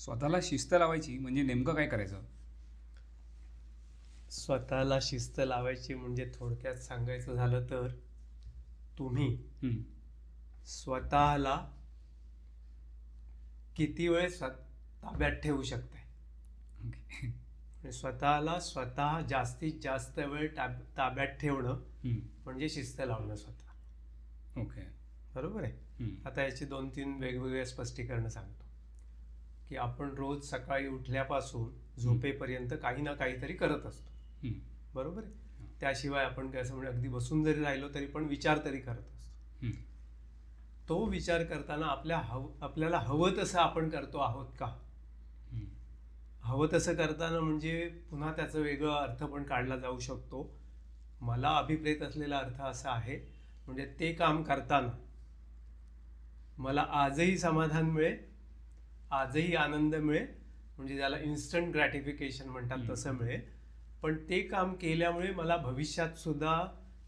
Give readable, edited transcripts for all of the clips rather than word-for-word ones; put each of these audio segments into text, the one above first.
स्वतःला शिस्त लावायची म्हणजे नेमकं काय करायचं? स्वतःला शिस्त लावायची म्हणजे थोडक्यात सांगायचं झालं तर तुम्ही हम्म. स्वतःला किती वेळ ताब्यात ठेवू शकताय. ओके. म्हणजे स्वतःला स्वतः जास्तीत जास्त वेळ ताब्यात ठेवणं हम्म. म्हणजे शिस्त लावणं स्वतः. ओके. बरोबर आहे. हम्म. आता याची 2-3 वेगवेगळे स्पष्टीकरणं सांगतो की आपण रोज सकाळी उठल्यापासून झोपेपर्यंत काही ना काहीतरी करत असतो. हम्म. बरोबर आहे. त्याशिवाय आपण काय असं म्हणजे अगदी बसून जरी राहिलो तरी पण विचार तरी करत असतो. हम्म. तो विचार करताना आपल्याला हवं तसं आपण करतो आहोत का? हम्म. हवं तसं करताना म्हणजे पुन्हा त्याचा वेगळा अर्थ पण काढला जाऊ शकतो. मला अभिप्रेत असलेला अर्थ असा आहे, म्हणजे ते काम करताना मला आजही समाधान मिळेल, आजही आनंद मिळेल, म्हणजे ज्याला इन्स्टंट ग्रॅटिफिकेशन म्हणतात तसं मिळेल. पण ते काम केल्यामुळे मला भविष्यात सुद्धा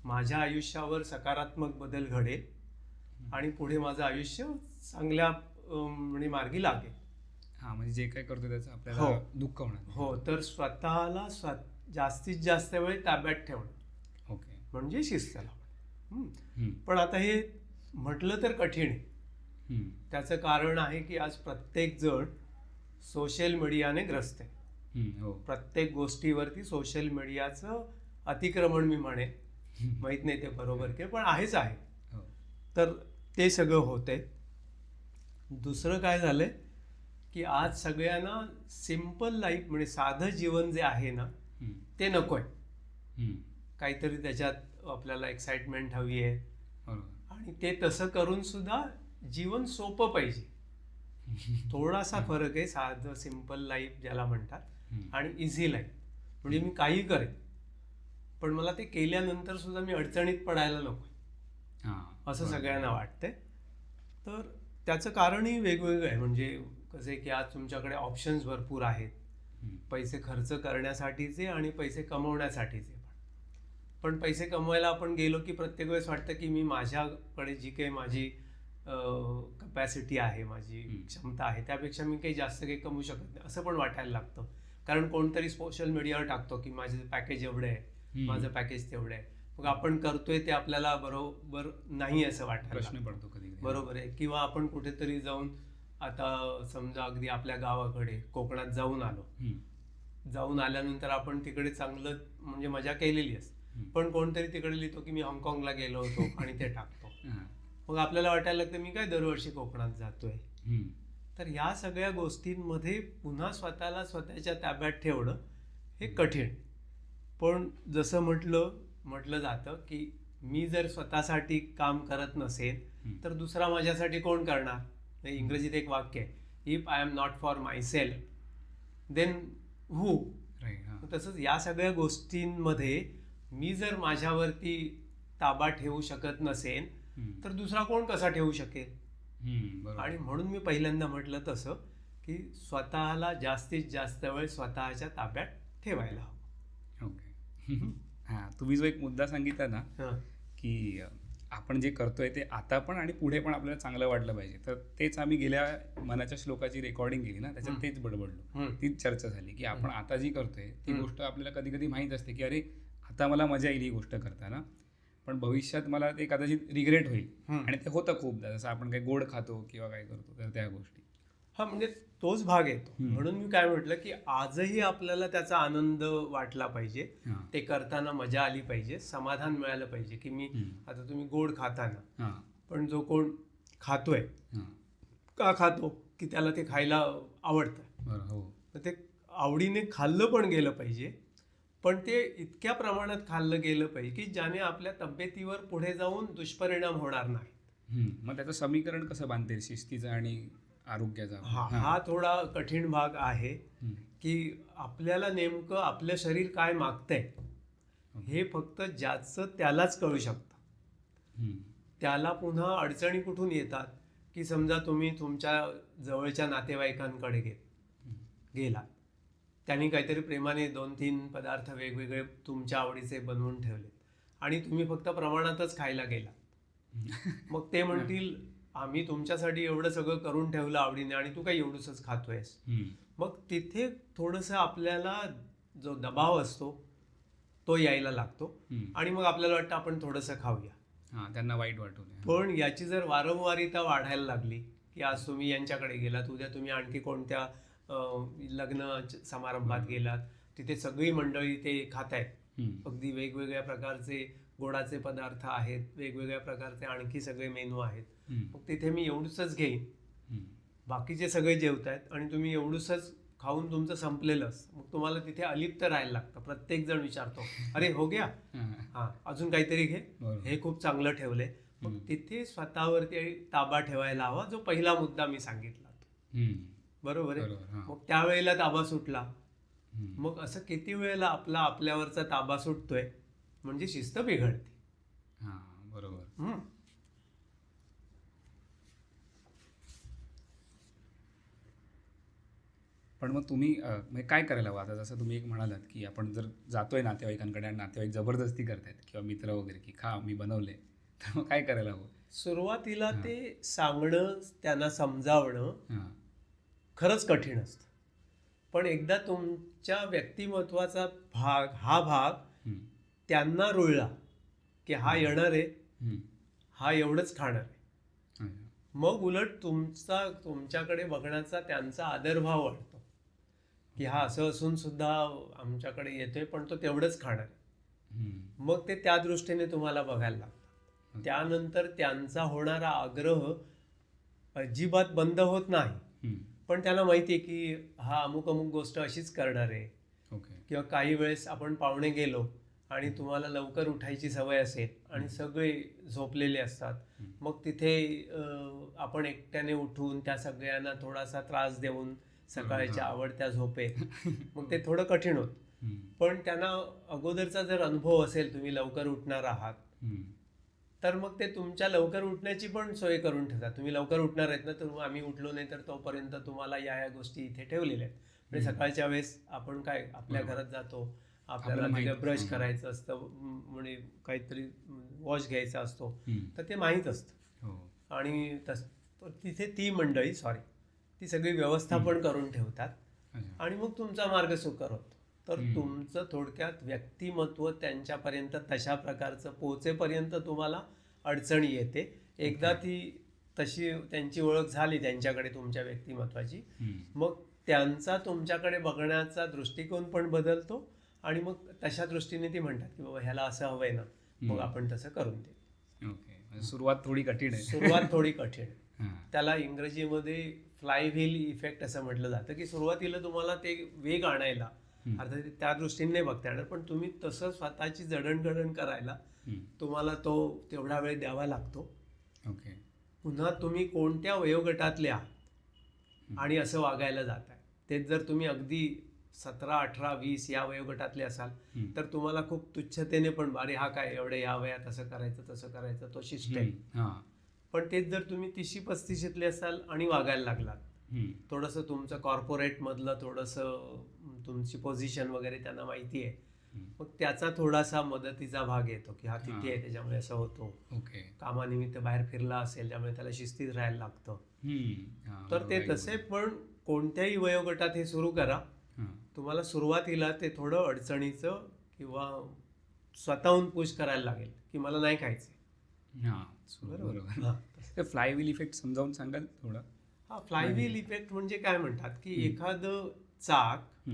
माझ्या आयुष्यावर सकारात्मक बदल घडेल आणि पुढे माझं आयुष्य चांगल्या म्हणजे मार्गी लागेल. हा, म्हणजे जे काय करतो त्याचं हो. आपल्याला दुःख होणार नाही. हो, तर स्वतःला जास्तीत जास्त वेळ ताब्यात ठेवणं ओके. म्हणजे शिस्त लावणं. हम्म. पण आता हे म्हटलं तर कठीण आहे. हम्म. त्याचं कारण आहे की आज प्रत्येक जण सोशल मीडियाने ग्रस्त आहे. हो. प्रत्येक गोष्टीवरती सोशल मीडियाचं अतिक्रमण मी म्हणेन. माहीत नाही ते बरोबर की पण आहेच आहे. हो. तर ते सगळं होतंय. दुसरं काय झालंय की आज सगळ्यांना सिम्पल लाईफ म्हणजे साधं जीवन जे आहे ना ते नको आहे. काहीतरी त्याच्यात आपल्याला एक्साइटमेंट हवी आहे बरोबर. आणि ते तसं करून सुद्धा जीवन सोपं पाहिजे. थोडासा फरक आहे साधं सिम्पल लाईफ ज्याला म्हणतात आणि इझी लाईफ. म्हणजे मी काही करेन पण मला ते केल्यानंतर सुद्धा मी अडचणीत पडायला नको असं सगळ्यांना वाटतंय. तर त्याचं कारणही वेगवेगळं आहे. म्हणजे कसं आहे की आज तुमच्याकडे ऑप्शन्स भरपूर आहेत, पैसे खर्च करण्यासाठीचे आणि पैसे कमवण्यासाठीचे. पण पैसे कमवायला आपण गेलो की प्रत्येक वेळेस वाटतं की मी माझ्याकडे जी काही माझी कपॅसिटी आहे, माझी क्षमता आहे, त्यापेक्षा मी काही जास्त काही कमवू शकत नाही असं पण वाटायला लागतं. कारण कोणतरी सोशल मीडियावर टाकतो की माझं पॅकेज एवढं आहे, माझं पॅकेज तेवढं आहे. मग आपण करतोय ते आपल्याला बरोबर नाही असं वाटायला प्रश्न पडतो कधी. बरोबर आहे. किंवा आपण कुठेतरी जाऊन आता समजा अगदी आपल्या गावाकडे कोकणात जाऊन आलो, जाऊन आल्यानंतर आपण तिकडे चांगलं म्हणजे मजा केलेली असते. पण कोणतरी तिकडे लिहितो की मी हाँगकाँगला गेलो होतो आणि ते टाकतो. मग आपल्याला वाटायला लागतं मी काय दरवर्षी कोकणात जातोय. तर ह्या सगळ्या गोष्टींमध्ये पुन्हा स्वतःला स्वतःच्या ताब्यात ठेवणं हे कठीण. पण जसं म्हटलं जातं की मी जर स्वतःसाठी काम करत नसेल तर दुसरा माझ्यासाठी कोण करणार. इंग्रजीत एक वाक्य आहे, if I am not for myself then who. तसंच या सगळ्या गोष्टींमध्ये मी जर माझ्यावरती ताबा ठेवू शकत नसेल तर दुसरा कोण कसा ठेवू शकेल. आणि म्हणून मी पहिल्यांदा म्हटलं तसं की स्वतःला जास्तीत जास्त वेळ स्वतःच्या ताब्यात ठेवायला हवं. ओके. हां, तुम्ही जो एक मुद्दा सांगितला ना की आपण जे करतोय ते आता पण आणि पुढे पण आपल्याला चांगलं वाटलं पाहिजे, तर तेच आम्ही गेल्या मनाच्या श्लोकाची रेकॉर्डिंग केली ना, त्याच्यात तेच बडबडलो. तीच चर्चा झाली की आपण आता जी करतोय ती गोष्ट आपल्याला कधी कधी माहीत असते की अरे आता मला मजा येईल ही गोष्ट करताना, पण भविष्यात मला ते कदाचित रिग्रेट होईल. आणि ते होतं खूपदा, जसं आपण काही गोड खातो किंवा काय करतो तर त्या गोष्टी. हा, म्हणजे तोच भाग येतो. म्हणून मी काय म्हटलं की आजही आपल्याला त्याचा आनंद वाटला पाहिजे, ते करताना मजा आली पाहिजे, समाधान मिळालं पाहिजे. की मी आता तुम्ही गोड खाताना पण जो कोण खातोय का खातो की त्याला ते खायला आवडतं, तर ते आवडीने खाल्लं पण गेलं पाहिजे. पण ते इतक्या प्रमाणात खाल्लं गेलं पाहिजे की ज्याने आपल्या तब्येतीवर पुढे जाऊन दुष्परिणाम होणार नाही. मग त्याचं समीकरण कसं बांधतील शिस्तीचं आणि आरोग्याचा? हा थोडा कठीण भाग आहे की आपल्याला नेमकं आपलं शरीर काय मागतंय हे फक्त ज्याचं त्यालाच कळू शकतं. त्याला पुन्हा अडचणी कुठून येतात की समजा तुम्ही तुमच्या जवळच्या नातेवाईकांकडे गेलात, त्यांनी काहीतरी प्रेमाने 2-3 पदार्थ वेगवेगळे तुमच्या आवडीचे बनवून ठेवलेत आणि तुम्ही फक्त प्रमाणातच खायला गेलात. मग ते म्हणतील आम्ही तुमच्यासाठी एवढं सगळं करून ठेवलं आवडीने आणि तू काही एवढंच खातोयस. मग तिथे थोडंसं आपल्याला जो दबाव असतो तो यायला लागतो आणि मग आपल्याला वाटतं आपण थोडंसं खाऊया, त्यांना वाईट वाटू नये. पण याची जर वारंवारिता वाढायला लागली की आज तुम्ही यांच्याकडे गेलात, उद्या तुम्ही आणखी कोणत्या लग्न समारंभात गेलात, तिथे सगळी मंडळी ते खात आहेत, अगदी वेगवेगळ्या प्रकारचे गोडाचे पदार्थ आहेत, वेगवेगळ्या प्रकारचे आणखी सगळे मेनू आहेत, मग तिथे मी एवढंच घेईन, बाकीचे सगळे जेवत आहेत आणि तुम्ही एवढंच खाऊन तुमचं संपलेलंच, मग तुम्हाला तिथे अलिप्त राहायला लागतं. प्रत्येक जण विचारतो, अरे हो गया, हा अजून काहीतरी घे, हे खूप चांगलं ठेवलंय. मग तिथे स्वतःवरती ताबा ठेवायला हवा, जो पहिला मुद्दा मी सांगितला. बरोबर आहे. मग त्यावेळेला ताबा सुटला, मग असं किती वेळेला आपल्यावरचा ताबा सुटतोय, म्हणजे शिस्त बिघडते. बरोबर. पण मग तुम्ही काय करायला हवं आता? जसं तुम्ही एक म्हणालात की आपण जर जातोय नातेवाईकांकडे आणि नातेवाईक जबरदस्ती करतायत किंवा मित्र वगैरे की खा मी बनवले, तर मग काय करायला हवं? सुरुवातीला ते सांगणं, त्यांना समजावणं खरंच कठीण असतं. पण एकदा तुमच्या व्यक्तिमत्वाचा हा भाग त्यांना रुळला की हा येणार आहे, हा एवढंच खाणार आहे, मग उलट तुमच्याकडे बघण्याचा त्यांचा आदरभाव वाढतो की हा असं असून सुद्धा आमच्याकडे येतोय पण तो तेवढंच खाणार आहे. मग ते त्या दृष्टीने तुम्हाला बघायला लागतात. त्यानंतर त्यांचा होणारा आग्रह अजिबात बंद होत नाही, पण त्यांना माहिती आहे की हा अमुक गोष्ट अशीच करणार आहे. किंवा काही वेळेस आपण पाहुणे गेलो आणि तुम्हाला लवकर उठायची सवय असेल आणि सगळे झोपलेले असतात, मग तिथे आपण एकट्याने उठून त्या सगळ्यांना थोडासा त्रास देऊन सकाळच्या आवडत्या झोपेत, मग ते थोडं कठीण होतं. पण त्यांना अगोदरचा जर अनुभव असेल, तुम्ही लवकर उठणार आहात, तर मग ते तुमच्या लवकर उठण्याची पण सोय करून ठेवतात. तुम्ही लवकर उठणार आहेत ना, तर आम्ही उठलो नाही तर तोपर्यंत तुम्हाला या गोष्टी इथे ठेवलेल्या आहेत. म्हणजे सकाळच्या वेळेस आपण काय आपल्या घरात जातो, आपल्याला ब्रश करायचं असतं, म्हणजे काहीतरी वॉश घ्यायचा असतो, तर ते माहीत असतं. आणि तिथे ती मंडळी ती सगळी व्यवस्था पण करून ठेवतात आणि मग तुमचा मार्ग सुकर होतो. तर तुमचं थोडक्यात व्यक्तिमत्व त्यांच्यापर्यंत तशा प्रकारचं पोहोचेपर्यंत तुम्हाला अडचणी येते. एकदा ती तशी त्यांची ओळख झाली त्यांच्याकडे तुमच्या व्यक्तिमत्वाची, मग त्यांचा तुमच्याकडे बघण्याचा दृष्टिकोन पण बदलतो आणि मग तशा दृष्टीने ती म्हणतात की बाबा ह्याला असं हवंय ना, मग आपण तसं करून देऊ. सुरुवात थोडी कठीण आहे. त्याला इंग्रजीमध्ये फ्लाय व्हील इफेक्ट असं म्हटलं जातं की सुरुवातीला तुम्हाला ते वेग आणायला अर्थात त्या दृष्टीने नाही बघता येणार, पण तुम्ही तसं स्वतःची जडणघडण करायला तुम्हाला तो तेवढा वेळ द्यावा लागतो. पुन्हा तुम्ही कोणत्या वयोगटातले आहात आणि असं वागायला जाताय, तेच जर तुम्ही अगदी 17, 18, 20 या वयोगटातले असाल तर तुम्हाला खूप तुच्छतेने पण अरे हा काय एवढे या वयात असं करायचं तसं करायचं, तो शिष्ट आहे. पण तेच जर तुम्ही 30-35 असाल आणि वागायला लागलात, थोडंसं तुमचं कॉर्पोरेट मधलं थोडंसं तुमची पोझिशन वगैरे त्यांना माहिती आहे, मग त्याचा थोडासा मदतीचा भाग येतो की हा तिथे आहे त्याच्यामुळे असं होतो. कामानिमित्त बाहेर फिरला असेल त्यामुळे त्याला शिस्तीत राहायला लागतं. तर ते तसे पण कोणत्याही वयोगटात हे सुरू करा. तुम्हाला सुरुवातीला ते थोडं अडचणीचं किंवा स्वतःहून पुश करायला लागेल की मला नाही खायचं. बरोबर. फ्लायव्हील इफेक्ट समजावून सांगाल थोडं? फ्लायव्हील इफेक्ट म्हणजे काय म्हणतात की एखादं चाक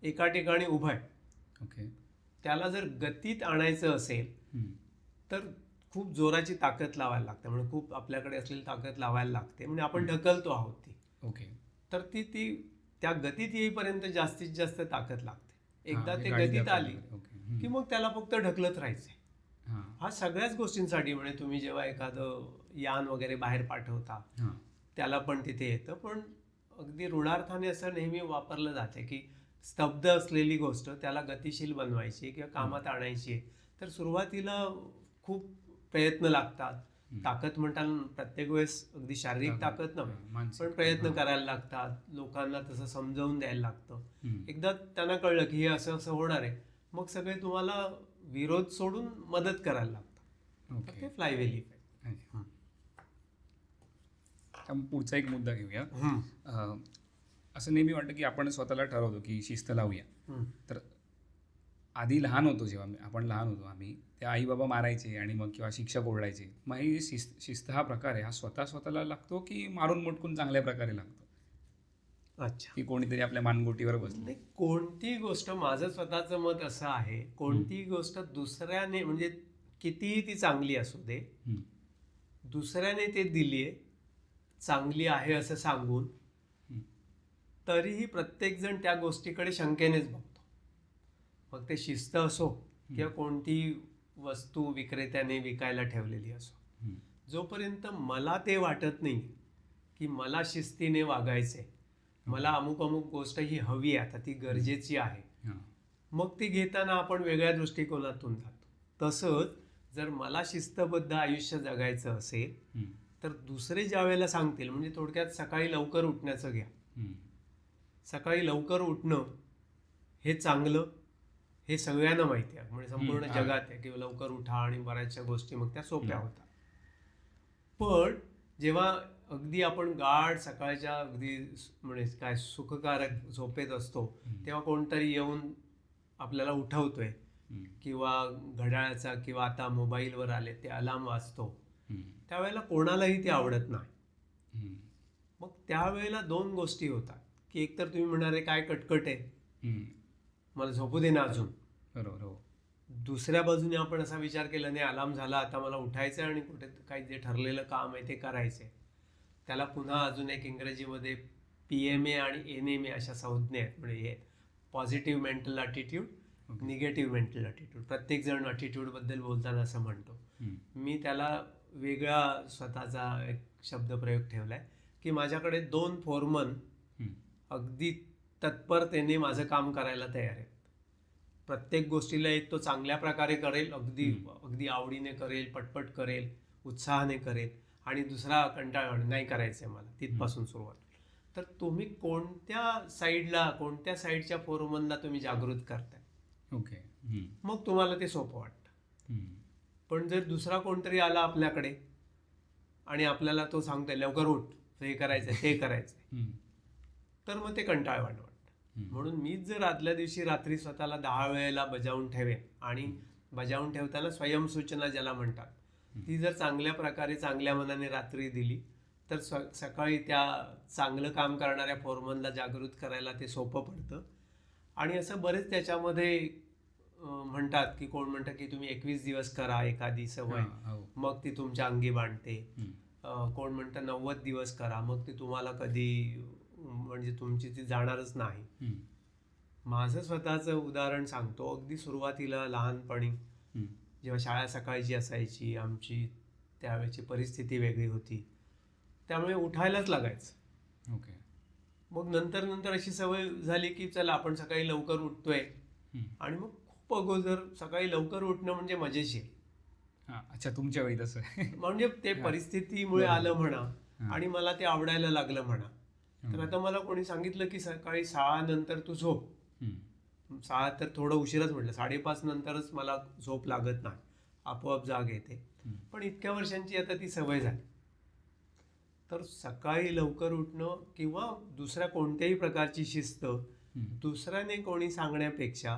एका ठिकाणी उभं आहे, त्याला जर गतीत आणायचं असेल तर खूप जोराची ताकद लावायला लागते, म्हणजे खूप आपल्याकडे असलेली ताकद लावायला लागते, म्हणजे आपण ढकलतो आहोत ती. तर ती त्या गतीत येईपर्यंत जास्तीत जास्त ताकद लागते. एकदा ते गतीत आली की मग त्याला फक्त ढकलत राहायचंय. हा सगळ्याच गोष्टींसाठी, म्हणजे तुम्ही जेव्हा एखादं यान वगैरे बाहेर पाठवता त्याला पण तिथे येतं. पण अगदी ऋणार्थाने असं नेहमी वापरलं जाते की स्तब्ध असलेली गोष्ट त्याला गतिशील बनवायची किंवा कामात आणायची, तर सुरुवातीला खूप प्रयत्न लागतात. ताकद म्हणताना प्रत्येक वेळेस अगदी शारीरिक ताकद नव्हे, पण प्रयत्न करायला लागतात. लोकांना तसं समजावून द्यायला लागतं. एकदा त्यांना कळलं की हे असं असं होणार आहे, मग सगळे तुम्हाला विरोध सोडून मदत करायला लागतात. ते फ्लायव्हील इफेक्ट. त्यामुळे पुढचा एक मुद्दा घेऊया. असं नेहमी वाटतं की आपण स्वतःला ठरवतो की शिस्त लावूया. तर आधी लहान होतो जेव्हा आपण लहान होतो आम्ही, त्या आई बाबा मारायचे आणि मग किंवा शिक्षक ओरडायचे. मग ही शिस्त हा प्रकार आहे, हा स्वतःला लागतो की मारून मोटकून चांगल्या प्रकारे लागतो? अच्छा, की कोणीतरी आपल्या मानगुटीवर बसले? कोणती गोष्ट, माझं स्वतःचं मत असं आहे, कोणती गोष्ट दुसऱ्याने म्हणजे कितीही ती चांगली असू दे, दुसऱ्याने ते दिलीये चांगली आहे असं सांगून, तरीही प्रत्येकजण त्या गोष्टीकडे शंकेनेच बघतो. मग ते शिस्त असो किंवा कोणती वस्तू विक्रेत्याने विकायला ठेवलेली असो, जोपर्यंत मला ते वाटत नाही की मला शिस्तीने वागायचंय, मला अमुक गोष्ट ही हवी आहे, आता ती गरजेची आहे, मग ती घेताना आपण वेगळ्या दृष्टिकोनातून जातो. तसंच जर मला शिस्तबद्ध आयुष्य जगायचं असेल तर दुसरे ज्या वेळेला सांगतील, म्हणजे थोडक्यात सकाळी लवकर उठण्याचं घ्या. सकाळी लवकर उठणं हे चांगलं, हे सगळ्यांना माहिती आहे, म्हणजे संपूर्ण जगात आहे की लवकर उठा आणि बऱ्याचशा गोष्टी मग त्या सोप्या होतात. पण जेव्हा अगदी आपण गाढ सकाळच्या अगदी म्हणजे काय सुखकारक झोपेत असतो, तेव्हा कोणतरी येऊन आपल्याला उठवतोय किंवा घड्याळाचा किंवा आता मोबाईलवर आले ते अलार्म वाजतो, त्यावेळेला कोणालाही ते आवडत नाही. मग त्यावेळेला दोन गोष्टी होतात की एकतर तुम्ही म्हणारे काय कटकट आहे, मला झोपू दे ना अजून. बरोबर. दुसऱ्या बाजूने आपण असा विचार केला, नाही अलार्म झाला, आता मला उठायचं आणि कुठे काही जे ठरलेलं काम आहे ते करायचंय. त्याला पुन्हा अजून एक इंग्रजीमध्ये PMA आणि NMA अशा संज्ञा आहेत. म्हणजे हे positive mental attitude, negative mental attitude. प्रत्येकजण ॲटिट्यूडबद्दल बोलताना असं म्हणतो. मी त्याला वेगळा स्वतःचा एक शब्दप्रयोग ठेवला आहे की माझ्याकडे 2 फोरमन अगदी तत्परतेने माझं काम करायला तयार आहेत. प्रत्येक गोष्टीला एक तो चांगल्या प्रकारे करेल, अगदी आवडीने करेल, पटपट करेल, उत्साहाने करेल, आणि दुसरा कंटाळवाणा, नाही करायचंय मला, तिथपासून सुरुवात. तर तुम्ही कोणत्या साईडच्या फोरमनला तुम्ही जागृत करताय, ओके, मग तुम्हाला ते सोपं वाटतं. पण जर दुसरा कोणतरी आला आपल्याकडे आणि आपल्याला तो सांगतोय लवकर उठ, हे करायचंय ते करायचंय, तर मग ते कंटाळवाणं वाटतं. म्हणून मीच जर आदल्या दिवशी रात्री स्वतःला 10 वेळेला बजावून ठेवेन, आणि बजावून ठेवताना स्वयंसूचना ज्याला म्हणतात, ती जर चांगल्या प्रकारे चांगल्या मनाने रात्री दिली तर सकाळी त्या चांगलं काम करणाऱ्या फोरमनला जागृत करायला ते सोपं पडतं. आणि असं बरेच त्याच्यामध्ये म्हणतात की, कोण म्हणतं की तुम्ही 21 दिवस करा एखादी सवय, मग ती तुमच्या अंगी बांधते. कोण म्हणतं 90 दिवस करा, मग ती तुम्हाला कधी म्हणजे तुमची ती जाणारच नाही. माझं स्वतःचं उदाहरण सांगतो. अगदी सुरुवातीला लहानपणी जेव्हा शाळा सकाळची असायची, आमची त्यावेळेची परिस्थिती वेगळी होती, त्यामुळे उठायलाच लागायचं. ओके. मग नंतर अशी सवय झाली की चला आपण सकाळी लवकर उठतोय, आणि मग खूप अगोदर सकाळी लवकर उठणं म्हणजे मजेशीर. अच्छा, तुमच्या वेळी तसं म्हणजे ते परिस्थितीमुळे आलं म्हणा, आणि मला ते आवडायला लागलं म्हणा. तर आता मला कोणी सांगितलं की सकाळी 6 नंतर तू झोप, 6 तर थोडं उशिराच म्हटलं, 5:30 नंतरच मला झोप लागत नाही, आपोआप जाग येते. पण इतक्या वर्षांची आता ती सवय झाली. तर सकाळी लवकर उठणं किंवा दुसऱ्या कोणत्याही प्रकारची शिस्त दुसऱ्याने कोणी सांगण्यापेक्षा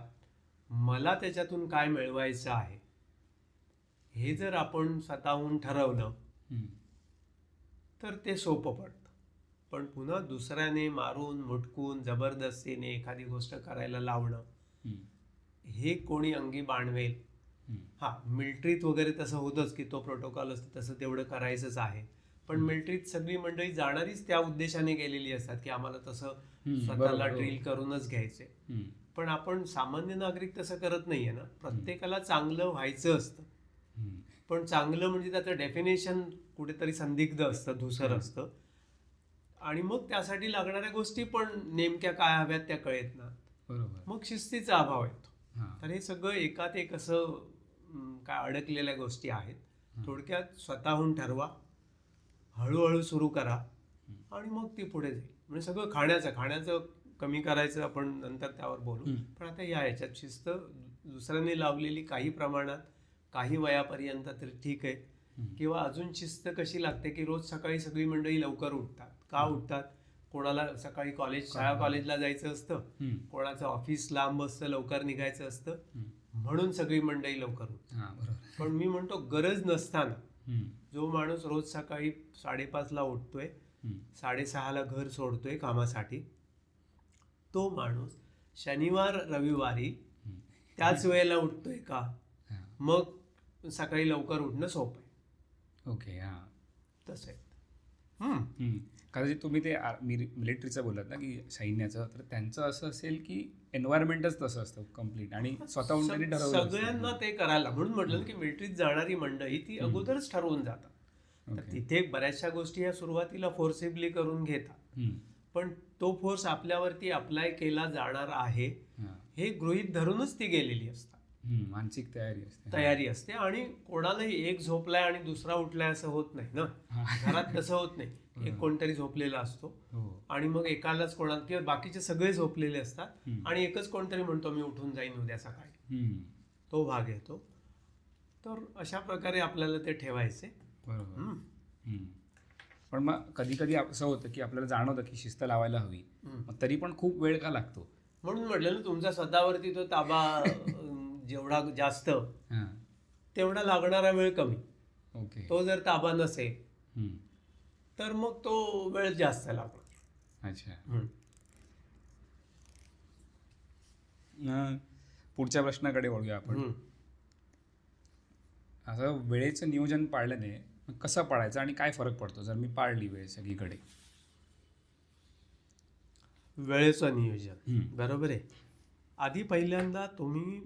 मला त्याच्यातून काय मिळवायचं आहे हे जर आपण स्वतःहून ठरवलं तर ते सोपं पडतं. पण पुन्हा दुसऱ्याने मारून मुटकून जबरदस्तीने एखादी गोष्ट करायला लावणं, हे कोणी अंगी बाणवेल. मिलिटरीत वगैरे तसं होतंच की तो प्रोटोकॉल असतो तसं तेवढं करायचंच आहे. पण मिलिटरीत सगळी मंडळी जाणारीच त्या उद्देशाने गेलेली असतात की आम्हाला तसं स्वतःला ड्रिल करूनच घ्यायचे. पण आपण सामान्य नागरिक तसं करत नाहीये ना. प्रत्येकाला चांगलं व्हायचं असतं, पण चांगलं म्हणजे त्याचं डेफिनेशन कुठेतरी संदिग्ध असतं, धुसर असतं, आणि मग त्यासाठी लागणाऱ्या गोष्टी पण नेमक्या काय हव्यात त्या कळत ना. मग शिस्तीचा अभाव येतो. तर हे सगळं एकात एक असं काय अडकलेल्या गोष्टी आहेत. थोडक्यात स्वतःहून ठरवा, हळूहळू सुरू करा, आणि मग ती पुढे जाईल. म्हणजे सगळं खाण्याचं कमी करायचं, आपण नंतर त्यावर बोलू. पण आता याच्यात शिस्त दुसऱ्याने लावलेली काही प्रमाणात, काही वयापर्यंत तरी ठीक आहे, किंवा अजून शिस्त कशी लागते की रोज सकाळी सगळी मंडळी लवकर उठतात. का उठतात? कोणाला सकाळी शाळा कॉलेजला जायचं असतं, कोणाचं ऑफिस लांब असतं, लवकर निघायचं असतं, म्हणून सगळी मंडळी लवकर उठतात. पण मी म्हणतो गरज नसताना जो माणूस रोज सकाळी 5:30ला उठतोय, 6:30ला घर सोडतोय कामासाठी, तो माणूस शनिवार रविवारी त्याच वेळेला उठतोय का? मग सकाळी लवकर उठणं सोपं आहे. ओके. हां, तसं आहे. कारण तुम्ही ते मिलिटरीचं बोललात ना की सैन्याचं, तर त्यांचं असं असेल की एन्व्हायरमेंटच तसं असतं कम्प्लीट आणि स्वतःहून त्यांनी ठरवलं सगळ्यांना ते करायला. म्हणून म्हटलं की मिलिटरीत जाणारी मंडळी ती अगोदरच ठरवून जातात. तर तिथे बऱ्याचशा गोष्टी या सुरुवातीला फोर्सेबली करून घेतात, पण तो फोर्स आपल्यावरती अप्लाय केला जाणार आहे हे गृहीत धरूनच ती गेलेली असतात. मानसिक तयारी असते. आणि कोणालाही एक झोपलाय आणि दुसरा उठलाय असं होत नाही ना. घरात तसं होत नाही. एक कोणतरी झोपलेला असतो आणि मग एकालाच कोणाला, किंवा बाकीचे सगळे झोपलेले असतात आणि एकच कोणतरी म्हणतो मी उठून जाईन उद्या सकाळी, तो भाग येतो. तर अशा प्रकारे आपल्याला ते ठेवायचे. बरोबर. पण मग कधी कधी असं होतं की आपल्याला जाणवतं की शिस्त लावायला हवी, तरी पण खूप वेळ का लागतो? म्हणून म्हटलं ना, तुमचा स्वतःवरती तो ताबा जेवढा जास्त तेवढा लागणारा वेळ कमी. ओके. तो जर ताबा नसेल तर मग तो वेळ जास्त लागणार. अच्छा. पुढच्या प्रश्नाकडे वळूया आपण. असं वेळेचं नियोजन पाळल्याने कसं पाळायचं आणि काय फरक पडतो जर मी पाळली वेळ सगळीकडे? वेळेचं नियोजन बरोबर आहे. आधी पहिल्यांदा तुम्ही,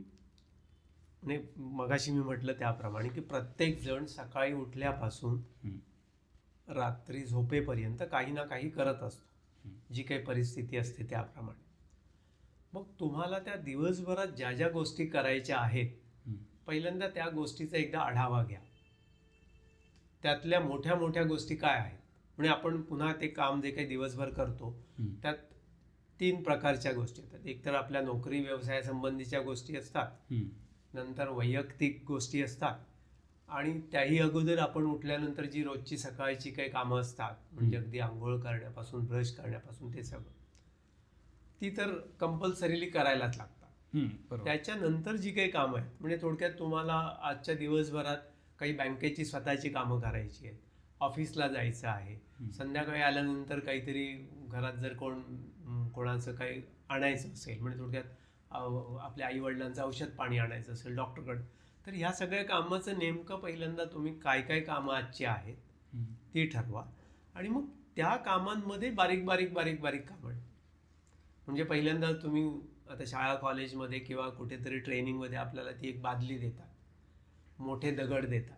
मगाशी मी म्हटलं त्याप्रमाणे की प्रत्येक जण सकाळी उठल्यापासून रात्री झोपेपर्यंत काही ना काही करत असतो, जी काही परिस्थिती असते त्याप्रमाणे. मग तुम्हाला त्या दिवसभरात ज्या ज्या गोष्टी करायच्या आहेत, पहिल्यांदा त्या गोष्टीचा एकदा आढावा घ्या. त्यातल्या मोठ्या मोठ्या गोष्टी काय आहेत, म्हणजे आपण पुन्हा ते काम जे काही दिवसभर करतो त्यात 3 प्रकारच्या गोष्टी येतात. एक तर आपल्या नोकरी व्यवसायासंबंधीच्या गोष्टी असतात, नंतर वैयक्तिक गोष्टी असतात, आणि त्याही अगोदर आपण उठल्यानंतर जी रोजची सकाळची काही कामं असतात, म्हणजे अगदी आंघोळ करण्यापासून ब्रश करण्यापासून ते सगळं, ती तर कंपल्सरीली करायलाच लागतात. त्याच्यानंतर जी काही कामं आहेत, म्हणजे थोडक्यात तुम्हाला आजच्या दिवसभरात काही बँकेची स्वतःची कामं करायची आहेत, ऑफिसला जायचं आहे, संध्याकाळी आल्यानंतर काहीतरी घरात जर कोणाचं काही आणायचं असेल, म्हणजे थोडक्यात आपल्या आईवडिलांचं औषध पाणी आणायचं असेल डॉक्टरकडे, तर ह्या सगळ्या कामाचं नेमकं पहिल्यांदा तुम्ही काय काय कामं आजची आहेत ती ठरवा. आणि मग त्या कामांमध्ये बारीक बारीक बारीक बारीक कामं, म्हणजे पहिल्यांदा तुम्ही आता शाळा कॉलेजमध्ये किंवा कुठेतरी ट्रेनिंगमध्ये आपल्याला ती एक बादली देतात, मोठे दगड देतात,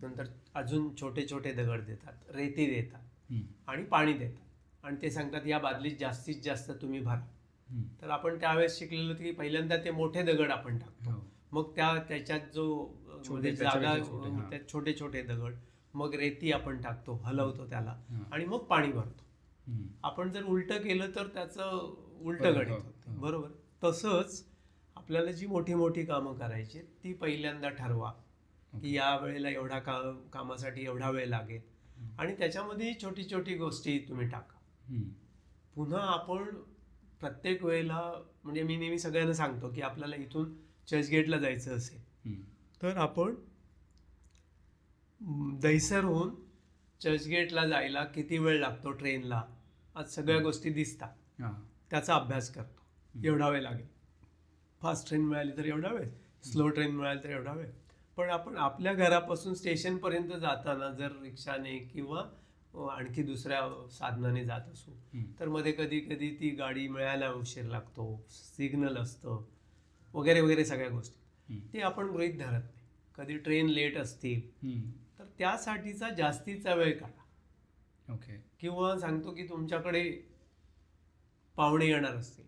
नंतर अजून छोटे छोटे दगड देतात, रेती देतात आणि पाणी देतात, आणि ते सांगतात या बादलीत जास्तीत जास्त तुम्ही भरा. तर आपण त्यावेळेस शिकलेलो होतं की पहिल्यांदा ते मोठे दगड आपण टाकतो, मग त्याच्यात जो जागा त्यात छोटे छोटे दगड, मग रेती आपण टाकतो, हलवतो त्याला, आणि मग पाणी भरतो. आपण जर उलटं केलं तर त्याचं उलटं गणित होतं. बरोबर. तसंच आपल्याला जी मोठी मोठी कामं करायची ती पहिल्यांदा ठरवा की या वेळेला एवढा कामासाठी एवढा वेळ लागेल, आणि त्याच्यामध्ये छोटी छोटी गोष्टी तुम्ही टाका. पुन्हा आपण प्रत्येक वेळेला, म्हणजे मी नेहमी सगळ्यांना सांगतो की आपल्याला इथून चर्चगेटला जायचं असेल तर आपण दहिसरहून चर्चगेटला जायला किती वेळ लागतो ट्रेनला, आज सगळ्या गोष्टी दिसतात, त्याचा अभ्यास करतो. एवढा वेळ लागेल, फास्ट ट्रेन मिळाली तर एवढा वेळ, स्लो ट्रेन मिळाली तर एवढा वेळ. पण आपण आपल्या घरापासून स्टेशनपर्यंत जाताना जर रिक्षाने किंवा आणखी दुसऱ्या साधनाने जात असू तर मध्ये कधी कधी ती गाडी मिळायला उशीर लागतो, सिग्नल असतं वगैरे वगैरे सगळ्या गोष्टी, ते आपण गृहीत धरत नाही. कधी ट्रेन लेट असतील तर त्यासाठीचा जास्तीचा वेळ काढा. ओके. किंवा सांगतो की तुमच्याकडे पाहुणे येणार असतील,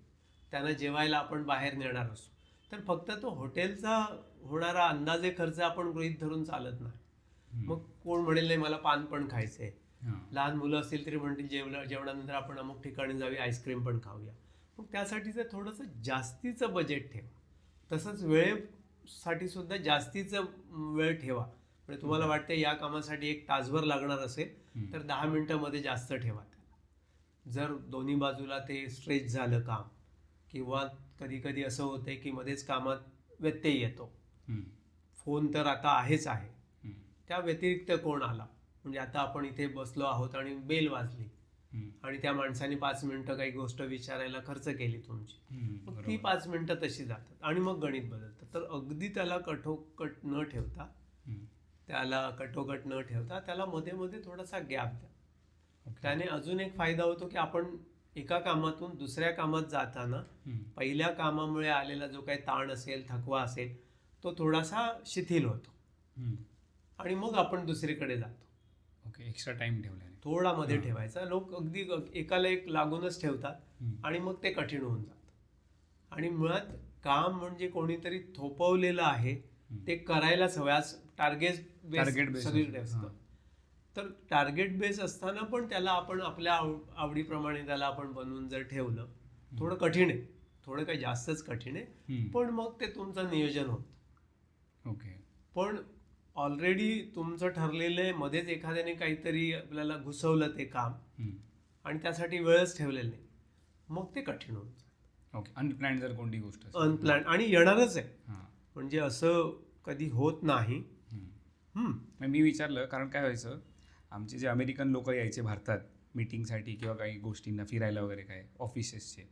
त्यांना जेवायला आपण बाहेर नेणार असू, तर फक्त तो हॉटेलचा होणारा अंदाजे खर्च आपण गृहीत धरून चालत नाही. मग कोण म्हणेल नाही मला पान पण खायचंय, लहान मुलं असतील तरी म्हणतील जेवणानंतर आपण अमुक ठिकाणी जाऊया, आईस्क्रीम पण खाऊया. मग त्यासाठीचं थोडंसं जास्तीचं बजेट ठेवा. तसंच वेळेसाठी सुद्धा जास्तीचं वेळ ठेवा, म्हणजे तुम्हाला वाटते या कामासाठी 1 तासभर लागणार असेल तर 10 मिनिटांमध्ये जास्त ठेवा त्याला. जर दोन्ही बाजूला ते स्ट्रेच झालं काम किंवा कधी कधी असं होतंय की मध्येच कामात व्यत्यय येतो, फोन तर आता आहेच आहे, त्या व्यतिरिक्त कोण आला, म्हणजे आता आपण इथे बसलो आहोत आणि बेल वाजली आणि त्या माणसाने 5 मिनिटं काही गोष्ट विचारायला खर्च केली तुमची, मग ती 5 मिनिटं तशी जातात आणि मग गणित बदलतं. तर अगदी त्याला कठोकट न ठेवता त्याला मध्ये मध्ये थोडासा गॅप द्या. त्याने अजून एक फायदा होतो की आपण एका कामातून दुसऱ्या कामात जाताना पहिल्या कामामुळे आलेला जो काही ताण असेल, थकवा असेल, तो थोडासा शिथिल होतो आणि मग आपण दुसरीकडे जातो. ओके, एक्स्ट्रा टाइम ठेवला थोडा मध्ये ठेवायचा. लोक अगदी एकाला एक लागूनच ठेवतात आणि मग ते कठीण होऊन जातं. आणि मुळात काम म्हणजे कोणीतरी थोपवलेलं आहे, ते करायलाच हवं. आज टार्गेट बेस सगळीकडे असतं. तर टार्गेट बेस असताना पण त्याला आपण आपल्या आवडीप्रमाणे त्याला आपण बनवून जर ठेवलं, थोडं कठीण आहे, थोडं काही जास्तच कठीण आहे, पण मग ते तुमचं नियोजन होतं. ओके. पण ऑलरेडी तुमचं ठरलेलं आहे, मध्येच एखाद्याने काहीतरी आपल्याला घुसवलं ते काम आणि त्यासाठी वेळच ठेवलेला नाही, मग ते कठीण होतं. ओके. अनप्लॅन्ड जर कोणती गोष्ट अनप्लॅन्ड आणि येणारच आहे, म्हणजे असं कधी होत नाही. मी विचारलं कारण काय व्हायचं, आमचे जे अमेरिकन लोक यायचे भारतात मीटिंगसाठी किंवा काही गोष्टींना फिरायला वगैरे काय ऑफिसेसचे,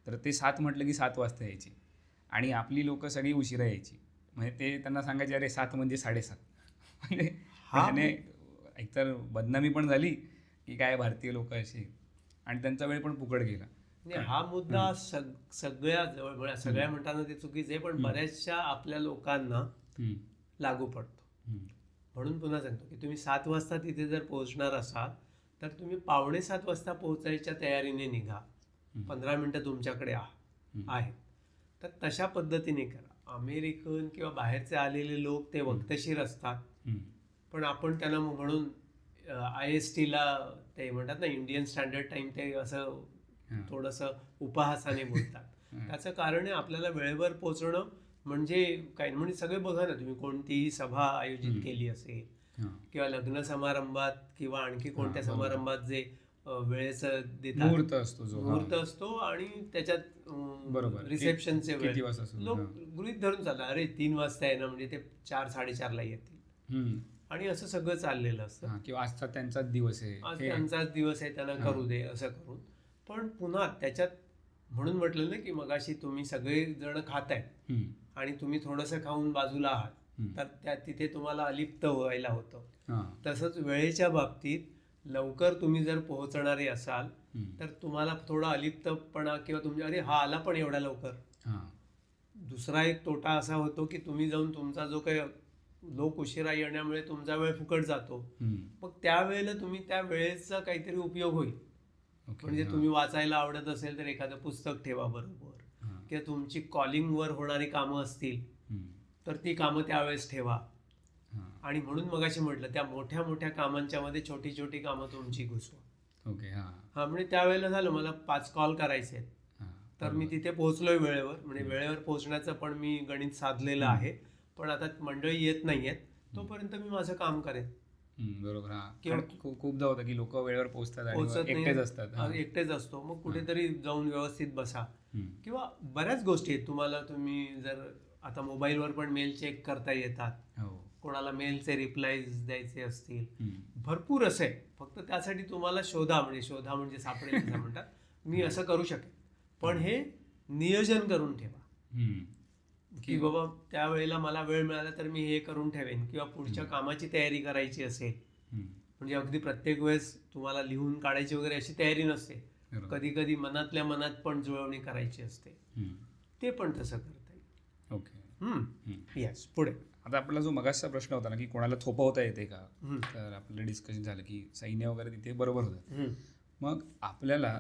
तर ते 7 म्हटलं की 7 वाजता यायचे आणि आपली लोक सगळी उशिरा यायची. म्हणजे ते त्यांना सांगायचे अरे 7 म्हणजे 7:30. म्हणजे त्याने एकतर बदनामी पण झाली की काय भारतीय लोक असे, आणि त्यांचा वेळ पण फुकट गेला. हा मुद्दा सगळ्या सगळ्या म्हणताना ते चुकीचं आहे, पण बऱ्याचशा आपल्या लोकांना लागू पडतो. म्हणून पुन्हा सांगतो की तुम्ही 7 वाजता तिथे जर पोहोचणार असाल तर तुम्ही 6:45 वाजता पोहोचायच्या तयारीने निघा. 15 मिनिटं तुमच्याकडे आहेत, तर तशा पद्धतीने करा. अमेरिकन किंवा बाहेरचे आलेले लोक ते वक्तशीर असतात, पण आपण त्यांना म्हणून IST ला ते म्हणतात ना, इंडियन स्टँडर्ड टाइम, ते असं थोडंसं उपहासाने बोलतात. त्याचं कारण आहे आपल्याला वेळेवर पोहोचणं. म्हणजे काय, म्हणजे सगळे बघा ना, तुम्ही कोणतीही सभा आयोजित केली असेल किंवा लग्न समारंभात किंवा आणखी कोणत्या समारंभात जे वेळेचं देतात, मुहूर्त असतो आणि त्याच्यात रिसेप्शनचे वेळ लोक गृहीत धरून चालतात, अरे 3 वाजता आहे ना, म्हणजे ते 4-4:30ला येतील, आणि असं सगळं चाललेलं असतं. किंवा आजचा त्यांचाच दिवस आहे, आज त्यांचाच दिवस आहे, त्यांना करू दे असं करून. पण पुन्हा त्याच्यात म्हणून म्हटलं ना की मगाशी तुम्ही सगळे जण खातायत आणि तुम्ही थोडंसं खाऊन बाजूला आहात, तर तिथे तुम्हाला अलिप्त व्हायला होतं. तसंच वेळेच्या बाबतीत लवकर तुम्ही जर पोहोचणारे असाल तर तुम्हाला थोडा अलिप्तपणा किंवा तुमच्या अरे हा आला पण एवढ्या लवकर. दुसरा एक तोटा असा होतो की तुम्ही जाऊन तुमचा जो काही लोक उशिरा येण्यामुळे तुमचा वेळ फुकट जातो, मग त्यावेळेला तुम्ही त्या वेळेचा काहीतरी उपयोग होईल. म्हणजे तुम्ही वाचायला आवडत असेल तर एखादं पुस्तक ठेवा बरोबर, किंवा तुमची कॉलिंगवर होणारी कामं असतील तर ती कामं त्यावेळेस ठेवा. आणि म्हणून मगाशी म्हटलं त्या मोठ्या मोठ्या कामांच्या मध्ये छोटी छोटी कामं तुमची घुसवा. ओके. म्हणजे त्यावेळेला झालं मला 5 कॉल करायचे आहेत, तर मी तिथे पोहोचलोय वेळेवर, म्हणजे वेळेवर पोहोचण्याचं पण मी गणित साधलेलं आहे, पण आता मंडळी येत नाहीयेत तोपर्यंत मी माझं काम करेन. बरोबर. किंवा खूपदा होतं की लोक वेळेवर पोहोचतात आणि एकटेच असतात, एकटेच असतो, मग कुठेतरी जाऊन व्यवस्थित बसा. किंवा बऱ्याच गोष्टी आहेत तुम्हाला, तुम्ही जर आता मोबाईलवर पण मेल चेक करता येतात, कोणाला मेलचे रिप्लायज द्यायचे असतील, भरपूर असे. फक्त त्यासाठी तुम्हाला शोधा म्हणजे सापडेल असं म्हणतात, मी असं करू शकेन, पण हे नियोजन करून ठेवा की बाबा त्यावेळेला मला वेळ मिळाला तर मी हे करून ठेवेन, किंवा पुढच्या कामाची तयारी करायची असेल, म्हणजे अगदी प्रत्येक वेळेस तुम्हाला लिहून काढायची वगैरे अशी तयारी नसते, कधी कधी मनातल्या मनात पण जुळवणी करायची असते, ते पण तसं करता येईल. ओके. येस. पुढे आता आपला जो मगाचा प्रश्न होता ना की कोणाला थोपवता येते का, तर आपलं डिस्कशन झालं की सैन्य वगैरे तिथे बरोबर होतं. मग आपल्याला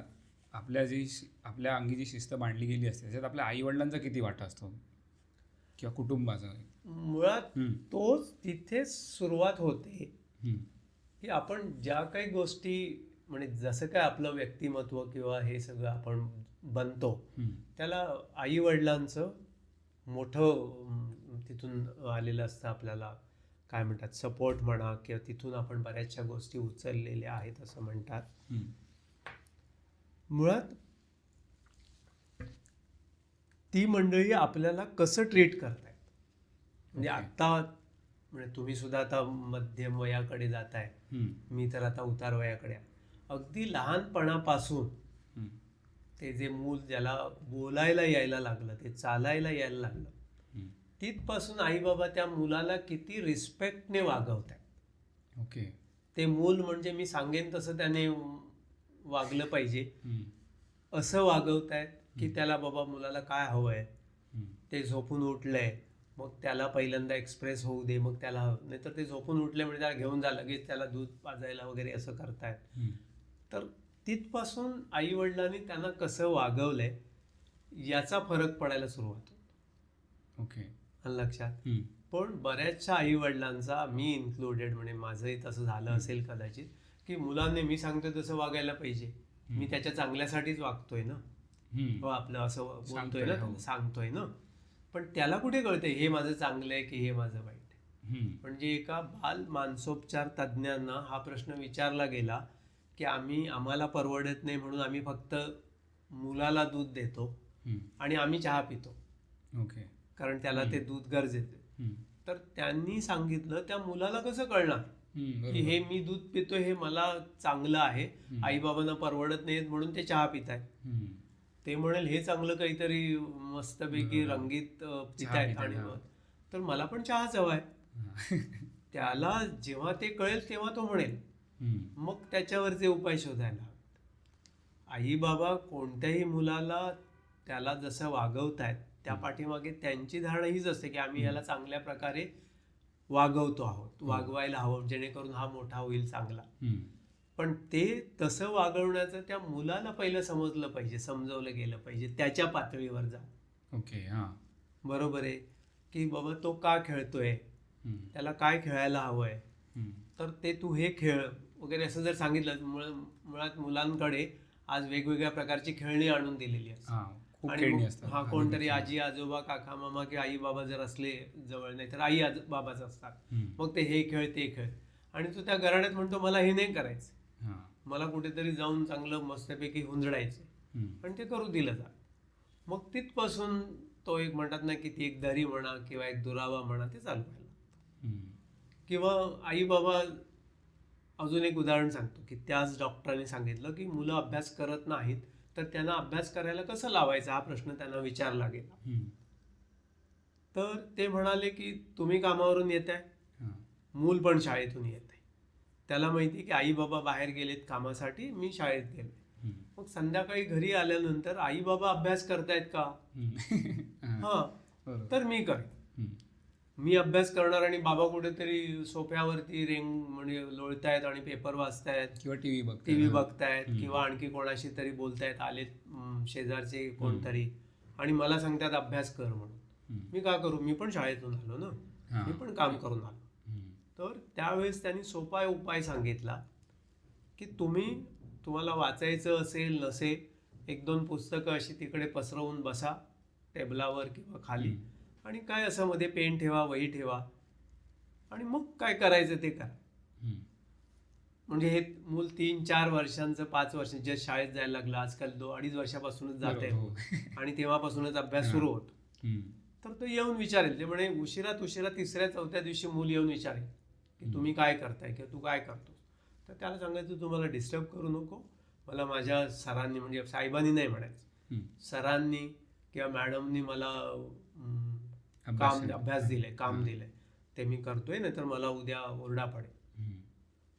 आपल्या अंगी जी शिस्त बांधली गेली असते त्याच्यात आपल्या आईवडिलांचा किती वाटा असतो किंवा कुटुंबाचा? मुळात तोच तिथे सुरुवात होते की आपण ज्या काही गोष्टी, म्हणजे जसं काय आपलं व्यक्तिमत्व किंवा हे सगळं आपण बनतो, त्याला आईवडिलांचं मोठं तिथून आलेलं असतं आपल्याला काय म्हणतात सपोर्ट म्हणा किंवा तिथून आपण बऱ्याचशा गोष्टी उचललेल्या आहेत असं म्हणतात. मुळात ती मंडळी आपल्याला कसं ट्रीट करतायत म्हणजे आत्ता म्हणजे तुम्ही सुद्धा आता मध्यम वयाकडे जाताय, मी तर आता उतार वयाकडे आहे. अगदी लहानपणापासून ते जे मूल ज्याला बोलायला यायला लागलं, ते चालायला यायला लागलं, तिथपासून आई बाबा त्या मुलाला किती रिस्पेक्टने वागवतात. ओके. ते मूल म्हणजे मी सांगेन तसं त्याने वागलं पाहिजे असं वागवतायत की त्याला बाबा मुलाला काय हवंय, ते झोपून उठलंय मग त्याला पहिल्यांदा एक्सप्रेस होऊ दे, मग त्याला नाहीतर ते झोपून उठले म्हणजे त्याला घेऊन जा लगेच त्याला दूध पाजायला वगैरे असं करतायत. तर तिथपासून आई वडिलांनी त्यांना कसं वागवलंय याचा फरक पडायला सुरुवात होतो. ओके. लक्षात. पण बऱ्याचशा आई वडिलांचा, मी इन्क्लुडेड, म्हणजे माझंही तसं झालं असेल कदाचित, की मुलांनी मी सांगतोय तसं वागायला पाहिजे, मी त्याच्या चांगल्यासाठीच वागतोय ना, आपलं असं बोलतोय ना, सांगतोय ना, पण त्याला कुठे कळतंय हे माझं चांगलं आहे की हे माझं वाईट आहे. म्हणजे एका बाल मानसोपचार तज्ज्ञांना हा प्रश्न विचारला गेला की आम्हाला परवडत नाही म्हणून आम्ही फक्त मुलाला दूध देतो आणि आम्ही चहा पितो. ओके. कारण त्याला ते दूध गरजेचं आहे. तर त्यांनी सांगितलं त्या मुलाला कसं कळणार की हे मी दूध पितोय हे मला चांगलं आहे, आई बाबांना परवडत नाहीत म्हणून ते चहा पितायत. ते म्हणेल हे चांगलं काहीतरी मस्तपैकी रंगीत पितायत आणि तर मला पण चहाच हवाय. त्याला जेव्हा ते कळेल तेव्हा तो म्हणेल, मग त्याच्यावरचे उपाय शोधायला. आई बाबा कोणत्याही मुलाला त्याला जसं वागवतायत त्या पाठीमागे त्यांची धारणा हीच असते की आम्ही याला चांगल्या प्रकारे वागवतो आहोत, वागवायला हवं जेणेकरून हा मोठा होईल चांगला. पण ते तसं वागवण्याचं त्या मुलाला पहिलं समजलं पाहिजे, समजवलं गेलं पाहिजे त्याच्या पातळीवर जा. ओके. हां, बरोबर आहे की बाबा तो का खेळतोय, त्याला काय खेळायला हवंय, तर ते तू हे खेळ वगैरे असं जर सांगितलं. मुळात मुलांकडे आज वेगवेगळ्या प्रकारची खेळणी आणून दिलेली असतात आणि कोणतरी आजी आजोबा काका मामा किंवा आई बाबा जर असले जवळ, नाही तर आई बाबाच असतात, मग ते हे खेळ ते खेळ, आणि तो त्या घराण्यात म्हणतो मला हे नाही करायचं, मला कुठेतरी जाऊन चांगलं मस्तपैकी हुंजडायचं, आणि ते करू दिलं जात. मग तिथपासून तो एक म्हणतात ना की ती एक दरी म्हणा किंवा एक दुरावा म्हणा ते चालू व्हायला. किंवा आई बाबा, अजून एक उदाहरण सांगतो की त्याच डॉक्टरांनी सांगितलं की मुलं अभ्यास करत नाहीत तर त्यांना अभ्यास करायला कसं लावायचा हा प्रश्न त्यांना विचारला गेला. तर ते म्हणाले की तुम्ही कामावरून येत आहे, मूल पण शाळेतून येत आहे, त्याला माहिती की आई बाबा बाहेर गेलेत कामासाठी, मी शाळेत गेलोय. मग संध्याकाळी घरी आल्यानंतर आई बाबा अभ्यास करतायत का, तर मी करेन, मी अभ्यास करणार आणि बाबा कुठेतरी सोफ्यावरती म्हणजे लोळतायत आणि पेपर वाचतायत किंवा टीव्ही बघतायत किंवा आणखी कोणाशी तरी बोलतायत, आलेत शेजारचे कोणतरी आणि मला सांगतात अभ्यास कर म्हणून. मी का करू, मी पण शाळेतून आलो ना, मी पण काम करून आलो. तर त्यावेळेस त्यांनी सोपा उपाय सांगितला की तुम्हाला वाचायचं असेल नसेल, 1-2 पुस्तकं अशी तिकडे पसरवून बसा टेबलावर किंवा खाली, आणि काय असं मध्ये पेन ठेवा, वही ठेवा, आणि मग काय करायचं ते करा. म्हणजे हे मूल 3-4 वर्षांचं, 5 वर्षांचं जे शाळेत जायला लागलं, आजकाल 2-2.5 वर्षापासूनच जात आहे आणि तेव्हापासूनच अभ्यास सुरू होतो. तर तो येऊन विचारेल, ते म्हणे उशिरात उशिरा 3-4 दिवशी मूल येऊन विचारेल की तुम्ही काय करताय किंवा तू काय करतो. तर त्याला सांगायचं तुम्हाला डिस्टर्ब करू नको, मला माझ्या सरांनी, म्हणजे साहेबांनी नाही म्हणायचं, सरांनी किंवा मॅडमनी मला अभ्यास दिलाय, काम दिलंय, ते मी करतोय, नाही तर मला उद्या ओरडा पडेल,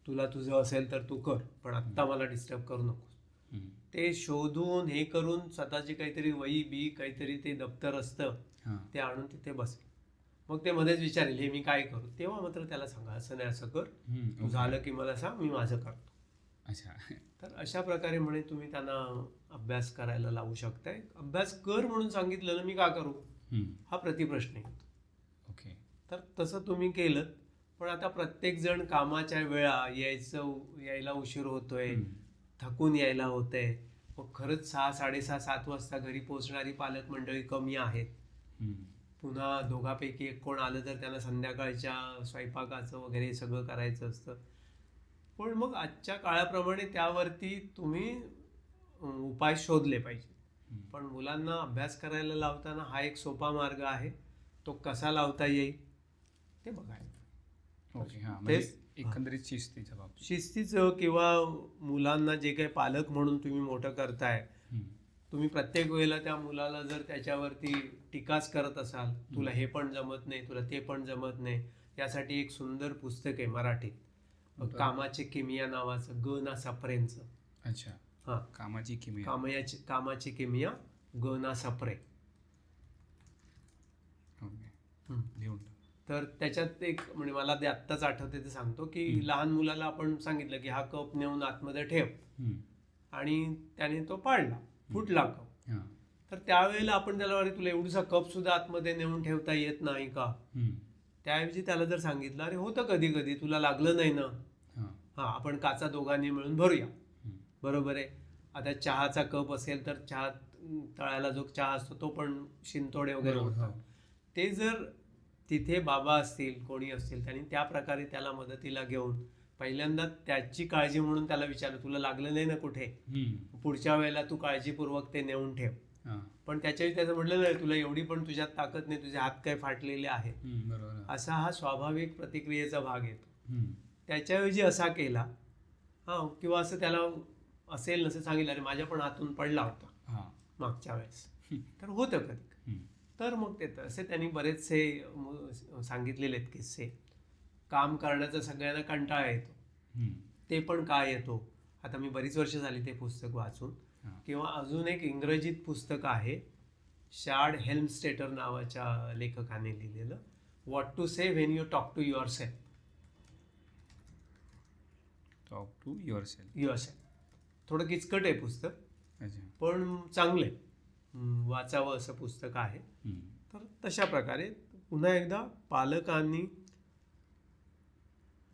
तुला तुझं असेल तर तू कर, पण आत्ता मला डिस्टर्ब करू नकोस. ते शोधून हे करून स्वतःची काहीतरी वही बी काहीतरी ते दप्तर असतं ते आणून तिथे बसेल. मग ते मध्येच विचारेल हे मी काय करू, तेव्हा मात्र त्याला सांगा असं नाही असं कर, तू झालं की मला सांग, मी माझं करतो. अच्छा. तर अशा प्रकारे म्हणे तुम्ही त्यांना अभ्यास करायला लावू शकताय. अभ्यास कर म्हणून सांगितलं ना, मी का करू हा प्रतिप्रश्न येतो. ओके. तर तसं तुम्ही केलं. पण आता प्रत्येक जण कामाच्या वेळा यायला उशीर होतोय, थकून यायला होतंय, मग खरंच 6, 6:30, 7 वाजता घरी पोहोचणारी पालक मंडळी कमी आहेत. पुन्हा दोघांपैकी एक कोण आलं तर त्यांना संध्याकाळच्या स्वयंपाकाचं वगैरे सगळं करायचं असतं. पण मग आजच्या काळाप्रमाणे त्यावरती तुम्ही उपाय शोधले पाहिजे. पण मुलांना अभ्यास करायला लावताना हा एक सोपा मार्ग आहे, तो कसा लावता येईल ते बघायला. ओके, हां, म्हणजे एकंदरीत शिस्तीच्या बाबतीत. शिस्तीचं किंवा मुलांना जे काही पालक म्हणून तुम्ही मोठं करताय, तुम्ही प्रत्येक वेळेला त्या मुलाला जर त्याच्यावरती टीकाच करत असाल, तुला हे पण जमत नाही, तुला ते पण जमत नाही, यासाठी एक सुंदर पुस्तक आहे मराठीत, कामाची किमिया नावाचं, ग ना सप्रेंचं. अच्छा, हां, कामाची किमिया. कामाची किमिया, ग ना सप्रे. ओके, लिहून. तर त्याच्यात एक म्हणजे मला ते आत्ताच आठवते ते सांगतो की लहान मुलाला आपण सांगितलं की हा कप नेऊन आतमध्ये ठेव, आणि त्याने तो पाडला, फुटला कप. तर त्यावेळेला आपण त्याला अरे तुला एवढसा कप सुद्धा आतमध्ये नेऊन ठेवता येत नाही का? त्याऐवजी त्याला जर सांगितलं अरे होतं कधी कधी, तुला लागलं नाही ना, हां, आपण काचा दोघांनी मिळून भरूया, बरोबर आहे. आता चहाचा कप असेल तर चहा तळायला जो चहा असतो तो पण शिंतोडे वगैरे होतात. ते जर तिथे बाबा असतील, कोणी असतील, त्यांनी त्या प्रकारे त्याला मदतीला घेऊन पहिल्यांदा त्याची काळजी म्हणून त्याला विचारलं तुला लागलं नाही ना कुठे, पुढच्या वेळेला तू काळजीपूर्वक ते नेऊन ठेव. पण त्याच्यावेळी त्याचं म्हटलं नाही तुला एवढी पण तुझ्यात ताकद नाही, तुझे हात काय फाटलेले आहेत, असा हा स्वाभाविक प्रतिक्रियेचा भाग येतो. त्याच्याऐवजी असा केला, हां, किंवा असं त्याला असेल नसेल सांगितलं अरे माझ्या पण हातून पडला होता मागच्या वेळेस, तर होतं कधी. तर मग ते तसे त्यांनी बरेचसे सांगितलेले आहेत किस्से. काम करण्याचा सगळ्यांना कंटाळा येतो, ते पण काय येतो. आता मी बरीच वर्ष झाली ते पुस्तक वाचून. किंवा अजून एक इंग्रजीत पुस्तक आहे, शार्ड हेल्मस्टेटर नावाच्या लेखकाने लिहिलेलं, what to say when you talk to yourself. Talk to yourself. थोडं किचकट आहे पुस्तक, पण चांगलं आहे, वाचावं असं पुस्तक आहे. तर तशा प्रकारे पुन्हा एकदा पालकांनी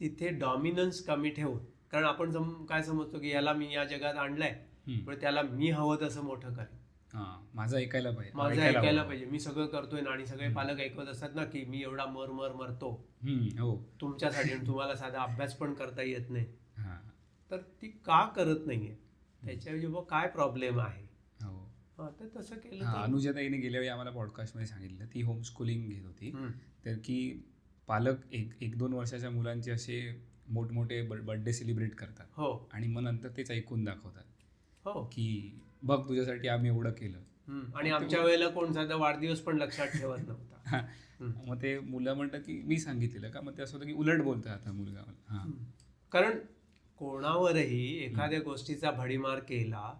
तिथे डॉमिनन्स कमी ठेवून, कारण आपण काय समजतो की याला मी या जगात आणलंय पण त्याला मी हवं तसं मोठं करेन, माझं ऐकायला पाहिजे, मी सगळं करतोय ना. आणि सगळे पालक ऐकत असतात ना की मी एवढा मरतो तुमच्यासाठी, तुम्हाला साधा अभ्यास पण करता येत नाही. तर ती का करत नाहीये, त्याच्याऐवजी काय प्रॉब्लेम आहे. तर तसं केलं. अनुजाताईने गेल्या वेळी आम्हाला पॉडकास्टमध्ये सांगितलं, ती होम स्कूलिंग घेत होती, तर की पालक 1-2 वर्षाच्या मुलांचे असे मोठमोठे बर्थडे सेलिब्रेट करतात, आणि मग नंतर तेच ऐकून दाखवतात की बघ तुझ्यासाठी आम्ही एवढं केलं, आणि आमच्या वेळेला कोण साधा वाढदिवस पण लक्षात ठेवत नव्हता. मग ते मुलं म्हणतात की मी सांगितलेलं का, मग ते असं होतं की उलट बोलतात आता मुलगा. कारण कोणावरही एखाद्या गोष्टीचा भडीमार केला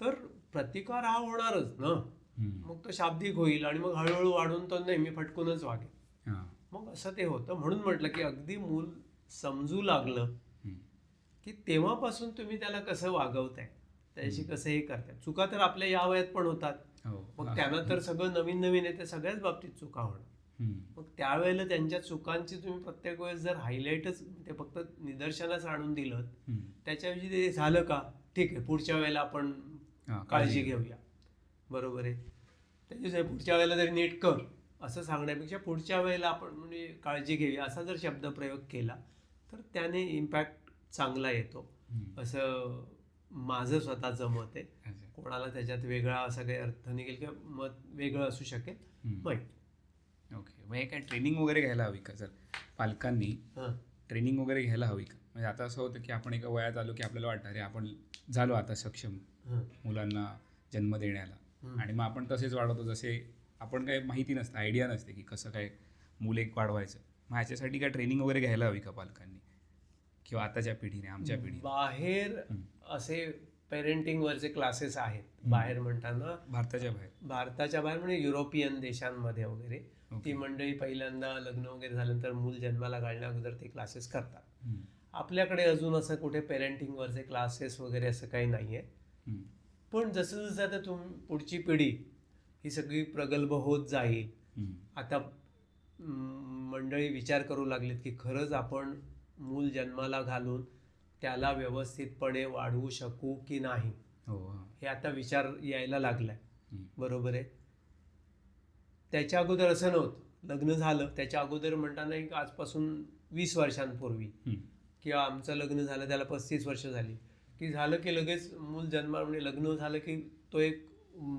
तर प्रतिकार हा होणारच ना. मग तो शाब्दिक होईल आणि मग हळूहळू वाढून तो नेहमी फटकूनच वागेल. मग असं ते होतं. म्हणून म्हटलं की अगदी मूल समजू लागलं की तेव्हापासून तुम्ही त्याला कसं वागवताय, त्याशी कसं हे करताय. चुका तर आपल्या या वयात पण होतात, मग त्यांना तर सगळं नवीन नवीन आहे, ते सगळ्याच बाबतीत चुका होणार. मग त्यावेळेला त्यांच्या चुकांची तुम्ही प्रत्येक वेळेस जर हायलाईटच ते फक्त निदर्शनास आणून दिलं, त्याच्याऐवजी ते झालं का ठीक आहे पुढच्या वेळेला आपण काळजी घेऊया, बरोबर आहे, त्याच्यासाठी पुढच्या वेळेला जरी नीट कर असं सांगण्यापेक्षा पुढच्या वेळेला आपण म्हणजे काळजी घेऊया असा जर शब्दप्रयोग केला तर त्याने इम्पॅक्ट चांगला येतो, असं माझं स्वतःचं मत आहे. कोणाला त्याच्यात वेगळा असा काही अर्थ निघेल किंवा मत वेगळं असू शकेल माहिती. ओके, मग हे काय ट्रेनिंग वगैरे घ्यायला हवी का, जर पालकांनी ट्रेनिंग वगैरे घ्यायला हवी का? म्हणजे आता असं होतं की आपण एका वयात आलो की आपल्याला वाटतं अरे आपण झालो आता सक्षम मुलांना जन्म देण्याला, आणि मग आपण तसेच वाढवतो जसे आपण काय माहिती नसतं, आयडिया नसते की कसं काय मूल एक वाढवायचं. मग ह्याच्यासाठी काय ट्रेनिंग वगैरे घ्यायला हवी का पालकांनी, किंवा आताच्या पिढीने, आमच्या पिढीने? बाहेर असे पेरेंटिंगवरचे क्लासेस आहेत, बाहेर म्हणताना भारताच्या बाहेर म्हणजे युरोपियन देशांमध्ये वगैरे ती मंडळी पहिल्यांदा लग्न वगैरे झाल्यानंतर मूल जन्माला घालण्या अगोदर ते क्लासेस करतात. आपल्याकडे अजून असं कुठे पेरेंटिंगवरचे क्लासेस वगैरे असं काही नाही आहे. पण जसं जसं आता पुढची पिढी ही सगळी प्रगल्भ होत जाईल, आता मंडळी विचार करू लागलेत की खरंच आपण मूल जन्माला घालून त्याला व्यवस्थितपणे वाढवू शकू की नाही, हे आता विचार यायला लागलाय, बरोबर आहे. त्याच्या अगोदर असं नव्हतं. लग्न झालं त्याच्या अगोदर म्हणताना एक आजपासून 20 वर्षांपूर्वी किंवा आमचं लग्न झालं त्याला 35 वर्ष झाली की झालं की लगेच मूल जन्मा म्हणजे लग्न झालं की तो एक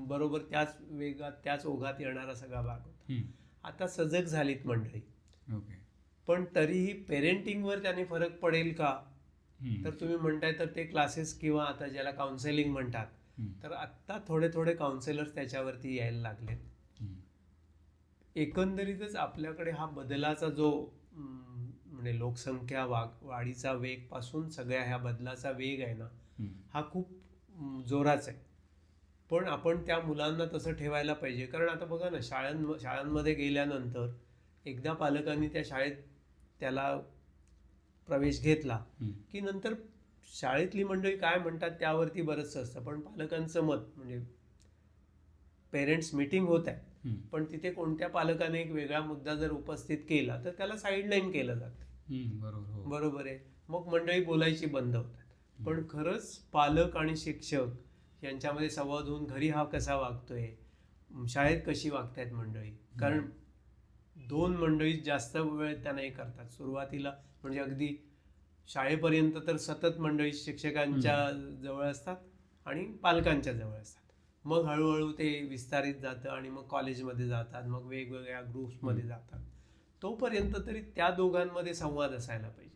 बरोबर त्याच वेगात त्याच ओघात येणारा सगळा भाग होता. आता सजग झालीत मंडळी, पण तरीही पेरेंटिंगवर त्याने फरक पडेल का तर तुम्ही म्हणताय तर ते क्लासेस किंवा आता ज्याला काउन्सिलिंग म्हणतात तर आत्ता थोडे थोडे काउन्सिलर्स त्याच्यावरती यायला लागलेत. एकंदरीतच आपल्याकडे हा बदलाचा जो म्हणजे लोकसंख्या वाढीचा वेग पासून सगळ्या ह्या बदलाचा वेग आहे ना हा खूप जोराचा आहे. पण आपण त्या मुलांना तसं ठेवायला पाहिजे. कारण आता बघा ना शाळांमध्ये गेल्यानंतर एकदा पालकांनी त्या शाळेत त्याला प्रवेश घेतला की नंतर शाळेतली मंडळी काय म्हणतात त्यावरती बरंचसं असतं. पण पालकांचं मत म्हणजे पेरेंट्स मीटिंग होत आहे पण तिथे कोणत्या पालकाने एक वेगळा मुद्दा जर उपस्थित केला तर त्याला साईडलाईन केलं जातं. बरोबर आहे. मग मंडळी बोलायची बंद होतात. पण खरंच पालक आणि शिक्षक यांच्यामध्ये संवाद होऊन घरी हा कसा वागतोय, शाळेत कशी वागतायत मंडळी. कारण दोन मंडळी जास्त वेळ त्या नाही करतात. सुरुवातीला म्हणजे अगदी शाळेपर्यंत तर सतत मंडळी शिक्षकांच्या जवळ असतात आणि पालकांच्या जवळ असतात. मग हळूहळू ते विस्तारित जातं आणि मग कॉलेजमध्ये जातात, मग वेगवेगळ्या ग्रुप्समध्ये जातात. तोपर्यंत तरी त्या दोघांमध्ये संवाद असायला पाहिजे.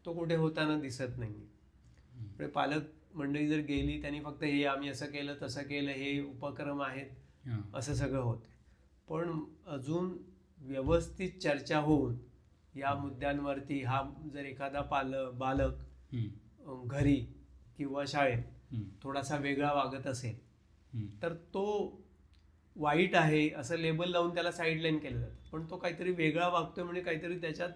तो कुठे होताना दिसत नाही. म्हणजे पालक मंडळी जर गेली त्यांनी फक्त हे आम्ही असं केलं तसं केलं हे उपक्रम आहेत असं सगळं होतं. पण अजून व्यवस्थित चर्चा होऊन या मुद्द्यांवरती हा जर एखादा बालक घरी किंवा शाळेत थोडासा वेगळा वागत असेल तर तो वाईट आहे असं लेबल लावून त्याला साईडलाईन केलं जातं. पण तो काहीतरी वेगळा वागतोय म्हणजे काहीतरी त्याच्यात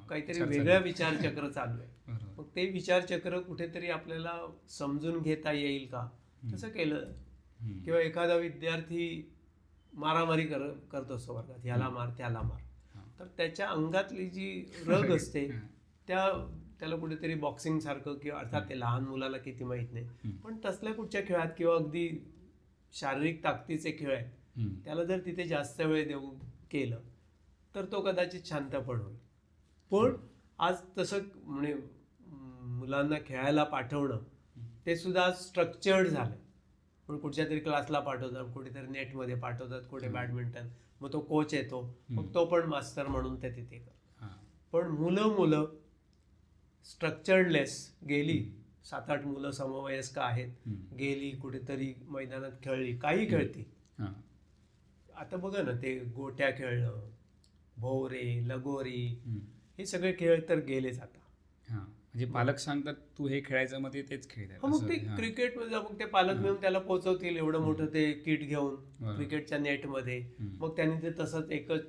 काहीतरी वेगळं विचारचक्र चालू आहे. मग ते विचारचक्र कुठेतरी आपल्याला समजून घेता येईल का तसं केलं. किंवा एखादा विद्यार्थी मारामारी करत असतो वर्गात, ह्याला मार त्याला मार, तर त्याच्या अंगातली जी रग असते त्याला कुठेतरी बॉक्सिंग सारखं किंवा अर्थात ते लहान मुलाला किती माहीत नाही पण तसल्या कुठच्या खेळात किंवा अगदी शारीरिक ताकदीचे खेळ आहेत त्याला जर तिथे जास्त वेळ देऊ केलं तर तो कदाचित शांत पण होईल. पण आज तसं म्हणजे मुलांना खेळायला पाठवणं ते सुद्धा आज स्ट्रक्चर्ड झालं. पण कुठच्या तरी क्लासला पाठवतात, कुठेतरी नेटमध्ये पाठवतात, कुठे बॅडमिंटन, मग तो कोच येतो मग तो पण मास्तर म्हणून ते तिथे करतो. पण मुलं स्ट्रक्चर्डलेस गेली, 7-8 मुलं समवयस्क आहेत, गेली कुठेतरी मैदानात खेळली, काही खेळती. आता बघा ना ते गोट्या खेळणं, भोवरे, लगोरी हे सगळे खेळ तर गेलेच आता. म्हणजे पालक सांगतात तू हे खेळायचं मग तेच खेळतात. मग ते क्रिकेटमध्ये मग ते पालक मिळून त्याला पोहोचवतील एवढं मोठं ते किट घेऊन क्रिकेटच्या नेटमध्ये. मग त्यांनी ते तसंच एकच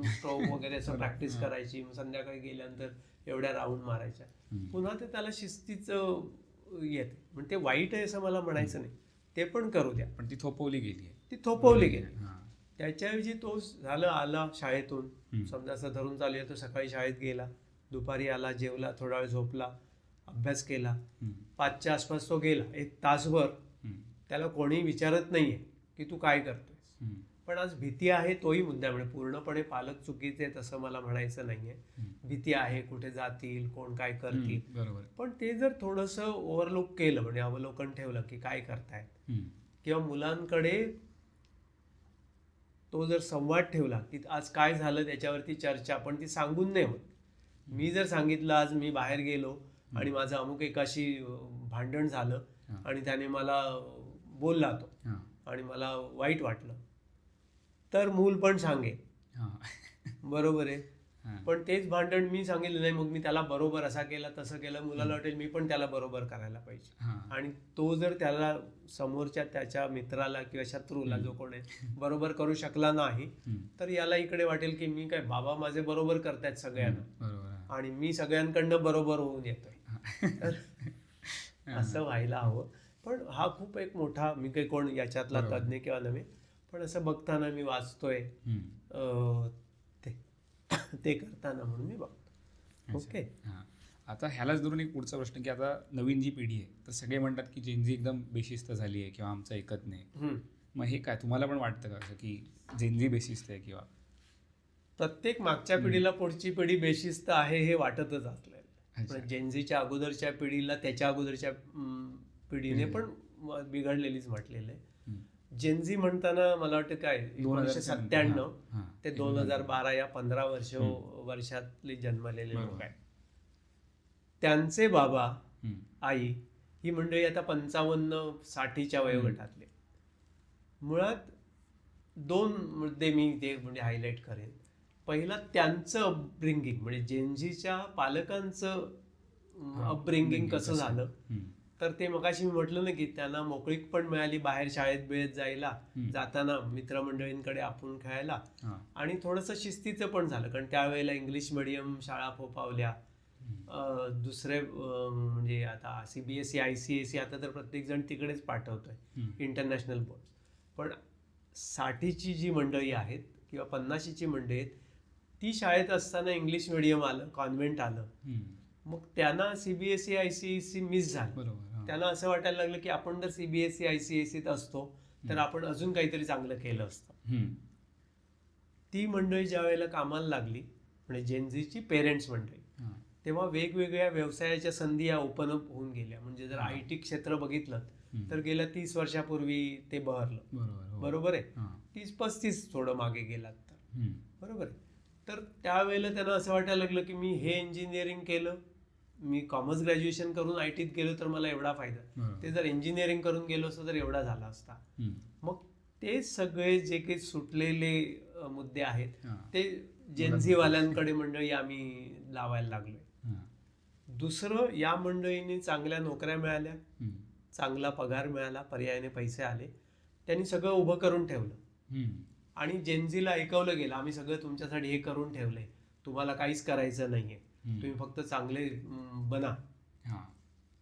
स्ट्रोक वगैरे असं प्रॅक्टिस करायची. मग संध्याकाळी गेल्यानंतर एवढ्या राऊंड मारायच्या. पुन्हा ते त्याला शिस्तीचं येते. म्हणजे ते वाईट आहे असं मला म्हणायचं नाही, ते पण करू द्या. पण ती थोपवली गेली. त्याच्याऐवजी तो आला शाळेतून, समजा असं धरून चालू आहे, तो सकाळी शाळेत गेला, दुपारी आला, जेवला, थोडा वेळ झोपला, अभ्यास केला, 5च्या आसपास तो गेला, 1 तासभर त्याला कोणी विचारत नाहीये की तू काय करतोय. पण आज भीती आहे तोही मुद्दा. म्हणजे पूर्णपणे पालक चुकीचे आहेत असं मला म्हणायचं नाहीये. भीती आहे, कुठे जातील, कोण काय करतील. बरोबर. पण ते जर थोडंसं ओव्हरलुक केलं म्हणजे अवलोकन ठेवलं की काय करतायत किंवा मुलांकडे तो जर संवाद ठेवला की आज काय झालं त्याच्यावरती चर्चा, पण ती सांगून नाही होत. मी जर सांगितलं आज मी बाहेर गेलो आणि माझं अमुक एकाशी भांडण झालं आणि त्याने मला बोलला तो आणि मला वाईट वाटलं तर मूल पण सांगेल बरोबर आहे. पण तेच भांडण मी सांगितलं नाही, मग मी त्याला बरोबर असा केला तसं केलं, मुलाला वाटेल मी पण त्याला बरोबर करायला पाहिजे. आणि तो जर त्याला समोरच्या त्याच्या मित्राला किंवा शत्रूला जो कोण आहे बरोबर करू शकला नाही तर याला इकडे वाटेल की मी काय बाबा माझे बरोबर करतायत सगळ्यांना आणि मी सगळ्यांकडनं बरोबर होऊन येतोय. असं व्हायला हवं. पण हा खूप एक मोठा, मी काही कोण याच्यातला तज्ञ किंवा नव्हे, पण असं बघताना मी वाचतोय ते करताना म्हणून मी बघतो. ओके. आता ह्यालाच धरून एक पुढचा प्रश्न की आता नवीन जी पिढी आहे तर सगळे म्हणतात की जेनझी एकदम बेशिस्त झाली आहे किंवा आमचं ऐकत नाही. मग हे काय तुम्हाला पण वाटतं का असं की जेनझी बेसिस्ट आहे किंवा प्रत्येक मागच्या पिढीला पुढची पिढी बेशिस्त आहे हे वाटतच असलेलं. जेनझीच्या अगोदरच्या पिढीला त्याच्या अगोदरच्या पिढीने पण बिघडलेलीच म्हटलेलं आहे. जेनझी म्हणताना मला वाटतं काय 1997 ते 2012 या 15 वर्षातले जन्मलेले लोक आहेत. त्यांचे बाबा आई ही मंडळी आता 55-60च्या वयोगटातले. मुळात 2 मुद्दे मी ते म्हणजे हायलाईट करेन. पहिला त्यांचं अपब्रिंगिंग म्हणजे जेनझीच्या पालकांचं अपब्रिंगिंग कसं झालं तर ते मगाशी मी म्हटलं ना की त्यांना मोकळीक पण मिळाली बाहेर शाळेत जायला, जाताना मित्रमंडळींकडे आपण खेळायला, आणि थोडंसं शिस्तीचं पण झालं कारण त्यावेळेला इंग्लिश मिडियम शाळा फोपावल्या. दुसरे म्हणजे आता CBSE ICSE आता तर प्रत्येक जण तिकडेच पाठवतोय इंटरनॅशनल बोर्ड. पण 60ची जी मंडळी आहेत किंवा 50ची मंडळी आहेत ती शाळेत असताना इंग्लिश मिडियम आलं, कॉन्व्हेंट आलं, मग त्यांना CBSE ICSE मिस झालं. त्यांना असं वाटायला लागलं की आपण जर CBSE ICSEत असतो तर आपण अजून काहीतरी चांगलं केलं असतं. ती मंडळी ज्या वेळेला कामाला लागली म्हणजे जेनझीची पेरेंट्स मंडळी, तेव्हा वेगवेगळ्या व्यवसायाच्या संधी या ओपन अप होऊन गेल्या. म्हणजे जर IT क्षेत्र बघितलं तर गेल्या 30 वर्षापूर्वी ते बहरलं. बरोबर आहे, 30-35 थोडं मागे गेलात तर. बरोबर आहे. तर त्यावेळेला त्यांना असं वाटायला लागलं की मी हे इंजिनिअरिंग केलं, मी कॉमर्स ग्रॅज्युएशन करून ITत गेलो तर मला एवढा फायदा, ते जर इंजिनिअरिंग करून गेलो असतो तर एवढा झाला असता. मग ते सगळे जे काही सुटलेले मुद्दे आहेत ते जेनझीवाल्यांकडे मंडळी आम्ही लावायला लागलोय. दुसरं, या मंडळींनी चांगल्या नोकऱ्या मिळाल्या, चांगला पगार मिळाला, पर्यायाने पैसे आले, त्यांनी सगळं उभं करून ठेवलं आणि जेनझीला ऐकवलं गेलं आम्ही सगळं तुमच्यासाठी हे करून ठेवलंय, तुम्हाला काहीच करायचं नाहीये, तुम्ही फक्त चांगले बना.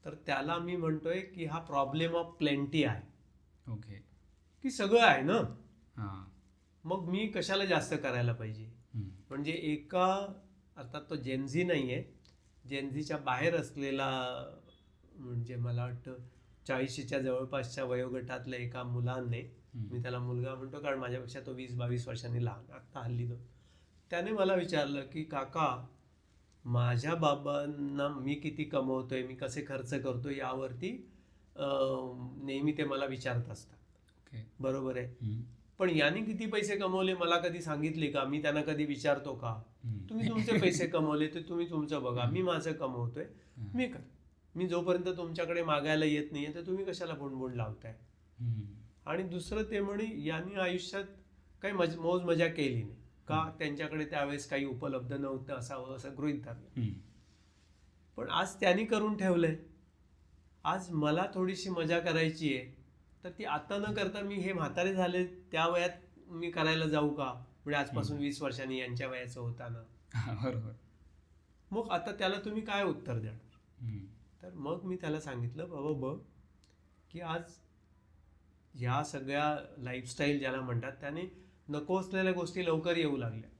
तर त्याला मी म्हणतोय की हा प्रॉब्लेम ऑफ प्लेंटी आहे. ओके, की सगळं आहे ना, मग मी कशाला जास्त करायला पाहिजे. म्हणजे एका, आता तो जेनझी नाहीये, जेनझीच्या बाहेर असलेला म्हणजे मला वाटतं 40च्या जवळपासच्या वयोगटातल्या एका मुलाने, मी त्याला मुलगा म्हणतो कारण माझ्यापेक्षा तो 20-22 वर्षांनी लहान, आत्ता हल्ली तो, त्याने मला विचारलं की काका माझ्या बाबांना मी किती कमवतोय, मी कसे खर्च करतो यावरती नेहमी ते मला विचारत असतात. बरोबर आहे, पण यांनी किती पैसे कमवले मला कधी सांगितले का, मी त्यांना कधी विचारतो का, तुम्ही तुमचे पैसे कमवले तर तुम्ही तुमचं बघा, मी माझं कमवतोय मी कर, मी जोपर्यंत तुमच्याकडे मागायला येत नाहीये तर तुम्ही कशाला बोंबोन लावताय. आणि दुसरं ते म्हणे यांनी आयुष्यात काही मौज मजा केली नाही का, त्यांच्याकडे त्यावेळेस काही उपलब्ध नव्हतं असावं असं गृहीत धरलं, पण आज त्यांनी करून ठेवलंय. आज मला थोडीशी मजा करायची आहे तर ती आता न करता मी हे म्हातारे झाले त्या वयात मी करायला जाऊ का, म्हणजे आजपासून 20 वर्षांनी यांच्या वयाचं होताना. बरोबर. मग आता त्याला तुम्ही काय उत्तर देणार. तर मग मी त्याला सांगितलं बाबा बघ की आज ह्या सगळ्या लाईफस्टाईल ज्याला म्हणतात त्याने नको असलेल्या गोष्टी लवकर येऊ लागल्या.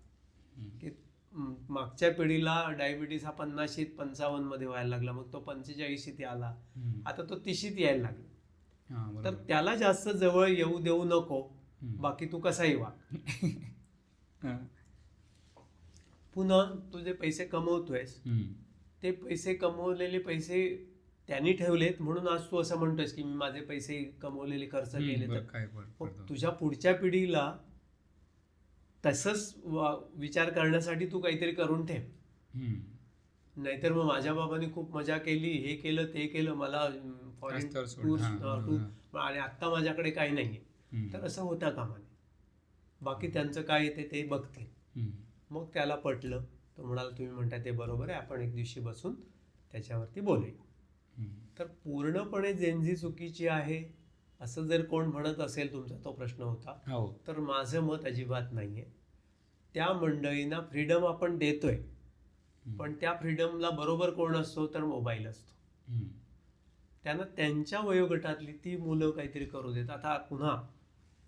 की मागच्या पिढीला डायबिटीस हा 50-55 मध्ये व्हायला लागला, मग तो 45 आला, आता तो 30 यायला लागला. तर त्याला जास्त जवळ येऊ देऊ नको, बाकी तू कसाही वा. पुन्हा तू जे पैसे कमवतोयस ते पैसे कमवलेले पैसे त्यांनी ठेवलेत म्हणून आज तू असं म्हणतोयस की मी माझे पैसे कमवलेले खर्च केले, तर तुझ्या पुढच्या पिढीला तसंच विचार करण्यासाठी तू काहीतरी करून ठेव. नाहीतर मग माझ्या बाबांनी खूप मजा केली, हे केलं ते केलं, मला फॉरेन टूर आणि आत्ता माझ्याकडे काही नाहीये, तर असं होता कामा नये. बाकी त्यांचं काय येते ते बघतील. मग त्याला पटलं, तो म्हणाला तुम्ही म्हणताय ते बरोबर आहे, आपण एक दिवशी बसून त्याच्यावरती बोलूया. तर पूर्णपणे जेनझी चुकीची आहे असं जर कोण म्हणत असेल, तुमचा तो प्रश्न होता, तर माझं मत अजिबात नाहीये. त्या मंडळींना फ्रीडम आपण देतोय, पण त्या फ्रीडमला बरोबर कोण असतो तर मोबाईल असतो. त्यांना त्यांच्या वयोगटातली ती मुलं काहीतरी करू देत. आता पुन्हा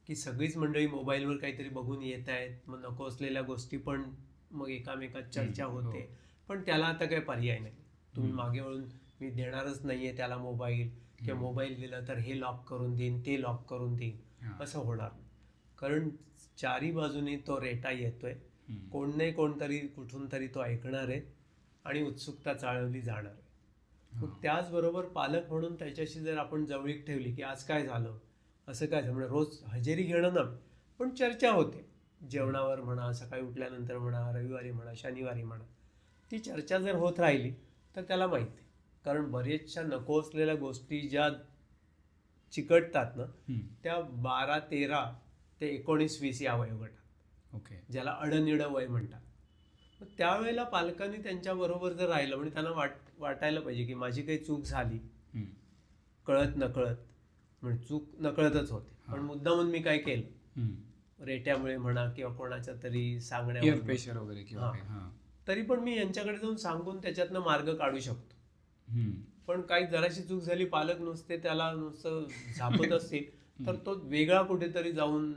की सगळीच मंडळी मोबाईलवर काहीतरी बघून येत आहेत, मग नको असलेल्या गोष्टी पण मग एकामेकात चर्चा होते, पण त्याला आता काही पर्याय नाही. तुम्ही मागे वळून मी देणारच नाहीये त्याला मोबाईल, किंवा मोबाईल दिला तर हे लॉक करून देईन ते लॉक करून देईन, असं होणार नाही. कारण चारी बाजूनी तो रेटा येतोय, कोण नाही कोणतरी कुठून तरी तो ऐकणार आहे आणि उत्सुकता चाळवली जाणार आहे. मग त्याचबरोबर पालक म्हणून त्याच्याशी जर आपण जवळीक ठेवली की आज काय झालं, असं काय झालं, म्हणजे रोज हजेरी घेणं ना, पण चर्चा होते जेवणावर म्हणा, सकाळी उठल्यानंतर म्हणा, रविवारी म्हणा, शनिवारी म्हणा. ती चर्चा जर होत राहिली तर त्याला माहिती आहे. कारण बरेचशा नको असलेल्या गोष्टी ज्या चिकटतात ना, त्या 12, 13 ते 19, 20 या वयोगटात, ओके, ज्याला अडनिड वय म्हणतात. मग त्यावेळेला पालकांनी त्यांच्याबरोबर जर राहिलं, म्हणजे त्यांना वाटायला पाहिजे की माझी काही चूक झाली, कळत नकळत, म्हणजे चूक नकळतच होते, पण मुद्दामून मी काय केलं, रेट्यामुळे म्हणा किंवा कोणाच्या तरी सांगण्यावर प्रेशर वगैरे किंवा तरी पण मी यांच्याकडे जाऊन सांगून त्याच्यातनं मार्ग काढू शकतो. पण काही जराशी चूक झाली, पालक नुसते त्याला नुसतं झापत असतील तर तो वेगळा कुठेतरी जाऊन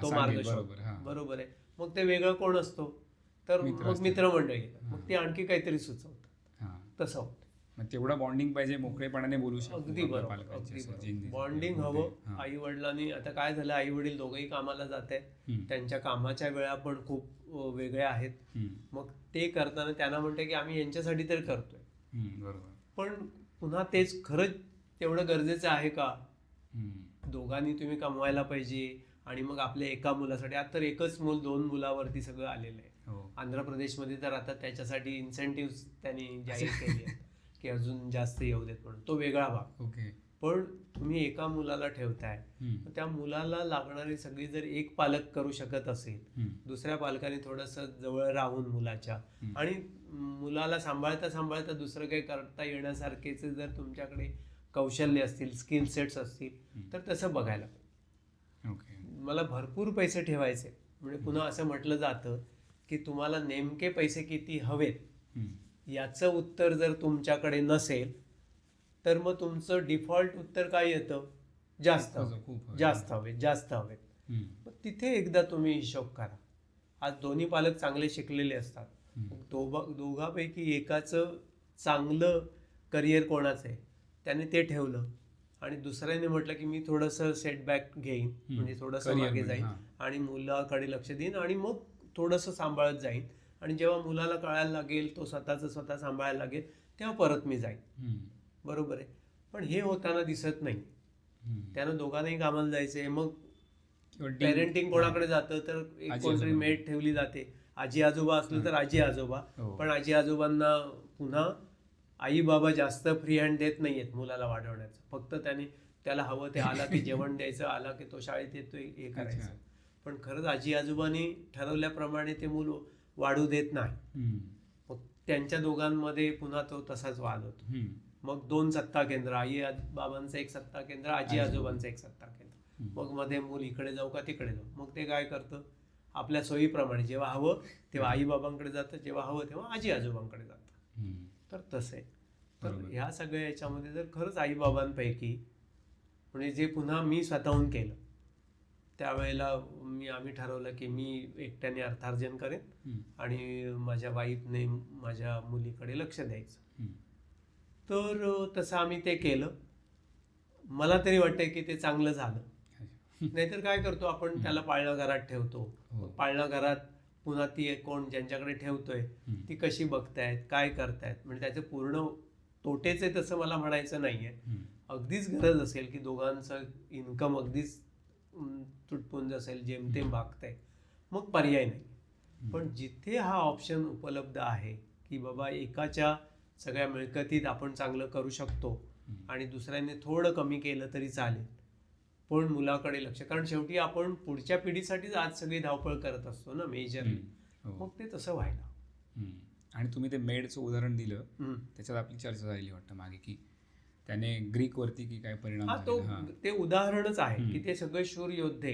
तो मार्ग शोधतो. बरोबर आहे. मग ते वेगळं कोण असतो, तर मग मित्रमंडळी येतात, मग ते आणखी काहीतरी सुचवतात. तसं होतं. तेवढा बॉन्डिंग पाहिजे, मोकळेपणाने बोलू शकतो. अगदी बरोबर, बॉन्डिंग हवं. आई वडिलांनी, आता काय झालं, आई वडील दोघंही कामाला जात आहेत, त्यांच्या कामाच्या वेळा पण खूप वेगळ्या आहेत. मग ते करताना त्यांना म्हणते की आम्ही यांच्यासाठी तर करतोय, बरोबर, पण पुन्हा तेच खरंच तेवढं गरजेचं आहे का? दोघांनी तुम्ही कमवायला पाहिजे आणि मग आपल्या एका मुलासाठी, आता तर एकच मूल 2 मुलावरती सगळं आलेलं आहे. आंध्र प्रदेशमध्ये तर आता त्याच्यासाठी इन्सेंटिव्ह त्यांनी जाहीर केली आहेत की अजून जास्त येऊ देत म्हणून, तो वेगळा भाग. ओके. पण तुम्ही एका मुलाला ठेवताय, त्या मुलाला लागणारी सगळी जर एक पालक करू शकत असेल, दुसऱ्या पालकाने थोडंसं जवळ राहून मुलाच्या आणि मुलाला सांभाळता सांभाळता दुसरं काही करता येण्यासारखेच जर तुमच्याकडे कौशल्य असतील, स्किल सेट्स असतील, तर तसं बघायला पाहिजे. मला भरपूर पैसे ठेवायचे, म्हणजे पुन्हा असं म्हटलं जातं की तुम्हाला नेमके पैसे किती हवेत याचं उत्तर जर तुमच्याकडे नसेल तर मग तुमचं डिफॉल्ट उत्तर काय येतं, जास्त जास्त हवेत, जास्त हवेत. मग तिथे एकदा तुम्ही हिशोब करा. आज दोन्ही पालक चांगले शिकलेले असतात, दोघांपैकी एकाचं चांगलं करिअर कोणाचं आहे त्याने ते ठेवलं आणि दुसऱ्याने म्हटलं की मी थोडंसं सेटबॅक घेईन, म्हणजे थोडंसं मागे जाईन आणि मुलाकडे लक्ष देईन आणि मग थोडंसं सांभाळत जाईन, आणि जेव्हा मुलाला कळायला लागेल, तो स्वतः सांभाळायला लागेल, तेव्हा परत मी जाईन. बरोबर आहे. पण हे होताना दिसत नाही. त्यानं दोघांनाही कामाला जायचंय, मग पेरेंटिंग कोणाकडे जातं तर एक कोणतरी मेड ठेवली जाते. आजी आजोबा असलं तर आजी आजोबा, पण आजी आजोबांना पुन्हा आई बाबा जास्त फ्री हँड देत नाहीयेत मुलाला वाढवण्याचं. फक्त त्याला हवं ते आला की जेवण द्यायचं, आला की तो शाळेत येतोय हे करायचं. पण खरंच आजी आजोबांनी ठरवल्याप्रमाणे ते मूल वाढू देत नाही. मग त्यांच्या दोघांमध्ये पुन्हा तो तसाच वाद होतो. मग 2 सत्ता केंद्र, आई बाबांचं एक सत्ता केंद्र, आजी आजोबांचं एक सत्ता केंद्र. मग मध्ये मूल इकडे जाऊ का तिकडे जाऊ. मग ते काय करतं, आपल्या सोयीप्रमाणे जेव्हा हवं तेव्हा आई बाबांकडे जातं, जेव्हा हवं तेव्हा आजी आजोबांकडे जातं. तर तसं आहे. तर ह्या सगळ्या याच्यामध्ये जर खरंच आई बाबांपैकी, म्हणजे जे पुन्हा मी स्वतःहून केलं, त्यावेळेला आम्ही ठरवलं की मी एकट्याने अर्थार्जन करेन आणि माझ्या वाईफने माझ्या मुलीकडे लक्ष द्यायचं. तर तसं आम्ही ते केलं. मला तरी वाटतंय की ते चांगलं झालं. नाहीतर काय करतो आपण, त्याला पाळणा घरात ठेवतो, पाळणा घरात पुन्हा ती कोण ज्यांच्याकडे ठेवतोय ती कशी बघतायत, काय करतायत, म्हणजे त्याचे पूर्ण तोटेच आहे तसं मला म्हणायचं नाहीये. अगदीच गरज असेल की दोघांचं इन्कम अगदीच तुटपुंज असेल, जेमतेम भागतंय, मग पर्याय नाही. पण जिथे हा ऑप्शन उपलब्ध आहे की बाबा एकाच्या सगळ्या मिळकतीत आपण चांगलं करू शकतो आणि दुसऱ्याने थोडं कमी केलं तरी चालेल, पण मुलाकडे लक्ष, कारण शेवटी आपण पुढच्या पिढीसाठीच आज सगळी धावपळ करत असतो ना मेजरली. मग ते तसं व्हायला. आणि तुम्ही ते मेडचं उदाहरण दिलं, त्याच्यात आपली चर्चा झाली वाटतं मागे की त्याने ग्रीकवरती की काय परिणाम. ते उदाहरणच आहे की ते सगळे शूर योद्धे,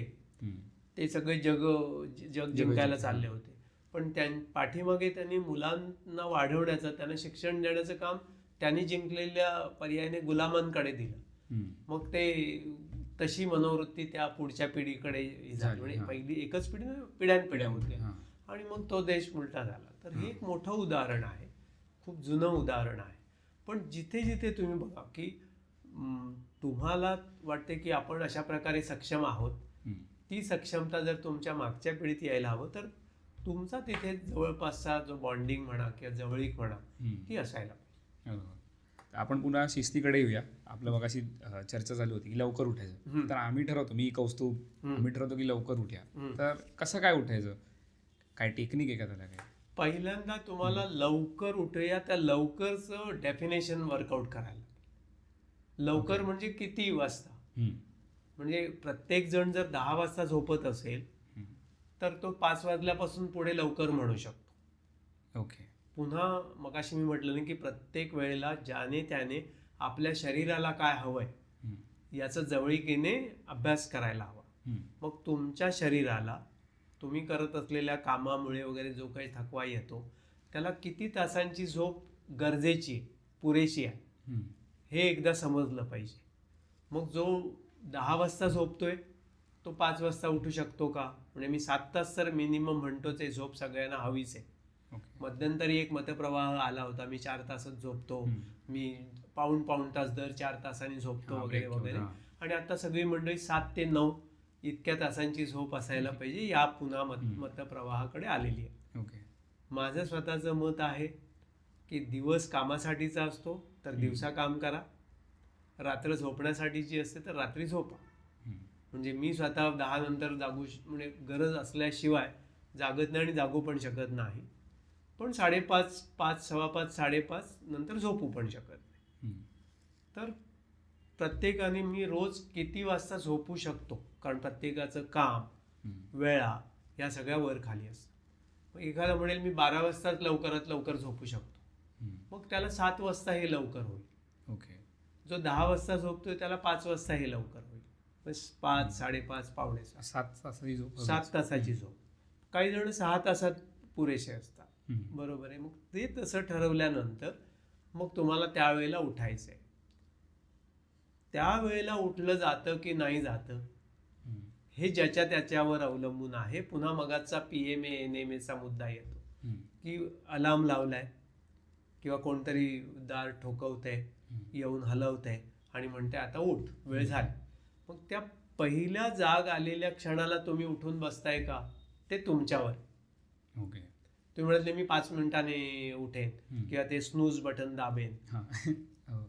ते सगळे जग जिंकायला चालले होते, पण पाठीमागे त्यांनी मुलांना वाढवण्याचं, त्यांना शिक्षण देण्याचं काम त्यांनी जिंकलेल्या पर्यायाने गुलामांकडे दिलं. मग ते तशी मनोवृत्ती त्या पुढच्या पिढीकडे झाली, म्हणजे पहिली एकच पिढी पिढ्यानपिढ्या होत्या आणि मग तो देश उलटा झाला. तर हे एक मोठं उदाहरण आहे, खूप जुनं उदाहरण आहे. पण जिथे जिथे तुम्ही बघा की तुम्हाला वाटते की आपण अशा प्रकारे सक्षम आहोत, ती सक्षमता जर तुमच्या मागच्या पिढीत यायला हवं तर तुमचा तिथे जवळपासचा जो बॉन्डिंग म्हणा किंवा जवळीक म्हणा ती असायला पाहिजे. आपण पुन्हा शिस्तीकडे येऊया. आपलं मगाशी चर्चा झाली होती की लवकर उठायचं. तर आम्ही ठरवतो, मी कौस्तुभ आम्ही ठरवतो की लवकर उठूया. तर कसं काय उठायचं, काय टेक्निक आहे का त्याला काय? पहिल्यांदा तुम्हाला लवकर उठूया त्या लवकरचं डेफिनेशन वर्कआउट करायला. लवकर म्हणजे किती वाजता? म्हणजे प्रत्येक जण जर 10 वाजता झोपत असेल तर तो 5 वाजल्यापासून पुढे लवकर म्हणू शकतो. ओके. पुन्हा मगाशी मी म्हटलं ना की प्रत्येक वेळेला ज्याने त्याने आपल्या शरीराला काय हवंय याचं जवळीकीने अभ्यास करायला हवा. मग तुमच्या शरीराला तुम्ही करत असलेल्या कामामुळे वगैरे जो काही थकवा येतो त्याला किती तासांची झोप गरजेची पुरेशी आहे हे एकदा समजलं पाहिजे. मग जो 10 वाजता झोपतोय तो 5 वाजता उठू शकतो का? म्हणजे मी 7 तास तर मिनिमम म्हणतोच आहे, झोप सगळ्यांना हवीच आहे. मध्यंतरी एक मतप्रवाह आला होता, मी 4 तासच झोपतो, मी पाऊण तास दर 4 तासांनी झोपतो वगैरे वगैरे. आणि आता सगळी मंडळी 7 ते 9 इतक्या तासांची झोप असायला पाहिजे या पुन्हा मतप्रवाहाकडे आलेली आहे. माझं स्वतःचं मत आहे की दिवस कामासाठीचा असतो तर दिवसा काम करा, रात्र झोपण्यासाठीची असते तर रात्री झोपा. म्हणजे मी स्वतः 10 नंतर जागू म्हणजे गरज असल्याशिवाय जागत नाही आणि जागू पण शकत नाही, पण 5:30, 5, 5:15, 5:30 नंतर झोपू पण शकत नाही. तर प्रत्येकाने मी रोज किती वाजता झोपू शकतो, कारण प्रत्येकाचं काम वेळा या सगळ्या वर खाली असतं. एखादा म्हणेल मी 12 वाजताच लवकरात लवकर झोपू शकतो, मग त्याला 7 वाजता हे लवकर होईल. ओके. जो 10 वाजता झोपतोय त्याला 5 वाजता हे लवकर होईल. 5, 5:30, पावणे 7. 7 तासाची झोप. 7 तासाची झोप. काही जण 6 तासात पुरेसे असतात. बरोबर आहे. मग ते तसं ठरवल्यानंतर मग तुम्हाला त्यावेळेला उठायचंय. त्यावेळेला उठलं जातं की नाही जातं हे ज्याच्या त्याच्यावर अवलंबून आहे. पुन्हा मगाचा PMA NMA चा मुद्दा येतो की अलार्म लावलाय किंवा कोणतरी दार ठोकवतंय, येऊन हलवतंय आणि म्हणते आता उठ, वेळ झाली. मग त्या पहिल्या जाग आलेल्या क्षणाला तुम्ही उठून बसताय का ते तुमच्यावर. ओके. तुम्ही म्हणाले मी 5 मिनिटांनी उठेन किंवा ते स्नूज बटन दाबेन,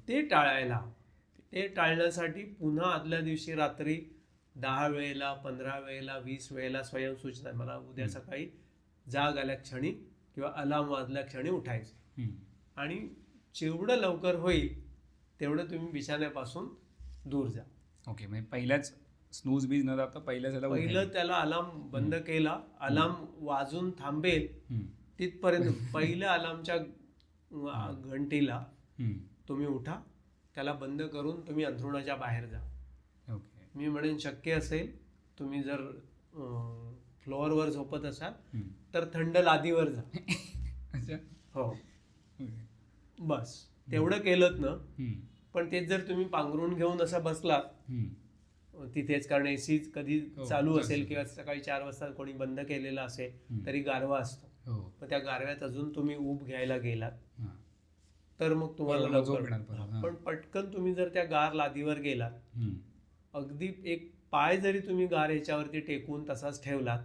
ते टाळायला. ते टाळण्यासाठी पुन्हा आदल्या दिवशी रात्री 10 वेळेला, 15 वेळेला, 20 वेळेला स्वयंसूचना, मला उद्या सकाळी जाग आल्या क्षणी किंवा अलार्म वाजल्या क्षणी उठायचं. आणि जेवढं लवकर होईल तेवढं तुम्ही बिछाण्यापासून दूर जा. ओके. म्हणजे पहिल्याच स्नूज बीज न जाता पहिलं त्याला अलार्म बंद केला, अलार्म वाजून थांबेल तिथपर्यंत पहिल्या अलार्मच्या घंटीला तुम्ही उठा, त्याला बंद करून तुम्ही अंथरुणाच्या बाहेर जा. ओके. मी म्हणेन शक्य असेल तुम्ही जर फ्लोअरवर झोपत असाल तर थंड लादीवर जा. अच्छा. हो, बस तेवढं केलं ना. पण तेच जर तुम्ही पांघरून घेऊन असं बसलात तिथेच, कारण AC कधी चालू असेल किंवा सकाळी 4 वाजता कोणी बंद केलेला असेल तरी गारवा असतो, मग त्या गारव्यात अजून तुम्ही ऊब घ्यायला गेलात तर मग तुम्हाला लवकर. पण पटकन तुम्ही जर त्या गार लादीवर गेलात, अगदी एक पाय जरी तुम्ही गार ह्याच्यावरती टेकून तसाच ठेवलात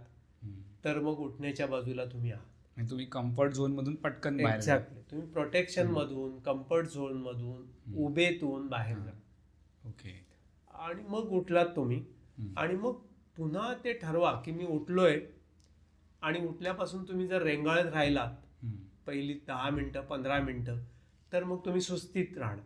तर मग उठण्याच्या बाजूला तुम्ही आहात. तुम्ही कम्फर्ट झोन मधून पटकन बाहेर. एक्झॅक्टली. तुम्ही प्रोटेक्शन मधून, कम्फर्ट झोन मधून, उभेतून बाहेर जा. ओके. आणि मग उठलात तुम्ही आणि मग पुन्हा ते ठरवा की मी उठलोय. आणि उठल्यापासून तुम्ही जर रेंगाळत राहिलात पहिली 10 मिनिटं 15 मिनिटं तर मग तुम्ही सुस्तीत राहणार.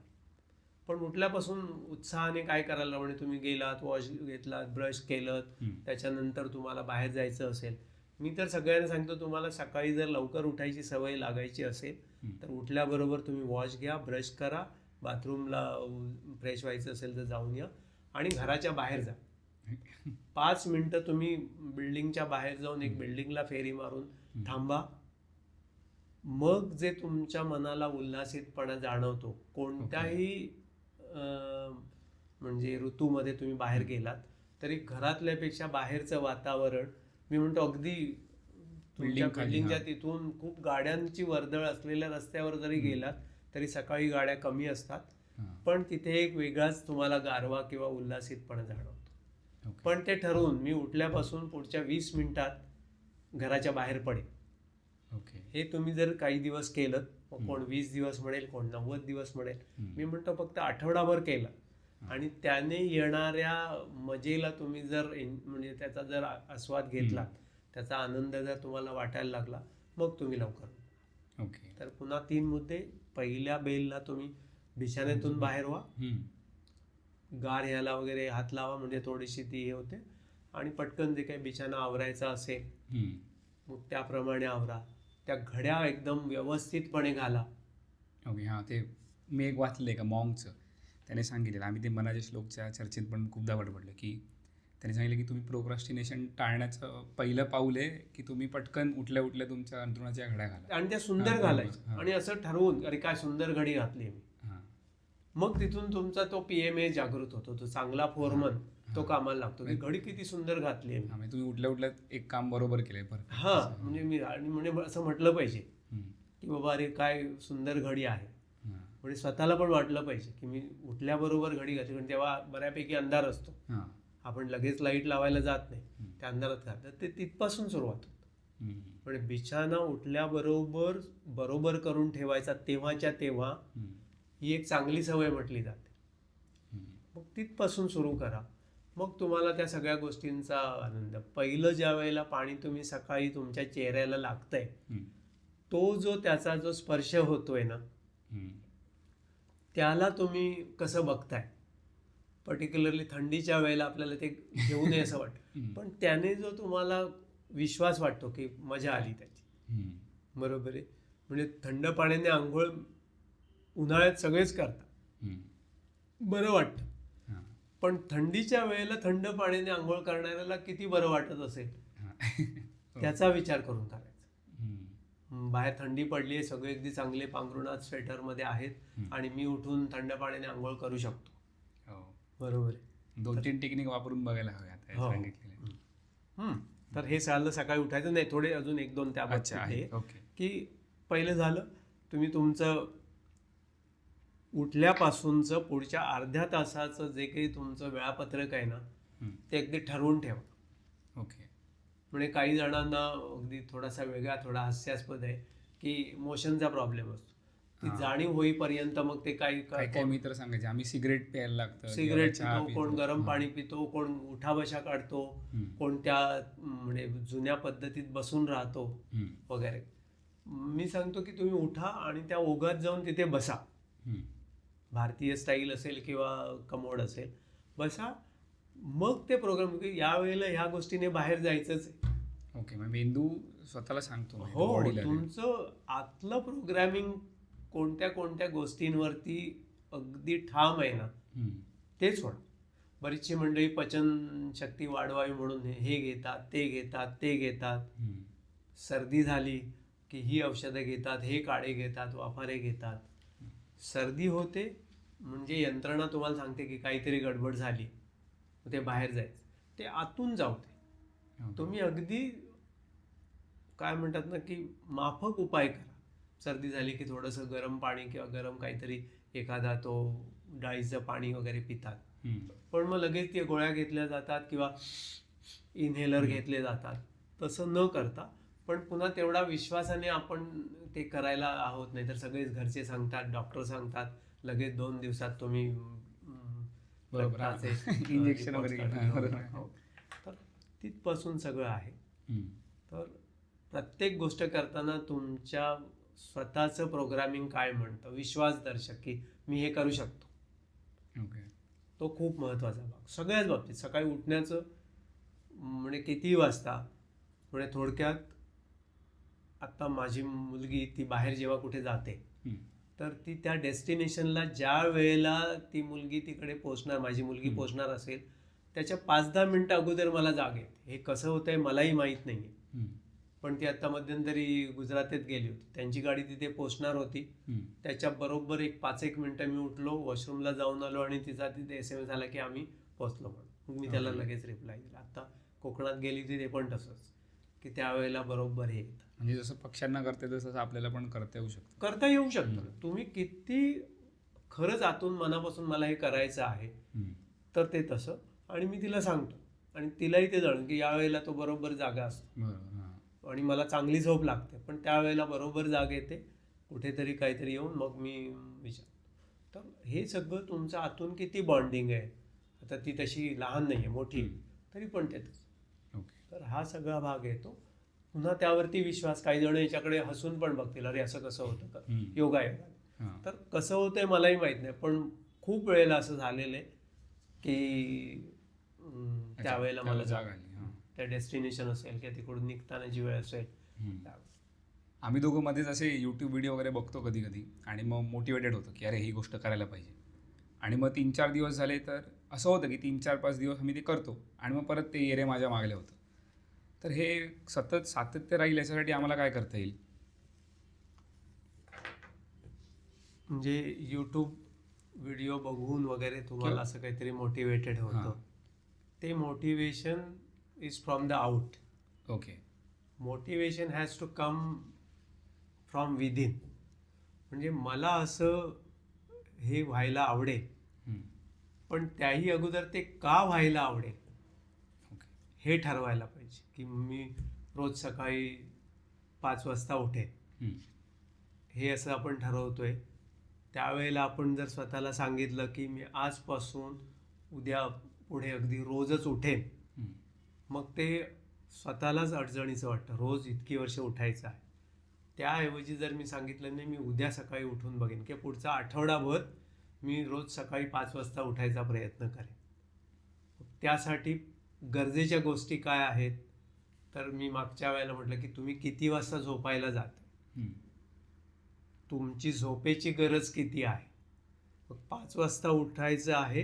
पण उठल्यापासून उत्साहाने काय करायला, म्हणजे तुम्ही गेलात, वॉश घेतलात, ब्रश केलं, त्याच्यानंतर तुम्हाला बाहेर जायचं असेल. मी तर सगळ्यांना सांगतो, तुम्हाला सकाळी जर लवकर उठायची सवय लागायची असेल तर उठल्याबरोबर तुम्ही वॉश घ्या, ब्रश करा, बाथरूमला फ्रेश व्हायचं असेल तर जाऊन या आणि घराच्या बाहेर जा. 5 मिनिटं तुम्ही बिल्डिंगच्या बाहेर जाऊन एक बिल्डिंगला फेरी मारून थांबा. मग जे तुमच्या मनाला उल्हासितपणा जाणवतो, कोणत्याही म्हणजे ऋतूमध्ये तुम्ही बाहेर गेलात तरी घरातल्यापेक्षा बाहेरचं वातावरण, मी म्हणतो अगदी तुमच्या बिल्डिंगच्या तिथून खूप गाड्यांची वर्दळ असलेल्या रस्त्यावर जरी गेलात तरी सकाळी गाड्या कमी असतात पण तिथे एक वेगळाच तुम्हाला गारवा किंवा उल्हासितपणा जाणवतो. ओके. पण ते ठरवून मी उठल्यापासून पुढच्या 20 मिनिटात घराच्या बाहेर पडेल. ओके. हे तुम्ही जर काही दिवस केलं, कोण 20 दिवस म्हणेल, कोण 90 दिवस म्हणेल, मी म्हणतो फक्त आठवडाभर केलं आणि त्याने येणाऱ्या मजेला तुम्ही जर म्हणजे त्याचा जर आस्वाद घेतला, त्याचा आनंद जर तुम्हाला वाटायला लागला, मग तुम्ही लवकर. ओके. तर पुन्हा 3 मुद्दे. पहिल्या बेलला तुम्ही बिछाण्यातून बाहेर व्हा, गार ह्याला वगैरे हात लावा, म्हणजे थोडीशी ती हे होते. आणि पटकन जे काही बिछाना आवरायचा असेल मग त्याप्रमाणे आवरा. त्या घड्या एकदम व्यवस्थितपणे घाला. ओके. हां, ते मी एक वाचले का मॉंगचं, त्याने सांगितलेलं, आम्ही ते मनाच्या श्लोकच्या चर्चेत पण खूपदा बडबडलं, की त्याने सांगितलं की तुम्ही प्रोक्रॅस्टिनेशन टाळण्याचं पहिलं पाऊल आहे की तुम्ही पटकन उठल्या उठल्या तुमच्या अंथरुणाच्या घड्या घाला आणि त्या सुंदर घालायच्या. आणि असं ठरवून, अरे काय सुंदर घडी घातली मी, मग तिथून तुमचा तो PMA जागृत होतो, तो चांगला फोरमन तो कामाला लागतो की घडी किती सुंदर घातली आहे. म्हणजे तुम्ही उठल्या उठल्या एक काम बरोबर केलंय. म्हणजे मी आणि म्हणजे असं म्हटलं पाहिजे की बाबा अरे काय सुंदर घडी आहे. म्हणजे स्वतःला पण वाटलं पाहिजे की मी उठल्याबरोबर घडी घातली. कारण तेव्हा बऱ्यापैकी अंधार असतो, आपण लगेच लाईट लावायला जात नाही, त्या अंधारात घालतात. ते तिथपासून सुरुवात होतं. म्हणजे बिछाना उठल्याबरोबर बरोबर करून ठेवायचा तेव्हाच्या तेव्हा, ही एक चांगली सवय म्हटली जाते. मग तिथपासून सुरू करा, मग तुम्हाला त्या सगळ्या गोष्टींचा आनंद. पहिलं ज्या वेळेला पाणी तुम्ही सकाळी तुमच्या चेहऱ्याला लागतंय, तो जो त्याचा जो स्पर्श होतोय ना, त्याला तुम्ही कसं बघताय. पर्टिक्युलरली थंडीच्या वेळेला आपल्याला ते घेऊ नये असं वाटतं, पण त्याने जो तुम्हाला विश्वास वाटतो की मजा आली त्याची, बरोबर आहे. म्हणजे थंड पाण्याने आंघोळ उन्हाळ्यात सगळेच करतात, बरं वाटतं. पण थंडीच्या वेळेला थंड पाण्याने आंघोळ करणाऱ्याला किती बरं वाटत असेल त्याचा विचार करून करायचा. बाहेर थंडी पडली आहे, सगळे अगदी चांगले पांघरुणात स्वेटरमध्ये आहेत आणि मी उठून थंड पाण्याने आंघोळ करू शकतो, बरोबर आहे. 2-3 टेक्निक वापरून बघायला हव्या. तर हे चाललं सकाळी उठायचं नाही. थोडे अजून 1-2 त्याबाबतीत आहे की पहिलं झालं तुम्ही तुमचं उठल्यापासूनचं पुढच्या अर्ध्या तासाचं जे काही तुमचं वेळापत्रक आहे ना, ते अगदी ठरवून ठेवा. ओके. म्हणजे काही जणांना अगदी थोडासा वेगळा, थोडा हास्यास्पद आहे की मोशनचा प्रॉब्लेम असतो. ती जाणीव होईपर्यंत मग ते काही मित्र सांगायचे आम्ही सिगरेट प्यायला लागतं, सिगरेट पितो, कोण गरम पाणी पितो, कोण उठाबशा काढतो, कोण त्या म्हणजे जुन्या पद्धतीत बसून राहतो वगैरे. मी सांगतो की तुम्ही उठा आणि त्या ओघात जाऊन तिथे बसा. भारतीय स्टाईल असेल किंवा कमोड असेल, बसा. मग ते प्रोग्राम की या वेळेला ह्या गोष्टीने बाहेर जायचंच आहे. ओके. मग मेंदू स्वतःला सांगतो. हो, तुमचं आतलं प्रोग्रॅमिंग कोणत्या कोणत्या गोष्टींवरती अगदी ठाम आहे ना, तेच होणार. बरीचशी मंडळी पचनशक्ती वाढवावी म्हणून हे घेतात, ते घेतात, ते घेतात. सर्दी झाली की ही औषधं घेतात, हे काढे घेतात, वाफारे घेतात. सर्दी होते म्हणजे यंत्रणा तुम्हाला सांगते की काहीतरी गडबड झाली, ते बाहेर जायचं. ते आतून जाऊ दे. तुम्ही अगदी काय म्हणतात ना की माफक उपाय करा. सर्दी झाली की थोडंसं गरम पाणी किंवा गरम काहीतरी एखादा तो डाळीचं पाणी वगैरे पितात, पण मग लगेच ते गोळ्या घेतल्या जातात किंवा इन्हेलर घेतले जातात. तसं न करता पण पुन्हा तेवढा विश्वासाने आपण ते करायला आहोत. नाही तर सगळेच घरचे सांगतात, डॉक्टर सांगतात, लगेच 2 दिवसात तुम्ही इंजेक्शन वगैरे. तर तिथपासून सगळं आहे. तर प्रत्येक गोष्ट करताना तुमच्या स्वतःचं प्रोग्रामिंग काय म्हणतं, विश्वासदर्शक की मी हे करू शकतो, तो खूप महत्त्वाचा भाग सगळ्याच बाबतीत. सकाळी उठण्याचं म्हणजे कितीही वाजता, म्हणजे थोडक्यात आता माझी मुलगी ती बाहेर जेव्हा कुठे जाते तर ती त्या डेस्टिनेशनला ज्या वेळेला ती मुलगी तिकडे पोहोचणार, माझी मुलगी पोहोचणार असेल, त्याच्या 5-10 मिनिटं अगोदर मला जाग येते. हे कसं होतंय मलाही माहीत नाही आहे, पण ती आत्ता मध्यंतरी गुजरातेत गेली होती, त्यांची गाडी तिथे पोहोचणार होती. त्याच्याबरोबर 5-1 मिनिटं मी उठलो, वॉशरूमला जाऊन आलो आणि तिचा तिथे SMS आला की आम्ही पोहोचलो म्हणून. मग मी त्याला लगेच रिप्लाय दिला. आता कोकणात गेली होती ते पण तसंच की त्यावेळेला बरोबर हे येतं. म्हणजे जसं पक्ष्यांना करते तसं आपल्याला पण करता येऊ शकतं. करता येऊ शकतं. तुम्ही किती खरंच आतून मनापासून मला हे करायचं आहे तर ते तसं, आणि मी तिला सांगतो आणि तिलाही ते जाणून की यावेळेला तो बरोबर जागा असतो आणि मला चांगली झोप लागते, पण त्यावेळेला बरोबर जाग येते कुठेतरी काहीतरी येऊन, मग मी विचार. तर हे सगळं तुमचं आतून किती बॉन्डिंग आहे. आता ती तशी लहान नाही आहे, मोठी, तरी पण ते तर हा सगळा भाग येतो. पुन्हा त्यावरती विश्वास. काही जण याच्याकडे हसून पण बघतील, अरे असं कसं होतं का योगा तर कसं होतंय मलाही माहित नाही, पण खूप वेळेला असं झालेलं आहे की त्यावेळेला मला जाग आली, त्या डेस्टिनेशन असेल किंवा तिकडून निघतानाची वेळ असेल. आम्ही दोघं मध्येच असे यूट्यूब व्हिडिओ वगैरे बघतो कधी कधी आणि मग मोटिवेटेड होतो की अरे ही गोष्ट करायला पाहिजे. आणि मग 3-4 दिवस झाले तर असं होतं की 3-4-5 दिवस आम्ही ते करतो आणि मग परत ते येरे माझ्या मागले होतं. तर हे सतत सातत्य राहील याच्यासाठी आम्हाला काय करता येईल? म्हणजे यूट्यूब व्हिडिओ बघून वगैरे तुम्हाला असं काहीतरी मोटिवेटेड होतं, ते motivation is from the out. Okay. Motivation has to come from within. म्हणजे मला असं हे व्हायला आवडेल, पण त्याही अगोदर ते का व्हायला आवडेल हे ठरवायला पाहिजे. की मी रोज सकाळी 5 वाजता उठेन, हे असं आपण ठरवतोय. त्यावेळेला आपण जर स्वतःला सांगितलं की मी आजपासून उद्या पुढे अगदी रोजच उठेन, मग ते स्वतःलाच अडचणीचं वाटतं, रोज इतकी वर्ष उठायचं आहे. त्याऐवजी जर मी सांगितलं नाही, मी उद्या सकाळी उठून बघेन, की पुढचा आठवडाभर मी रोज सकाळी 5 वाजता उठायचा प्रयत्न करेन. त्यासाठी गरजेच्या गोष्टी काय आहेत, तर मी मागच्या वेळेला म्हटलं की तुम्ही किती वाजता झोपायला जाता, तुमची झोपेची गरज किती आहे. 5 वाजता उठायचं आहे,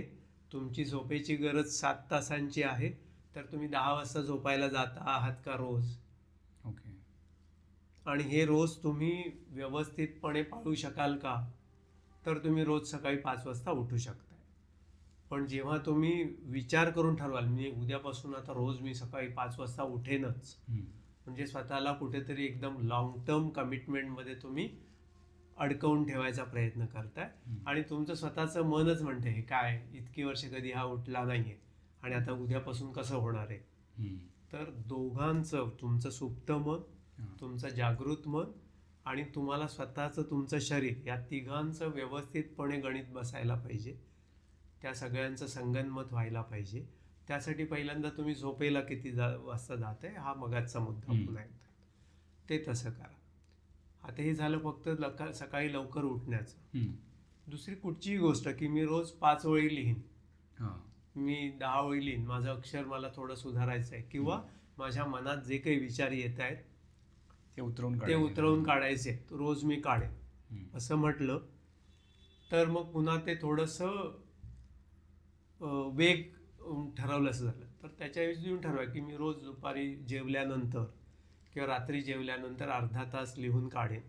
तुमची झोपेची गरज 7 तासांची आहे, तर तुम्ही 10 वाजता झोपायला जाता आहात का रोज? ओके. आणि हे रोज तुम्ही व्यवस्थितपणे पाळू शकाल का? तर तुम्ही रोज सकाळी 5 वाजता उठू शकताय. पण जेव्हा तुम्ही विचार करून ठरवाल मी उद्यापासून आता रोज मी सकाळी 5 वाजता उठेनच, म्हणजे स्वतःला कुठेतरी एकदम लॉंग टर्म कमिटमेंटमध्ये तुम्ही अडकवून ठेवायचा प्रयत्न करताय. आणि तुमचं स्वतःचं मनच म्हणते हे काय इतकी वर्ष कधी हा उठला नाहीये आणि आता उद्यापासून कसं होणार आहे. तर दोघांचं, तुमचं सुप्त मन, तुमचं जागृत मन आणि तुम्हाला स्वतःचं तुमचं शरीर, या तिघांचं व्यवस्थितपणे गणित बसायला पाहिजे. त्या सगळ्यांचं संगनमत व्हायला पाहिजे. त्यासाठी पहिल्यांदा तुम्ही झोपेला किती वाजता जाताय हा मगाचा मुद्दा पुन्हा एकदा, ते तसं करा. आता हे झालं फक्त सकाळी लवकर उठण्याचं. दुसरी कुठचीही गोष्ट की मी रोज 5 ओळी लिहीन, मी 10 ओळी लिहीन, माझं अक्षर मला थोडं सुधारायचं आहे, किंवा माझ्या मनात जे काही विचार येत आहेत ते उतरवून काढायचे रोज मी काढेन, असं म्हटलं तर मग पुन्हा ते थोडंसं वेग ठरवलं असं झालं. तर त्याच्याऐवजी येऊन ठरवा की मी रोज दुपारी जेवल्यानंतर किंवा रात्री जेवल्यानंतर अर्धा तास लिहून काढेन.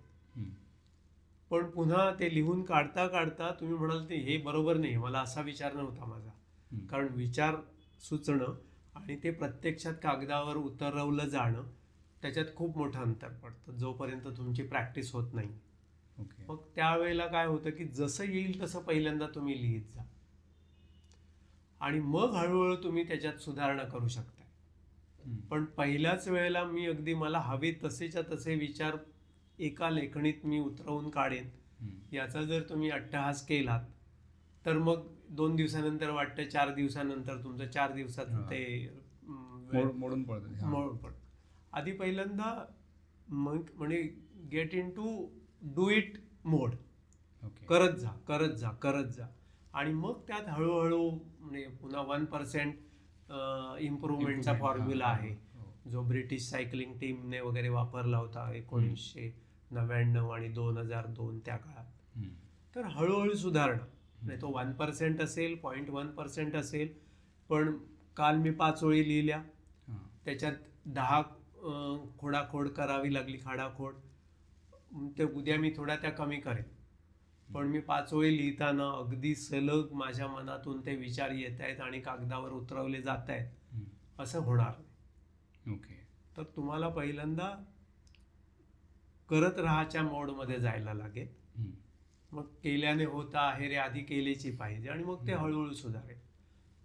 पण पुन्हा ते लिहून काढता काढता तुम्ही म्हणाल ते हे बरोबर नाही, मला असा विचार नव्हता माझा. कारण विचार सुचणं आणि ते प्रत्यक्षात कागदावर उतरवलं जाणं त्याच्यात खूप मोठं अंतर पडतं जोपर्यंत तुमची प्रॅक्टिस होत नाही. मग त्यावेळेला काय होतं की जसं येईल तसं पहिल्यांदा तुम्ही लिहित जा आणि मग हळूहळू तुम्ही त्याच्यात सुधारणा करू शकता. पण पहिल्याच वेळेला मी अगदी मला हवे तसेच्या तसे विचार एका लेखणीत मी उतरवून काढेन याचा जर तुम्ही अट्टहास केलात तर मग 2 दिवसानंतर वाटतं, 4 दिवसानंतर तुमचं 4 दिवसात ते मोडून पडतं. आधी पहिल्यांदा मग म्हणजे get in to do it mode, करत जा आणि मग त्यात हळूहळू म्हणजे पुन्हा 1% इम्प्रूव्हमेंटचा फॉर्म्युला आहे जो ब्रिटिश सायकलिंग टीमने वगैरे वापरला होता 1999 आणि 2002 त्या काळात. तर हळूहळू सुधारणा, नाही तो 1% असेल, 0.1% असेल, पण काल मी 5 ओळी लिहिल्या, त्याच्यात 10 खोडाखोड करावी लागली, खाडाखोड, ते उद्या मी थोड्या त्या कमी करेन. पण मी 5 ओळी लिहिताना अगदी सलग माझ्या मनातून ते विचार येत आहेत आणि कागदावर उतरवले जात आहेत असं होणार नाही. तर तुम्हाला पहिल्यांदा करत राहाच्या मोडमध्ये जायला लागेल मग केल्याने होता आहे रे आधी केलेची पाहिजे, आणि मग ते हळूहळू सुधारेल.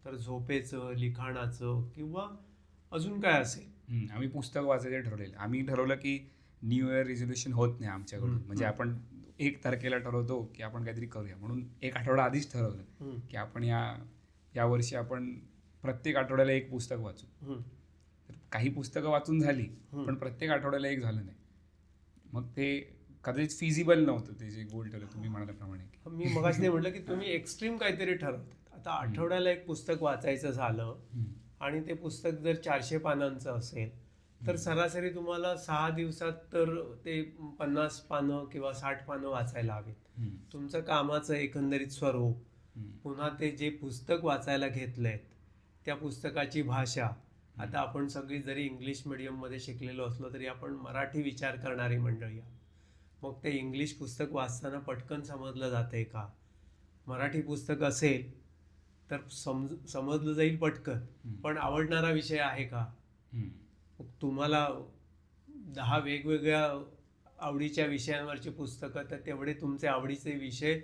तर झोपेचं, लिखाणाचं किंवा अजून काय असेल. आम्ही पुस्तक वाचायचे ठरवलेलं. आम्ही ठरवलं की न्यू इयर रिझोल्युशन होत नाही आमच्याकडून. म्हणजे आपण 1 तारखेला ठरवतो की आपण काहीतरी करूया, म्हणून 1 आठवडा आधीच ठरवलं की आपण या वर्षी आपण प्रत्येक आठवड्याला 1 पुस्तक वाचू. तर काही पुस्तकं वाचून झाली, पण प्रत्येक आठवड्याला 1 झालं नाही. मग ते कदाचित फिजिबल नव्हतं ते जे गोल ठरवलं तुम्ही म्हणाल्याप्रमाणे. मी मगाशी ते म्हटलं की तुम्ही एक्स्ट्रीम काहीतरी ठरवतात. आता आठवड्याला 1 पुस्तक वाचायचं झालं आणि ते पुस्तक जर 400 पानांचं असेल तर सरासरी तुम्हाला 6 दिवसात तर ते 50 पानं किंवा 60 पानं वाचायला हवीत. तुमचं कामाचं एकंदरीत स्वरूप, पुन्हा ते जे पुस्तक वाचायला घेतलंय त्या पुस्तकाची भाषा. आता आपण सगळी जरी इंग्लिश मिडियममध्ये शिकलेलो असलो तरी आपण मराठी विचार करणारी मंडळी आहोत. मग ते इंग्लिश पुस्तक वाचताना पटकन समजलं जातंय का? मराठी पुस्तक असेल तर समजलं जाईल पटकन, पण आवडणारा विषय आहे का? मग तुम्हाला 10 वेगवेगळ्या आवडीच्या विषयांवरची पुस्तकं, तर तेवढे तुमचे आवडीचे विषय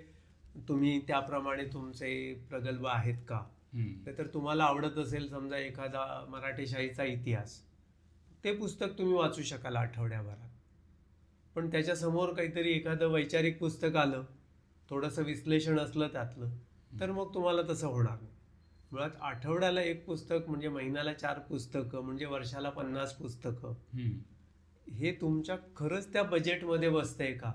तुम्ही त्याप्रमाणे तुमचे प्रगल्भ आहेत का? तर तुम्हाला आवडत असेल समजा एखादा मराठी शाहीचा इतिहास, ते पुस्तक तुम्ही वाचू शकाल आठवड्याभरात. पण त्याच्यासमोर काहीतरी एखादं वैचारिक पुस्तक आलं, थोडंसं विश्लेषण असलं त्यातलं, तर मग तुम्हाला तसं होणार नाही. मुळात आठवड्याला 1 पुस्तक म्हणजे महिन्याला 4 पुस्तकं म्हणजे वर्षाला 50 पुस्तकं, हे तुमच्या खरंच त्या बजेटमध्ये बसतंय का?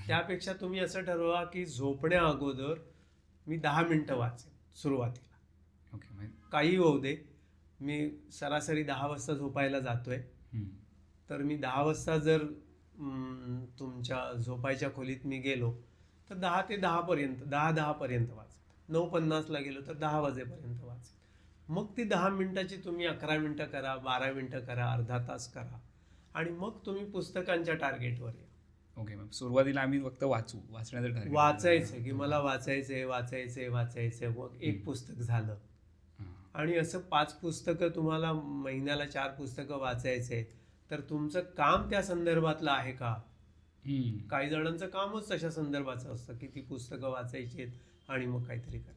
त्यापेक्षा तुम्ही असं ठरवा की झोपण्या अगोदर मी 10 मिनिटं वाचेन सुरुवातीला. काही होऊ दे, मी सरासरी 10 वाजता झोपायला जातोय, तर मी 10 वाजता जर तुमच्या झोपायच्या खोलीत मी गेलो तर 10 ते 10 पर्यंत 10 पर्यंत वाचेन. 9:50ला गेलो तर 10 वाजेपर्यंत वाचेन. मग ती 10 मिनिटाची तुम्ही 11 मिनिटं करा, 12 मिनिटं करा, अर्धा तास करा, आणि मग तुम्ही पुस्तकांच्या टार्गेटवर या. ओके, मग सुरुवातीला आम्ही फक्त वाचण्याचं टार्गेट, वाचायचं की मला वाचायचंय. मग 1 पुस्तक झालं, आणि असं 5 पुस्तकं तुम्हाला महिन्याला 4 पुस्तकं वाचायचे, तर तुमचं काम त्या संदर्भातलं आहे का? काही जणांचं कामच तशा संदर्भाचं असतं की ती पुस्तकं वाचायची आहेत आणि मग काहीतरी करा.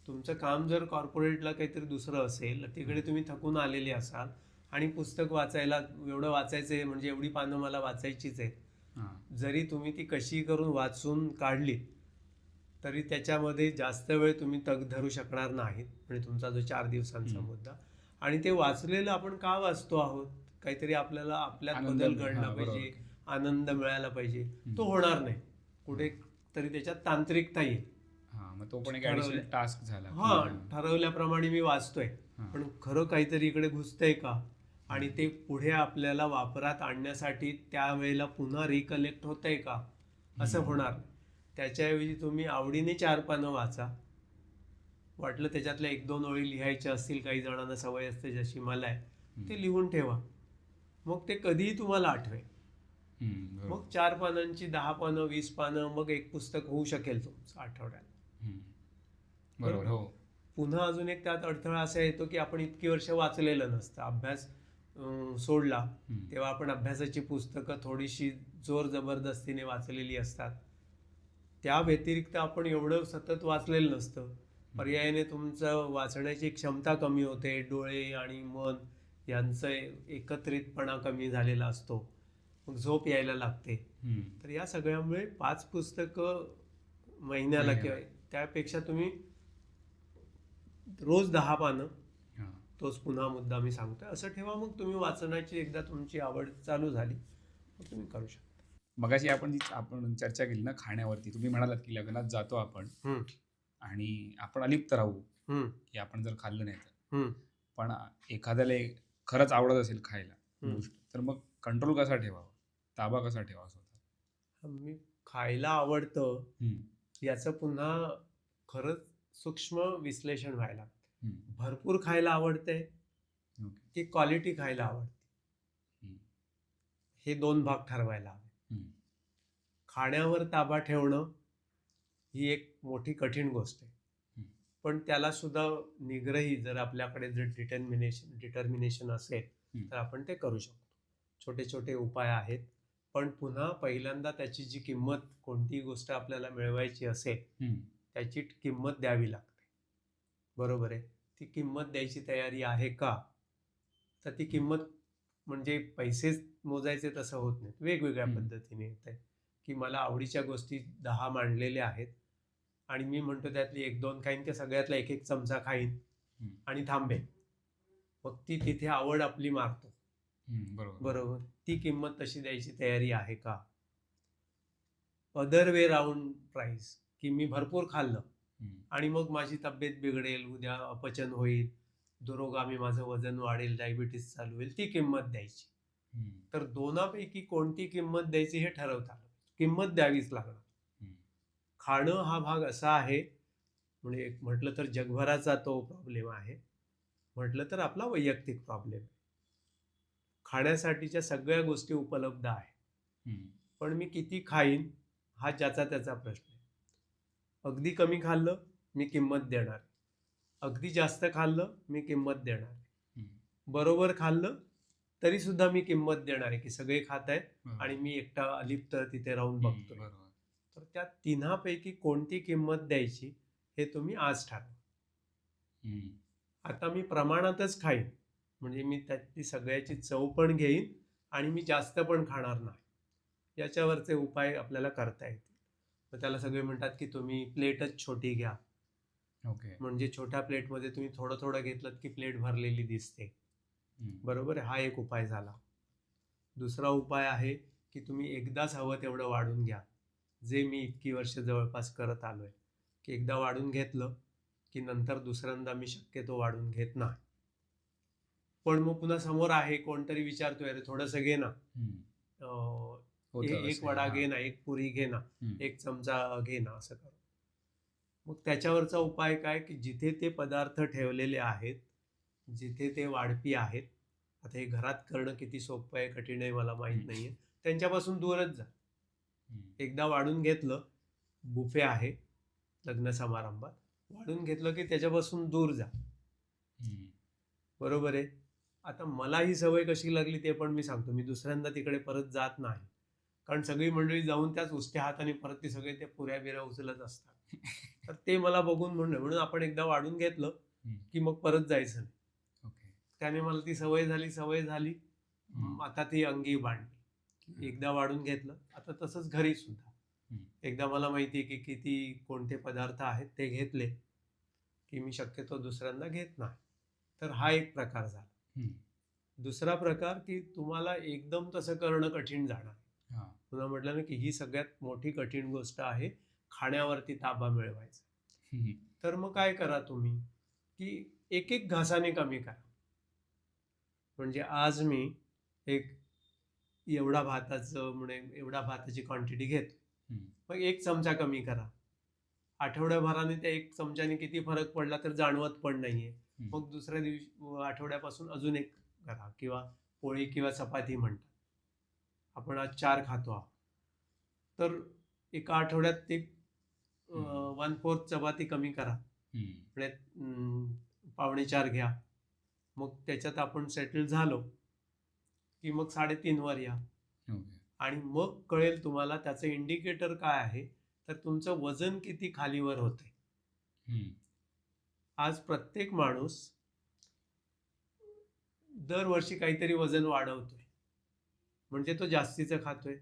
तुमचं काम जर कॉर्पोरेटला काहीतरी दुसरं असेल, तिकडे तुम्ही थकून आलेले असाल आणि पुस्तक वाचायला एवढं वाचायचंय म्हणजे एवढी पानं मला वाचायचीच आहेत, जरी तुम्ही ती कशी करून वाचून काढली तरी त्याच्यामध्ये जास्त वेळ तुम्ही तग धरू शकणार नाहीत. म्हणजे तुमचा जो 4 दिवसांचा मुद्दा, आणि ते वाचलेलं आपण का वाचतो आहोत, काहीतरी आपल्याला आपल्यात बदल घडला पाहिजे, आनंद मिळायला पाहिजे, तो होणार नाही. कुठे तरी त्याच्यात तांत्रिकता येईल. तो पण एक ॲडिशनल टास्क झाला. ठरवल्याप्रमाणे मी वाचतोय, पण खरं काहीतरी इकडे घुसतंय का, आणि ते पुढे आपल्याला वापरात आणण्यासाठी त्यावेळेला पुन्हा रिकलेक्ट होतंय का, असं होणार नाही. त्याच्याऐवजी तुम्ही आवडीने 4 पानं वाचा. वाटलं त्याच्यातल्या 1-2 ओळी लिहायच्या असतील, काही जणांना सवय असते जशी मला आहे, ते लिहून ठेवा. मग ते कधीही तुम्हाला आठवेल. मग 4 पानांची 10 पानं, 20 पानं, मग 1 पुस्तक होऊ शकेल तुमचं आठवड्याला. बरोबर. हो. पुन्हा अजून एक त्यात अडथळा असा येतो की आपण इतकी वर्ष वाचलेलं नसतं. अभ्यास सोडला तेव्हा आपण अभ्यासाची पुस्तकं थोडीशी जोर जबरदस्तीने वाचलेली असतात. त्या व्यतिरिक्त आपण एवढं सतत वाचलेलं नसतं. पर्यायाने तुमचं वाचण्याची क्षमता कमी होते, डोळे आणि मन यांचं एकत्रितपणा कमी झालेला असतो, मग झोप यायला लागते. तर या सगळ्यामुळे 5 पुस्तकं महिन्याला किंवा त्यापेक्षा तुम्ही रोज 10 पानं, तोच पुन्हा मुद्दा मी सांगतोय, असं ठेवा. मग तुम्ही वाचनाची एकदा तुमची आवड चालू झाली मग तुम्ही करू शकता. मगाशी आपण चर्चा केली ना खाण्यावरती, तुम्ही म्हणालात की लग्नात जातो आपण आणि आपण अलिप्त राहू की आपण जर खाल्लं नाही तर, पण एखाद्याला खरंच आवडत असेल खायला गोष्ट, तर मग कंट्रोल कसा ठेवावा, ताबा कसा ठेवावा स्वतः? मी खायला आवडतं याचं पुन्हा खरंच सूक्ष्म विश्लेषण व्हायला. भरपूर खायला आवडतंय की क्वालिटी खायला आवडते, हे 2 भाग ठरवायला हवे. खाण्यावर ताबा ठेवणं ही एक मोठी कठीण गोष्ट आहे, पण त्याला सुद्धा निग्रही जर आपल्याकडे जर डिटर्मिनेशन असेल तर आपण ते करू शकतो. छोटे छोटे उपाय आहेत. पण पुन्हा पहिल्यांदा त्याची जी किंमत, कोणतीही गोष्ट आपल्याला मिळवायची असेल त्याची किंमत द्यावी लागते. बरोबर आहे. ती किंमत द्यायची तयारी आहे का? तर ती किंमत म्हणजे पैसेच मोजायचे तसं होत नाही, वेगवेगळ्या पद्धतीने येत आहे. की मला आवडीच्या गोष्टी 10 मांडलेल्या आहेत आणि मी म्हणतो त्यातली 1-2 खाईन, की सगळ्यातला 1-1 चमचा खाईन आणि थांबेन. मग ती तिथे आवड आपली मारतो. बरोबर. ती किंमत तशी द्यायची तयारी आहे का? अदर वे राऊंड प्राइस, की मी भरपूर खाल्लं आणि मग माझी तब्येत बिघडेल, उद्या अपचन होईल, दुरोगामी माझं वजन वाढेल, डायबिटीस चालू होईल, ती किंमत द्यायची. तर दोनापैकी कोणती किंमत द्यायची हे ठरवता आलं. किंमत द्यावीच लागणार. खाणं हा भाग असा आहे, म्हणजे म्हटलं तर जगभराचा तो प्रॉब्लेम आहे, म्हटलं तर आपला वैयक्तिक प्रॉब्लेम आहे. खाण्यासाठीच्या सगळ्या गोष्टी उपलब्ध आहे, पण मी किती खाईन हा ज्याचा त्याचा प्रश्न आहे. अगदी कमी खाल्लं मी किंमत देणार, अगदी जास्त खाल्लं मी किंमत देणार, बरोबर खाल्लं तरी सुद्धा मी किंमत देणार आहे, की सगळे खात आहेत आणि मी एकटा अलिप्त तिथे राहून बघतोय. तर त्या तिन्हापैकी कोणती किंमत द्यायची हे तुम्ही आज ठरवा. आता मी प्रमाणातच खाईन, म्हणजे मी त्यातली सगळ्याची चव पण घेईन आणि मी जास्त पण खाणार नाही, याच्यावरचे उपाय आपल्याला करता येतील. तर त्याला सगळे म्हणतात की तुम्ही प्लेटच छोटी घ्या. म्हणजे छोट्या प्लेटमध्ये तुम्ही थोडं थोडं घेतलं की प्लेट भरलेली दिसते. बरोबर आहे, हा एक उपाय झाला. दुसरा उपाय आहे की तुम्ही एकदाच हवं तेवढं वाढून घ्या, जे मी इतकी वर्ष जवळपास करत आलोय, की एकदा वाढून घेतलं की नंतर दुसऱ्यांदा मी शक्यतो वाढून घेत नाही. पण मग पुन्हा समोर आहे कोणतरी विचारतोय, अरे थोडंसं घे ना, एक वडा घे ना, एक पुरी घे ना, एक चमचा घे ना, असं कर. मग त्याच्यावरचा उपाय काय, की जिथे ते पदार्थ ठेवलेले आहेत, जिथे ते वाढपी आहेत, आता हे घरात करणं किती सोपं आहे कठीण आहे मला माहित नाहीये, त्यांच्यापासून दूरच जा. एकदा वाढून घेतलं, बुफे आहे लग्न समारंभात, वाढून घेतलं की त्याच्यापासून दूर जा. बरोबर आहे. आता मला ही सवय कशी लागली ते पण मी सांगतो. मी दुसऱ्यांदा तिकडे परत जात नाही, कारण सगळी मंडळी जाऊन त्याच उष्ट्या हाताने परत ते सगळे ते पुऱ्या बिऱ्या उचलत असतात. तर ते मला बघून म्हणून आपण एकदा वाढून घेतलं की मग परत जायचं नाही. त्याने मला ती सवय झाली. आता ती अंगी बांधली. एकदा वाढून घेतलं, आता तसंच घरी सुद्धा एकदा मला माहिती की किती कोणते पदार्थ आहेत ते घेतले की मी शक्यतो दुसऱ्यांदा घेत नाही. तर हा एक प्रकार झाला. दुसरा प्रकार की तुम्हाला एकदम तसं करणं कठीण जाणार. पुन्हा म्हटलं ना की ही सगळ्यात मोठी कठीण गोष्ट आहे, खाण्यावरती ताबा मिळवायचा. तर मग काय करा तुम्ही, की एक एक घासाने कमी करा. म्हणजे आज मी एक एवढा भाताची क्वांटिटी घेतो, मग 1 चमचा कमी करा. आठवड्याभराने त्या 1 चमच्याने किती फरक पडला तर जाणवत पण नाहीये. मग दुसऱ्या दिवशी आठवड्यापासून अजून 1 करा, किंवा पोळी किंवा चपाती म्हणतात, आपण आज 4 खातो आहोत, तर एका आठवड्यात ते 1/4 चपाती कमी करा, म्हणजे 3.25 घ्या. मग त्याच्यात आपण सेटल झालो की मग 3.5 वर या. आणि मग कळेल तुम्हाला त्याचं इंडिकेटर काय आहे, तर तुमचं वजन किती खालीवर होतंय. आज प्रत्येक माणूस दरवर्षी काहीतरी वजन वाढवतोय, म्हणजे तो जास्तीचं खातोय.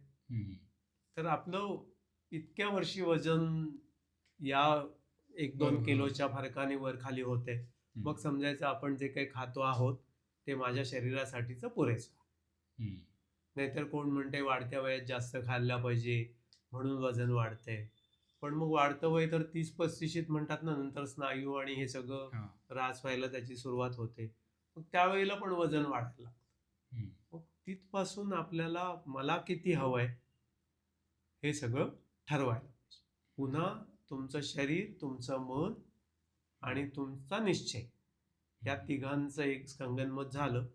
तर आपलं इतक्या वर्षी वजन या 1-2 किलोच्या फरकाने वर खाली होते. मग समजायचं आपण जे काही खातो आहोत ते माझ्या शरीरासाठीचं पुरेसं. नाहीतर कोण म्हणते वाढत्या वयात जास्त खाल्ला पाहिजे म्हणून वजन वाढतंय. पण मग वाढतं वय तर 30-35 म्हणतात ना, नंतर स्नायू आणि हे सगळं ऱ्हास व्हायला त्याची सुरुवात होते. मग त्यावेळेला पण वजन वाढायला लागतं. मग तिथपासून आपल्याला मला किती हवंय हे सगळं ठरवायला पाहिजे. पुन्हा तुमचं शरीर, तुमचं मन आणि तुमचा निश्चय, या तिघांचं एक संगनमत झालं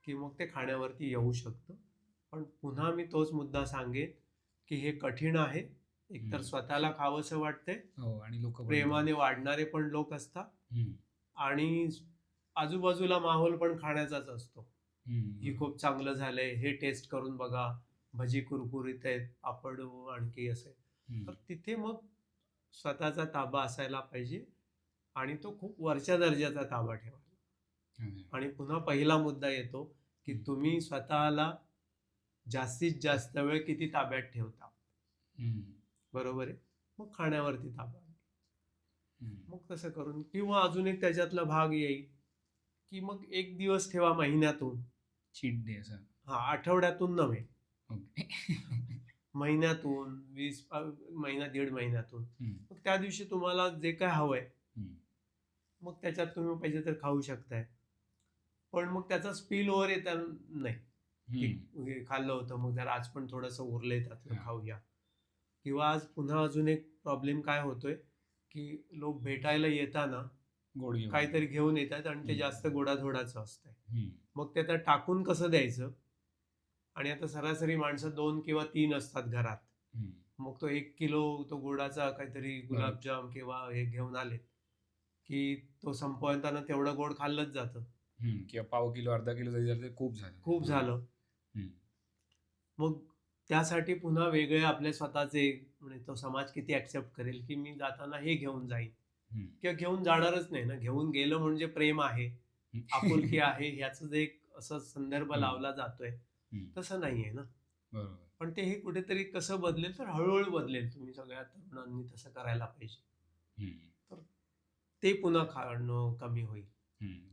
की मग ते खाण्यावरती येऊ शकतं. पण पुन्हा मी तोच मुद्दा सांगेन की हे कठीण आहे. एकतर स्वतःला खावंसं वाटते, आणि लोक प्रेमाने वाढणारे पण लोक असतात, आणि आजूबाजूला माहोल पण खाण्याचाच असतो. ही खूप चांगलं झालंय, हे टेस्ट करून बघा, भजी कुरकुरीत आहेत, पापड आणखी असे. तर तिथे मग स्वतःचा ताबा असायला पाहिजे आणि तो खूप वरच्या दर्जाचा ताबा ठेवायला. आणि पुन्हा पहिला मुद्दा येतो की तुम्ही स्वतःला जास्तीत जास्त वेळ किती ताब्यात ठेवता. बरोबर आहे. मग खाण्यावरती ताबा. मग तसं करून, किंवा अजून एक त्याच्यातला भाग येईल की मग एक दिवस ठेवा महिन्यातून, चीट डे असं. हा, आठवड्यातून नव्हे, महिन्यातून, महिना दीड महिन्यातून. मग त्या दिवशी तुम्हाला जे काय हवंय मग त्याच्यात तुम्ही पाहिजे तर खाऊ शकताय, पण मग त्याचा स्पिल ओव्हर येता नाही की खाल्लं होतं मग जर आज पण थोडंसं उरलंय त्यातलं खाऊया. किंवा आज पुन्हा अजून एक प्रॉब्लेम काय होतोय की लोक भेटायला येताना काहीतरी घेऊन येतात आणि ते जास्त गोडाधोडाचं असतंय. मग ते आता टाकून कसं द्यायचं, आणि आता सरासरी माणसं 2 किंवा 3 असतात घरात, मग तो 1 किलो तो गोडाचा काहीतरी गुलाबजाम किंवा हे घेऊन आले की तो संपवताना तेवढं गोड खाल्लंच जातं, किंवा पाव किलो अर्धा किलो जरी झालं खूप झालं. मग त्यासाठी पुन्हा वेगळे आपले स्वतःचे, म्हणजे तो समाज किती ऍक्सेप्ट करेल की मी जाताना हे घेऊन जाईन, किंवा घेऊन जाणारच नाही ना, घेऊन गेलं म्हणजे प्रेम आहे, आपुलकी आहे, ह्याच जे एक असं संदर्भ लावला जातोय, तसं नाहीये ना. पण ते हे कुठेतरी कसं बदलेल तर हळूहळू बदलेल. तुम्ही सगळ्या तरुणांनी तसं करायला पाहिजे, तर ते पुन्हा खाणं कमी होईल.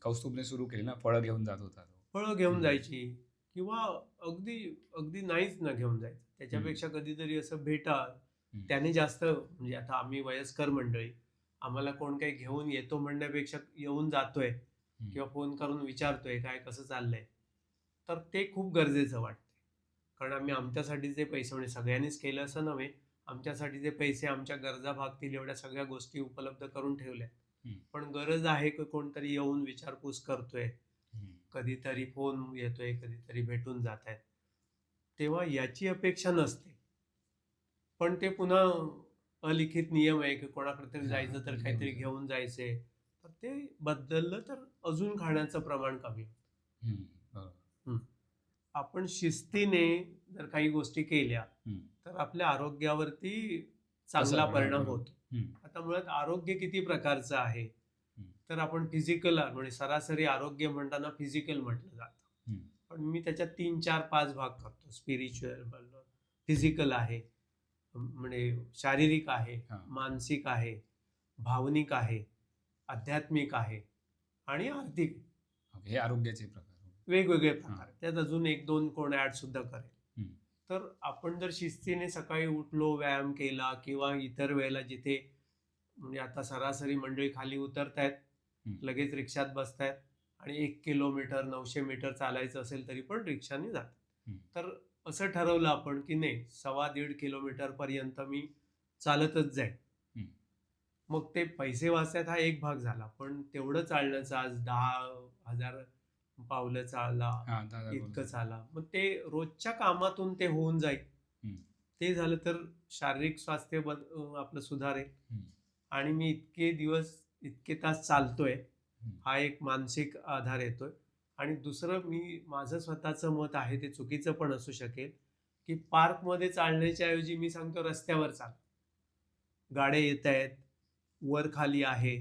कौस्तुभने सुरू केली ना, फळं घेऊन जात होता, फळं घेऊन जायची, किंवा अगदी अगदी नाहीच ना घेऊन जायचं, त्याच्यापेक्षा कधीतरी असं भेटा, त्याने जास्त, म्हणजे आता आम्ही वयस्कर मंडळी, आम्हाला कोण काही घेऊन येतो म्हणण्यापेक्षा येऊन जातोय किंवा फोन करून विचारतोय काय कसं चाललंय, तर ते खूप गरजेचं वाटतंय. कारण आम्ही आमच्यासाठी जे पैसे, म्हणजे सगळ्यांनीच केलं असं नव्हे, आमच्यासाठी जे पैसे आमच्या गरजा भागतील एवढ्या सगळ्या गोष्टी उपलब्ध करून ठेवल्या, पण गरज आहे की कोणतरी येऊन विचारपूस करतोय, कधीतरी फोन येतोय, कधीतरी भेटून जात आहेत, तेव्हा याची अपेक्षा नसते. पण ते पुन्हा अलिखित नियम आहे की कोणाकडे तरी जायचं तर काहीतरी घेऊन जायचंय, तर ते बदललं तर अजून खाण्याचं प्रमाण कमी होतं. आपण शिस्तीने जर काही गोष्टी केल्या तर आपल्या आरोग्यावरती चांगला परिणाम होतो. आता मुळात आरोग्य किती प्रकारचं आहे, तर आपण फिजिकल, म्हणजे सरासरी आरोग्य म्हणताना फिजिकल म्हटलं जातं, पण मी त्याच्यात 3, 4, 5 भाग करतो. स्पिरिच्युअल, फिजिकल आहे, म्हणजे शारीरिक आहे, मानसिक आहे, भावनिक आहे, आध्यात्मिक आहे आणि आर्थिक. हे आरोग्याचे प्रकार, वेगवेगळे प्रकार. त्यात अजून 1-2 कोण ऍड सुद्धा करेल. तर आपण जर शिस्तीने सकाळी उठलो, व्यायाम केला, किंवा इतर वेळेला जिथे, म्हणजे आता सरासरी मंडळी खाली उतरतायत, लगेच रिक्षात बसतायत आणि 1 किलोमीटर 900 मीटर चालायचं असेल तरी पण रिक्षाने जातात. तर असं ठरवलं आपण की नाही, 1.25 किलोमीटर पर्यंत मी चालतच जाईल. मग ते पैसे वाचतात हा एक भाग झाला, पण तेवढं चालण्याचं, आज 10,000 पावलं चालला, इतकं चाला, मग ते रोजच्या कामातून ते होऊन जाईल. ते झालं तर शारीरिक स्वास्थ्य आपलं सुधारेल, आणि मी इतके दिवस इतके तास चालतोय हा एक मानसिक आधार येतोय. आणि दुसरं, मी माझं स्वतःचं मत आहे, ते चुकीचं पण असू शकेल, की पार्कमध्ये चालण्याच्या ऐवजी मी सांगतो रस्त्यावर चाल, गाड्या येत आहेत, वर खाली आहे,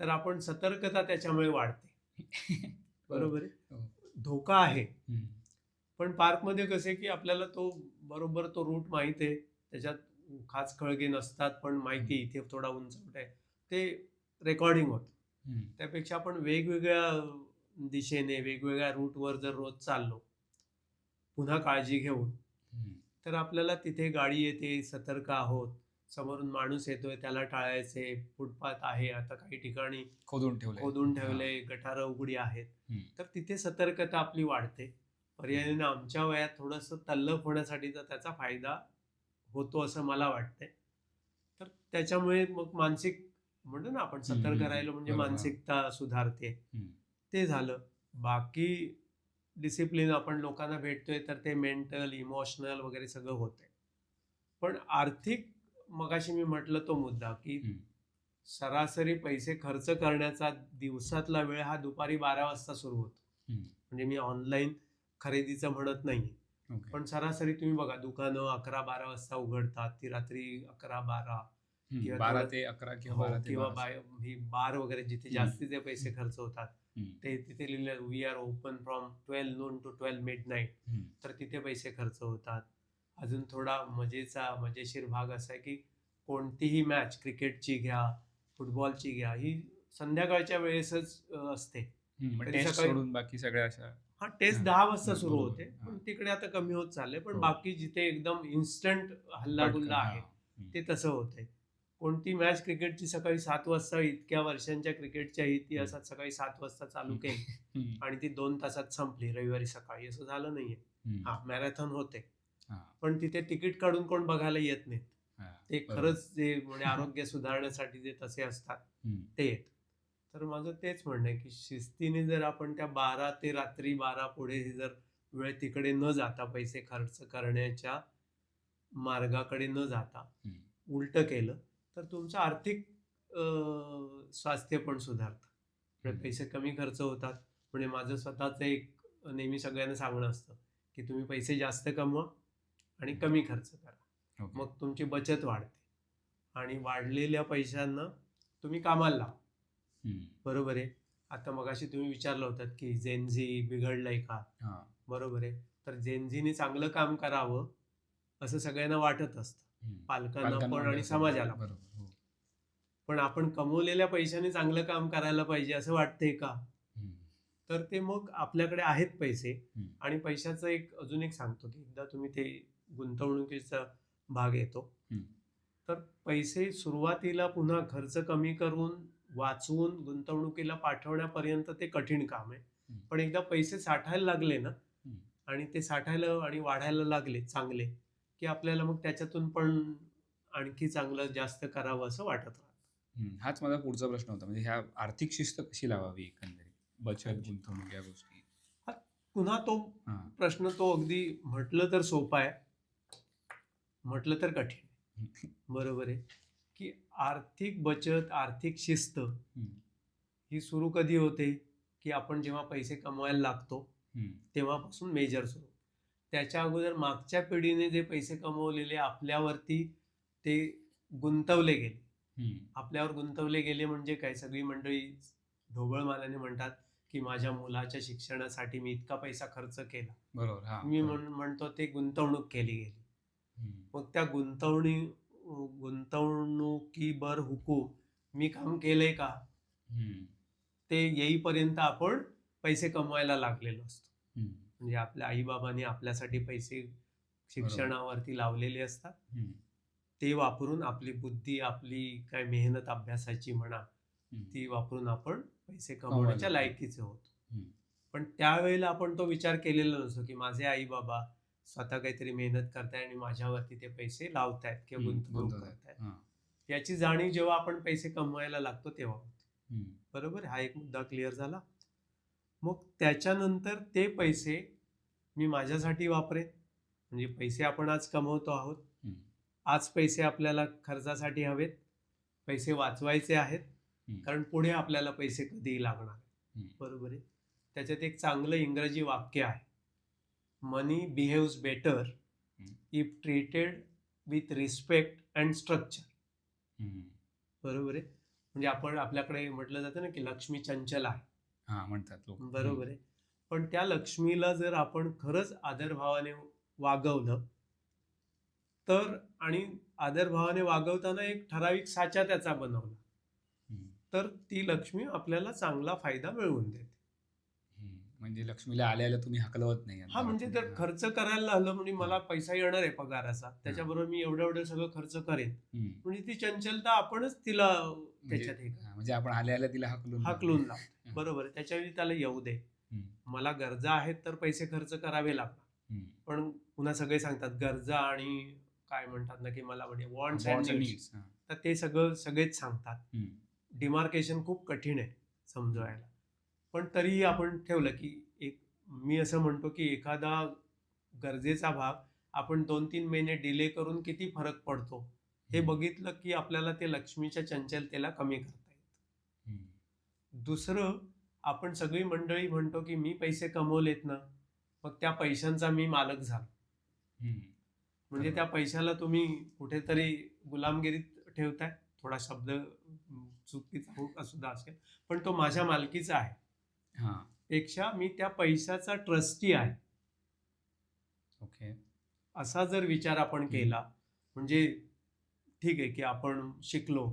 तर आपण सतर्कता त्याच्यामुळे वाढते. बरोबर आहे, धोका आहे. पण पार्कमध्ये कसे की आपल्याला तो बरोबर तो रूट माहित आहे, त्याच्यात खास खळगे नसतात, पण माहिती इथे थोडा उंचवट आहे, ते रेकॉर्डिंग होतं. त्यापेक्षा आपण वेगवेगळ्या दिशेने वेगवेगळ्या रूटवर जर रोज चाललो पुन्हा काळजी घेऊन, तर आपल्याला तिथे गाडी येते, सतर्क आहोत, समोरून माणूस येतोय त्याला टाळायचे, फुटपाथ आहे, आता काही ठिकाणी खोदून ठेवले, गटारं उघडी आहेत, तर तिथे सतर्कता आपली वाढते. पर्यायाने आमच्या वयात थोडंसं तल्लफ होण्यासाठीचा त्याचा फायदा होतो असं मला वाटतंय. तर त्याच्यामुळे मग मानसिक, म्हणतो ना आपण, सतर्क राहिलो म्हणजे मानसिकता सुधारते. ते झालं. बाकी डिसिप्लिन आपण लोकांना भेटतोय तर ते मेंटल, इमोशनल वगैरे सगळं होतंय. पण आर्थिक, मगाशी मी म्हटलं तो मुद्दा, की सरासरी पैसे खर्च करण्याचा दिवसातला वेळ हा दुपारी 12 वाजता सुरू होतो. म्हणजे मी ऑनलाईन खरेदीचं म्हणत नाही, ओके. पण सरासरी तुम्ही बघा, दुकानं 11-12 वाजता उघडतात, ती रात्री 11-12 किंवा 12 थोडं- ते 11 किंवा हो, 12 ते किंवा 12. ही बार वगैरे जिथे जास्तीचे पैसे खर्च होतात, हम्म. ते तिथे लिहिलं we are open from 12 noon to 12 midnight, तर तिथे पैसे खर्च होतात. अजून थोडा मजेशीर भाग असा आहे की कोणतीही मॅच, क्रिकेटची घ्या, फुटबॉलची घ्या, ही संध्याकाळच्या वेळेसच असते. कधी टेस्ट सकाळी- सोडून बाकी सगळ्या अशा. हा, टेस्ट हा. 10 वाजता हा, सुरू बरोबर. होते, हा. पण तिकडे आता कमी होत चालले. पण हो. बाकी जिथे एकदम इन्स्टंट हल्लागुल्ला पटकन, आहे हा. ते तसं होतंय. कोणती मॅच क्रिकेटची सकाळी 7 वाजता, इतक्या वर्षांच्या क्रिकेटच्या इतिहासात सकाळी 7 वाजता चालू केली आणि ती 2 तासात संपली रविवारी सकाळी, असं झालं नाहीये. हा, मॅरेथॉन होते, हा. पण तिथे तिकीट काढून कोण बघायला येत नाहीत. हा. ते बरोबर. खरंच जे म्हणजे आरोग्य सुधारण्यासाठी जे तसे असतात ते येत. तर माझं तेच म्हणणं आहे की शिस्तीने जर आपण त्या 12 ते रात्री 12 पुढे जर वेळ तिकडे न जाता, पैसे खर्च करण्याच्या मार्गाकडे न जाता उलट केलं, तर तुमचं आर्थिक स्वास्थ्य पण सुधारतं. म्हणजे पैसे कमी खर्च होतात. म्हणजे माझं स्वतःचं एक नेहमी सगळ्यांना सांगणं असतं की तुम्ही पैसे जास्त कमवा आणि कमी खर्च करा, ओके. मग तुमची बचत वाढते आणि वाढलेल्या पैशांना तुम्ही कामाला लावा. बरोबर आहे. आता मगाशी तुम्ही विचारलं होतं की जेनझी बिघडलंय का? हा. बरोबर आहे. तर जेनझीने चांगलं काम करावं असं सगळ्यांना वाटत असतं, पालकांना पण आणि समाजाला पण. बरोबर. हो. पण आपण कमवलेल्या पैशाने चांगलं काम करायला पाहिजे असं वाटतंय का? तर ते मग आपल्याकडे आहेत पैसे, आणि पैशाचं अजून एक सांगतो की एकदा तुम्ही ते गुंतवणुकीचा भाग येतो, तर पैसे सुरुवातीला पुन्हा खर्च कमी करून वाचवून गुंतवणुकीला पाठवण्यापर्यंत ते कठीण काम आहे. पण एकदा पैसे साठायला लागले ना, आणि ते साठायला आणि वाढायला लागले चांगले, की आपल्याला मग त्याच्यातून पण आणखी चांगलं जास्त करावं असं वाटत राहतं. हाच माझा पुढचा प्रश्न होता. म्हणजे ह्या आर्थिक शिस्त कशी लावावी एकंदरीत, बचत, गुंतवणूक या गोष्टी. पुन्हा तो प्रश्न तो अगदी म्हटलं तर सोपा आहे, म्हटलं तर कठीण. बरोबर आहे की आर्थिक बचत, आर्थिक शिस्त ही सुरू कधी होते की आपण जेव्हा पैसे कमवायला लागतो तेव्हापासून मेजर सुरू. त्याच्या अगोदर मागच्या पिढीने जे पैसे कमवलेले आपल्यावरती ते गुंतवले गेले. आपल्यावर गुंतवले गेले म्हणजे काय, सगळी मंडळी ढोबळमानाने म्हणतात की माझ्या मुलाच्या शिक्षणासाठी मी इतका पैसा खर्च केला. बरोबर. मी म्हणतो ते गुंतवणूक केली गेली. मग त्या गुंतवणुकीवर हुकूम मी काम केलंय का, ते येईपर्यंत आपण पैसे कमवायला लागलेलो असतो. म्हणजे आपल्या आईबाबांनी आपल्यासाठी पैसे शिक्षणावरती लावलेले असतात, ते वापरून आपली बुद्धी, आपली काय मेहनत अभ्यासाची म्हणा, ती वापरून आपण पैसे कमवण्याच्या लायकीचे होतो. पण त्यावेळेला आपण तो विचार केलेला नसतो की माझे आई बाबा स्वतः काहीतरी मेहनत करताय आणि माझ्यावरती ते पैसे लावतायत किंवा गुंतवणूक करतायत. याची जाणीव जेव्हा आपण पैसे कमवायला लागतो तेव्हा होते. बरोबर. हा एक मुद्दा क्लिअर झाला. मग त्याच्यानंतर ते पैसे मी माझ्यासाठी वापरेन. म्हणजे पैसे आपण आज कमवतो आहोत, आज पैसे आपल्याला खर्चासाठी हवेत, पैसे वाचवायचे आहेत, कारण पुढे आपल्याला पैसे कधीही लागणार. बरोबर आहे. त्याच्यात एक चांगलं इंग्रजी वाक्य आहे, money behaves better if treated with respect and structure. बरोबर आहे. म्हणजे आपल्याकडे म्हटलं जातं ना की लक्ष्मी चंचल आहे, म्हणतात लोक. बरोबर आहे. पण त्या लक्ष्मीला जर आपण खरंच आदरभावाने वागवलं तर, आणि आदरभावाने वागवताना एक ठराविक साचा त्याचा बनवला, तर ती लक्ष्मी आपल्याला चांगला फायदा मिळवून देते. म्हणजे लक्ष्मीला आल्याला तुम्ही हकलवत नाही. हा, म्हणजे जर खर्च करायला लागलं, म्हणजे मला पैसा येणार आहे पगाराचा, त्याच्याबरोबर मी एवढं सगळं खर्च करेन, म्हणजे ती चंचलता आपणच तिला त्याच्यात म्हणजे आपण आल्याला तिला हाकलून लावतो. बरोबर. त्याच्यावेळी त्याला येऊ दे, मला गरजा आहेत तर पैसे खर्च करावे लागतात. पण पुन्हा सगळे सांगतात गरजा आणि काय म्हणतात ना की मला म्हणजे वॉन्ट्स अँड नीड्स, तर ते सगळेच सांगतात. डिमार्केशन खूप कठीण आहे समजवायला. पण तरीही आपण ठेवलं की मी असं म्हणतो की एखादा गरजेचा भाग आपण 2-3 महिने डिले करून किती फरक पडतो हे बघितलं की आपल्याला ते लक्ष्मीच्या चंचलतेला कमी करता येतं. दुसरं, आपण सगळी मंडळी म्हणतो की मी पैसे कमवलेत ना, मग त्या पैशांचा मी मालक झालो. म्हणजे त्या पैशाला तुम्ही कुठेतरी गुलामगिरीत ठेवताय. थोडा शब्द चुकीचा सुद्धा असेल, पण तो माझ्या मालकीचा आहे पेक्षा मी त्या पैशाचा ट्रस्टी आहे. ओके. असा जर विचार आपण केला, म्हणजे ठीक आहे की आपण शिकलो,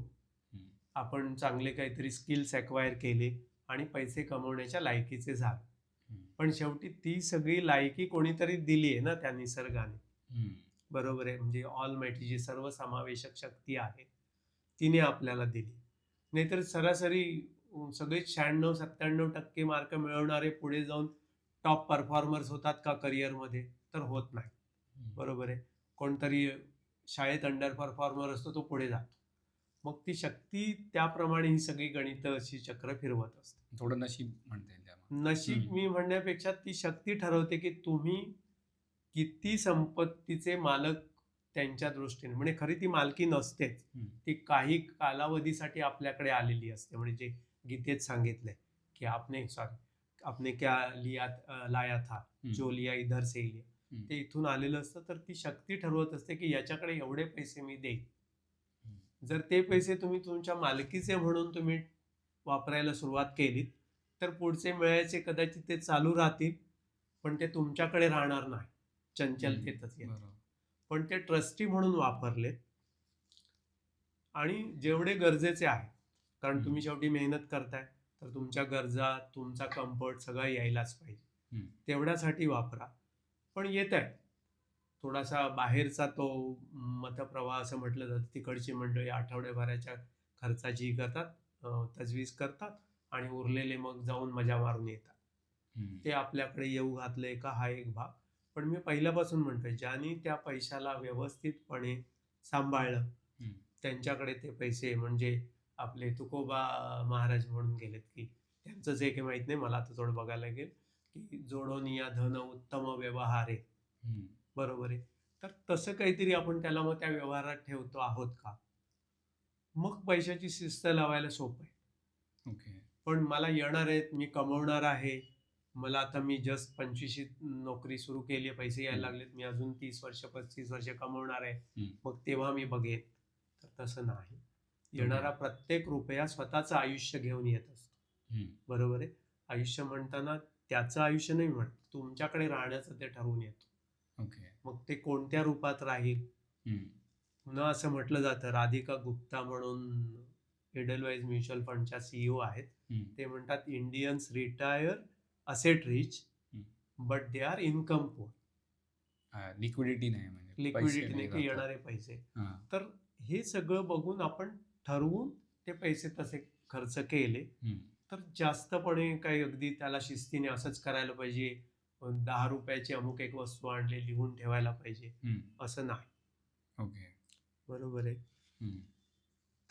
आपण चांगले काहीतरी स्किल्स ॲक्वायर केले आणि पैसे कमवण्याच्या लायकीचे झाले, पण शेवटी ती सगळी लायकी कोणीतरी दिली आहे ना त्या निसर्गाने. बरोबर आहे. म्हणजे ऑलमायटी जी सर्वसमावेशक शक्ती आहे तिने आपल्याला दिली. नाहीतर सरासरी सगळे 96-97% मार्क मिळवणारे पुढे जाऊन टॉप परफॉर्मर्स होतात का करिअरमध्ये? तर होत नाही. बरोबर आहे. कोणतरी शाळेत अंडर परफॉर्मर असतो, तो पुढे जातो. मग ती शक्ती त्याप्रमाणे ही सगळी गणितं अशी चक्र फिरवत असते. थोडं नशीब म्हणता येईल त्यामध्ये. नशीब मी म्हणण्यापेक्षा ती शक्ती ठरवते की तुम्ही किती संपत्तीचे मालक त्यांच्या दृष्टीने. म्हणजे खरी ती मालकी नसतेच, ती काही कालावधीसाठी आपल्याकडे आलेली असते. म्हणजे गीतेत सांगितलंय की आपने क्या लाया था, जो लिया इधर से लिया. ते इथून आलेलं असतं. तर ती शक्ती ठरवत असते की याच्याकडे एवढे पैसे मी देईन. जर ते पैसे तुम्ही तुमच्या मालकीचे म्हणून तुम्ही वापरायला सुरुवात केलीत तर पुढचे मिळायचे कदाचित ते चालू राहतील, पण ते तुमच्याकडे राहणार नाही, चंचलतेतच येते. पण ते ट्रस्टी म्हणून वापरलेत आणि जेवढे गरजेचे आहे, कारण तुम्ही शेवटी मेहनत करताय तर तुमच्या गरजा, तुमचा कम्फर्ट सगळं यायलाच पाहिजे, तेवढ्यासाठी वापरा. पण येत आहे थोडासा बाहेरचा तो मतप्रवाह असं म्हटलं जातं. तिकडची मंडळी आठवड्याभराच्या खर्चाची करतात, तजवीज करतात आणि उरलेले मग जाऊन मजा मारून येतात. ते आपल्याकडे येऊ घातलंय का हा एक भाग. पण मी पहिल्यापासून म्हणतोय, ज्यांनी त्या पैशाला व्यवस्थितपणे सांभाळलं त्यांच्याकडे ते पैसे, म्हणजे आपले तुकोबा महाराज म्हणून गेलेत की त्यांचं जे काही माहित नाही, मला आता थोडं बघायला लागेल की जोडोनिया धन उत्तम व्यवहारे. बरोबर आहे. तर तसं काहीतरी आपण त्याला मग त्या व्यवहारात ठेवतो आहोत का, मग पैशाची शिस्त लावायला सोपं आहे. ओके. पण मला येणार आहेत, मी कमवणार आहे, मला आता मी जस्ट 25शी नोकरी सुरू केली आहे, पैसे यायला लागलेत, मी अजून 30 वर्ष 35 वर्ष कमवणार आहे, मग तेव्हा मी बघेन. तर तसं नाही. येणारा प्रत्येक रुपया स्वतःचं आयुष्य घेऊन येत असतो. बरोबर आहे. आयुष्य म्हणताना त्याचं आयुष्य नाही म्हणत, तुमच्याकडे राहण्याचं ते ठरवून येतो. ओके. मग ते कोणत्या रूपात राहील. पुन्हा असं म्हटलं जातं, राधिका गुप्ता म्हणून एडलवाईज म्युच्युअल फंडच्या CEO आहेत, ते म्हणतात Indians retire asset rich but they are income poor. Liquidity नाही, म्हणजे लिक्विडिटी नाही की येणारे पैसे. तर हे सगळं बघून आपण ठरवून ते पैसे तसे खर्च केले तर जास्तपणे काही अगदी त्याला शिस्तीने असंच करायला पाहिजे, 10 रुपयाची अमुक एक वस्तू आणली लिहून ठेवायला पाहिजे, असं नाही. ओके. बरोबर आहे.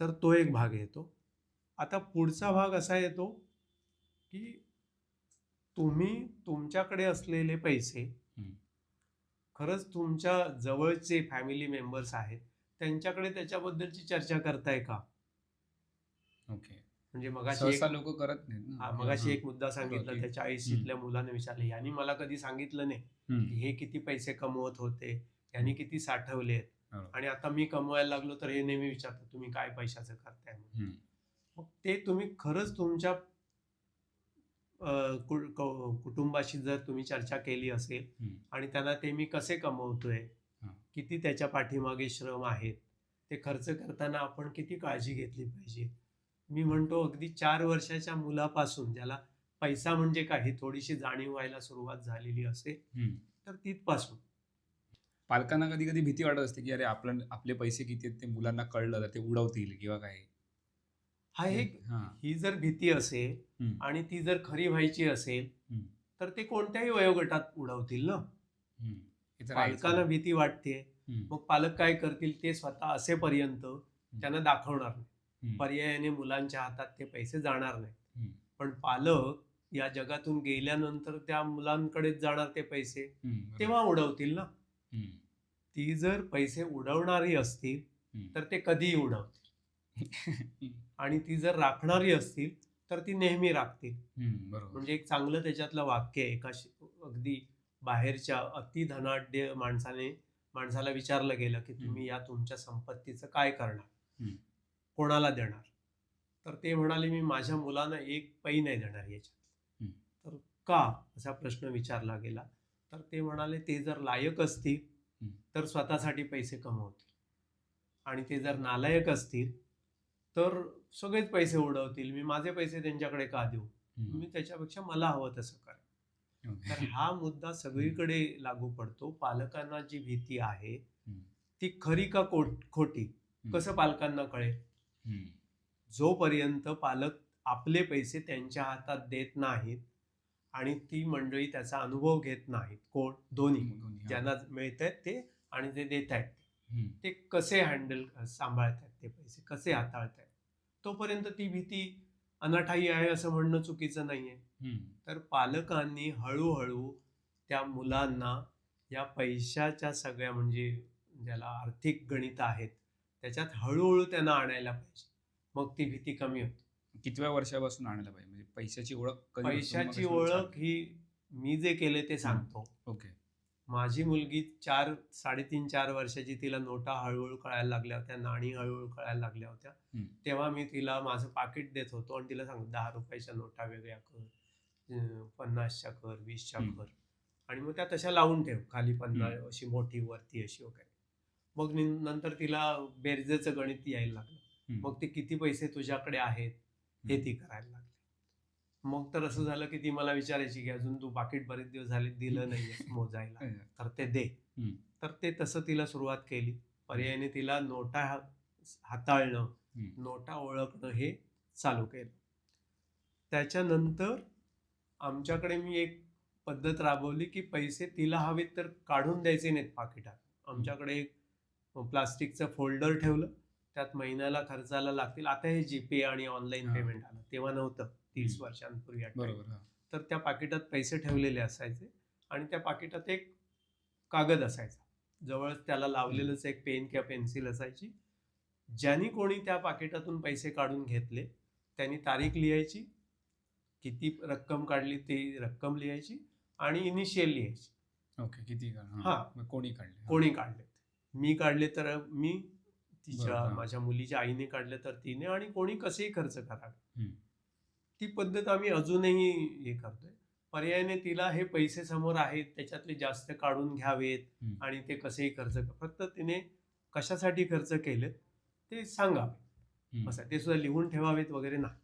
तर तो एक भाग येतो. आता पुढचा भाग असा येतो की तुम्ही तुमच्याकडे असलेले पैसे खरंच तुमच्या जवळचे फॅमिली मेंबर्स आहेत त्यांच्याकडे त्याच्याबद्दलची चर्चा करताय का. ओके. म्हणजे मगाशी लोक करत नाहीत. मगाशी एक मुद्दा सांगितला, त्या 40शीतल्या मुलाने विचारले, यांनी मला कधी सांगितलं नाही की हे किती पैसे कमवत होते, यांनी किती साठवलेत, आणि आता मी कमवायला लागलो तर हे नेहमी विचारतात तुम्ही काय पैशाचं करताय. मग ते तुम्ही खरंच तुमच्या कुटुंबाशी जर तुम्ही चर्चा केली असेल आणि त्यांना ते मी कसे कमवतोय, किती त्याच्या पाठीमागे श्रम आहेत, ते खर्च करताना आपण किती काळजी घेतली पाहिजे. मी म्हणतो अगदी 4 वर्षाच्या मुलापासून, ज्याला पैसा म्हणजे काय ही थोडीशी जाणीव व्हायला सुरुवात झालेली असेल तर तिथपासून पालकांना कधी कधी भीती वाटत असते की अरे आपले पैसे किती आहेत ते मुलांना कळलं तर ते उडवतील किंवा काय. ही जर भीती असेल आणि ती जर खरी व्हायची असेल तर ते कोणत्याही वयोगटात उडवतील ना. पालकांना भीती वाटते, मग पालक काय करतील, ते स्वतः असेपर्यंत त्यांना दाखवणार नाही. पर्यायाने मुलांच्या हातात ते पैसे जाणार नाही. पण पालक या जगातून गेल्यानंतर त्या मुलांकडेच जाणार ते पैसे, तेव्हा उडवतील ना. ती जर पैसे उडवणारी असतील तर ते कधीही उडवतील आणि ती जर राखणारी असतील तर ती नेहमी राखतील. म्हणजे एक चांगलं त्याच्यातलं वाक्य आहे, अगदी बाहेरच्या अतिधनाढ्य माणसाला विचारलं गेलं की तुम्ही या तुमच्या संपत्तीचं काय करणार, कोणाला देणार, तर ते म्हणाले मी माझ्या मुलांना एक पै नाही देणार याच्यात. तर का असा प्रश्न विचारला गेला तर ते म्हणाले ते जर लायक असतील तर स्वतःसाठी पैसे कमवतील आणि ते जर नालायक असतील तर सगळेच पैसे उडवतील, मी माझे पैसे त्यांच्याकडे का देऊ, मी त्याच्यापेक्षा मला हवं तसं करेन. तर हा मुद्दा सगळीकडे लागू पडतो. पालकांना जी भीती आहे ती खरी का खोटी कसं पालकांना कळेल? जोपर्यंत पालक आपले पैसे त्यांच्या हातात देत नाहीत आणि ती मंडळी त्याचा अनुभव घेत नाहीत, कोण दोन्ही ज्यांना मिळतायत ते आणि जे देत आहेत ते कसे सांभाळतात, ते पैसे कसे हाताळतात, तोपर्यंत ती भीती अनाठायी आहे असं म्हणणं चुकीचं नाहीये. तर पालकांनी हळूहळू त्या मुलांना या पैशाच्या सगळ्या म्हणजे ज्याला आर्थिक गणित आहेत त्याच्यात हळूहळू त्यांना आणायला पाहिजे, मग ती भीती कमी होते. कितव्या वर्षापासून आणायला पाहिजे म्हणजे पैशाची ओळख? पैशाची ओळख ही मी जे केले ते सांगतो. ओके. माझी मुलगी 3.5-4 वर्षाची, तिला नोटा हळूहळू कळायला लागल्या होत्या, नाणी हळूहळू कळायला लागल्या होत्या, तेव्हा मी तिला माझं पाकिट देत होतो आणि तिला सांगतो 10 रुपयाच्या नोटा वेगळ्या कर, 50च्या कर, 20च्या कर, आणि मग त्या तशा लावून ठेव, खाली 50 अशी मोठी वरती अशी वगैरे. मग नंतर तिला बेरजेचं गणित यायला लागलं, मग ते किती पैसे तुझ्याकडे आहेत हे ती करायला लागली. मग तर असं झालं की ती मला विचारायची की अजून तू पाकिट बरेच दिवस झाले दिलं नाहीये मोजायला, तर ते दे. तर ते तसं तिला सुरुवात केली. पर्यायाने तिला नोटा हाताळणं, नोटा ओळखणं हे चालू केलं. त्याच्यानंतर आमच्याकडे मी एक पद्धत राबवली की पैसे तिला हवेत तर काढून द्यायचे नाहीत पाकिटात. आमच्याकडे एक प्लास्टिकचं फोल्डर ठेवलं, त्यात महिन्याला खर्चाला लागतील, आता हे जीपे आणि ऑनलाईन पेमेंट आलं, तेव्हा नव्हतं 30 वर्षांपूर्वी. तर त्या पाकिटात पैसे ठेवलेले असायचे आणि त्या पाकिटात एक कागद असायचा, जवळच त्याला लावलेलंच एक पेन किंवा पेन्सिल असायची. ज्यांनी कोणी त्या पाकिटातून पैसे काढून घेतले त्यांनी तारीख लिहायची, किती रक्कम काढली ती रक्कम लिहायची आणि इनिशियल लिहायची. ओके. किती? कोणी काढले, मी काढले तर मी, तिच्या माझ्या मुलीच्या आईने काढले तर तिने, आणि कोणी कसेही खर्च करावे. ती पद्धत आम्ही अजूनही हे करतोय. पर्यायाने तिला हे पैसे समोर आहेत त्याच्यातले जास्त काढून घ्यावेत आणि ते कसेही खर्च, फक्त तिने कशासाठी खर्च केलेत ते सांगावे, असं ते सुद्धा लिहून ठेवावेत वगैरे नाही.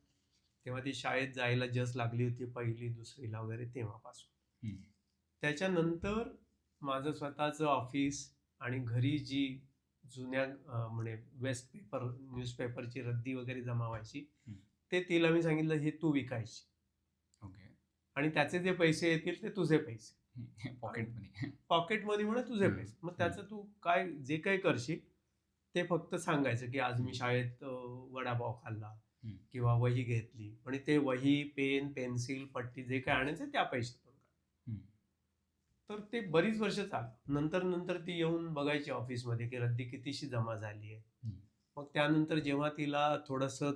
तेव्हा ती शाळेत जायला जस लागली होती, 1ली 2रीला वगैरे तेव्हापासून. त्याच्यानंतर माझं स्वतःचं ऑफिस आणि घरी जी जुन्या म्हणजे वेस्ट पेपर न्यूजपेपरची रद्दी वगैरे जमा व्हायची, ते तिला मी सांगितलं हे तू विकायची. ओके. आणि त्याचे जे पैसे येतील ते तुझे पैसे, पॉकेट मनी म्हणजे तुझे पैसे. मग त्याचं तू काय जे काही करशील ते फक्त सांगायचं की आज मी शाळेत वडापाव खाल्ला किंवा वही घेतली, आणि ते वही, पेन, पेन्सिल, पट्टी जे काही आणायचं त्या पैशातून. तर ते बरीच वर्ष चाललं. नंतर ती येऊन बघायची ऑफिसमध्ये की रद्दी कितीशी जमा झाली आहे. मग त्यानंतर जेव्हा तिला थोडंसं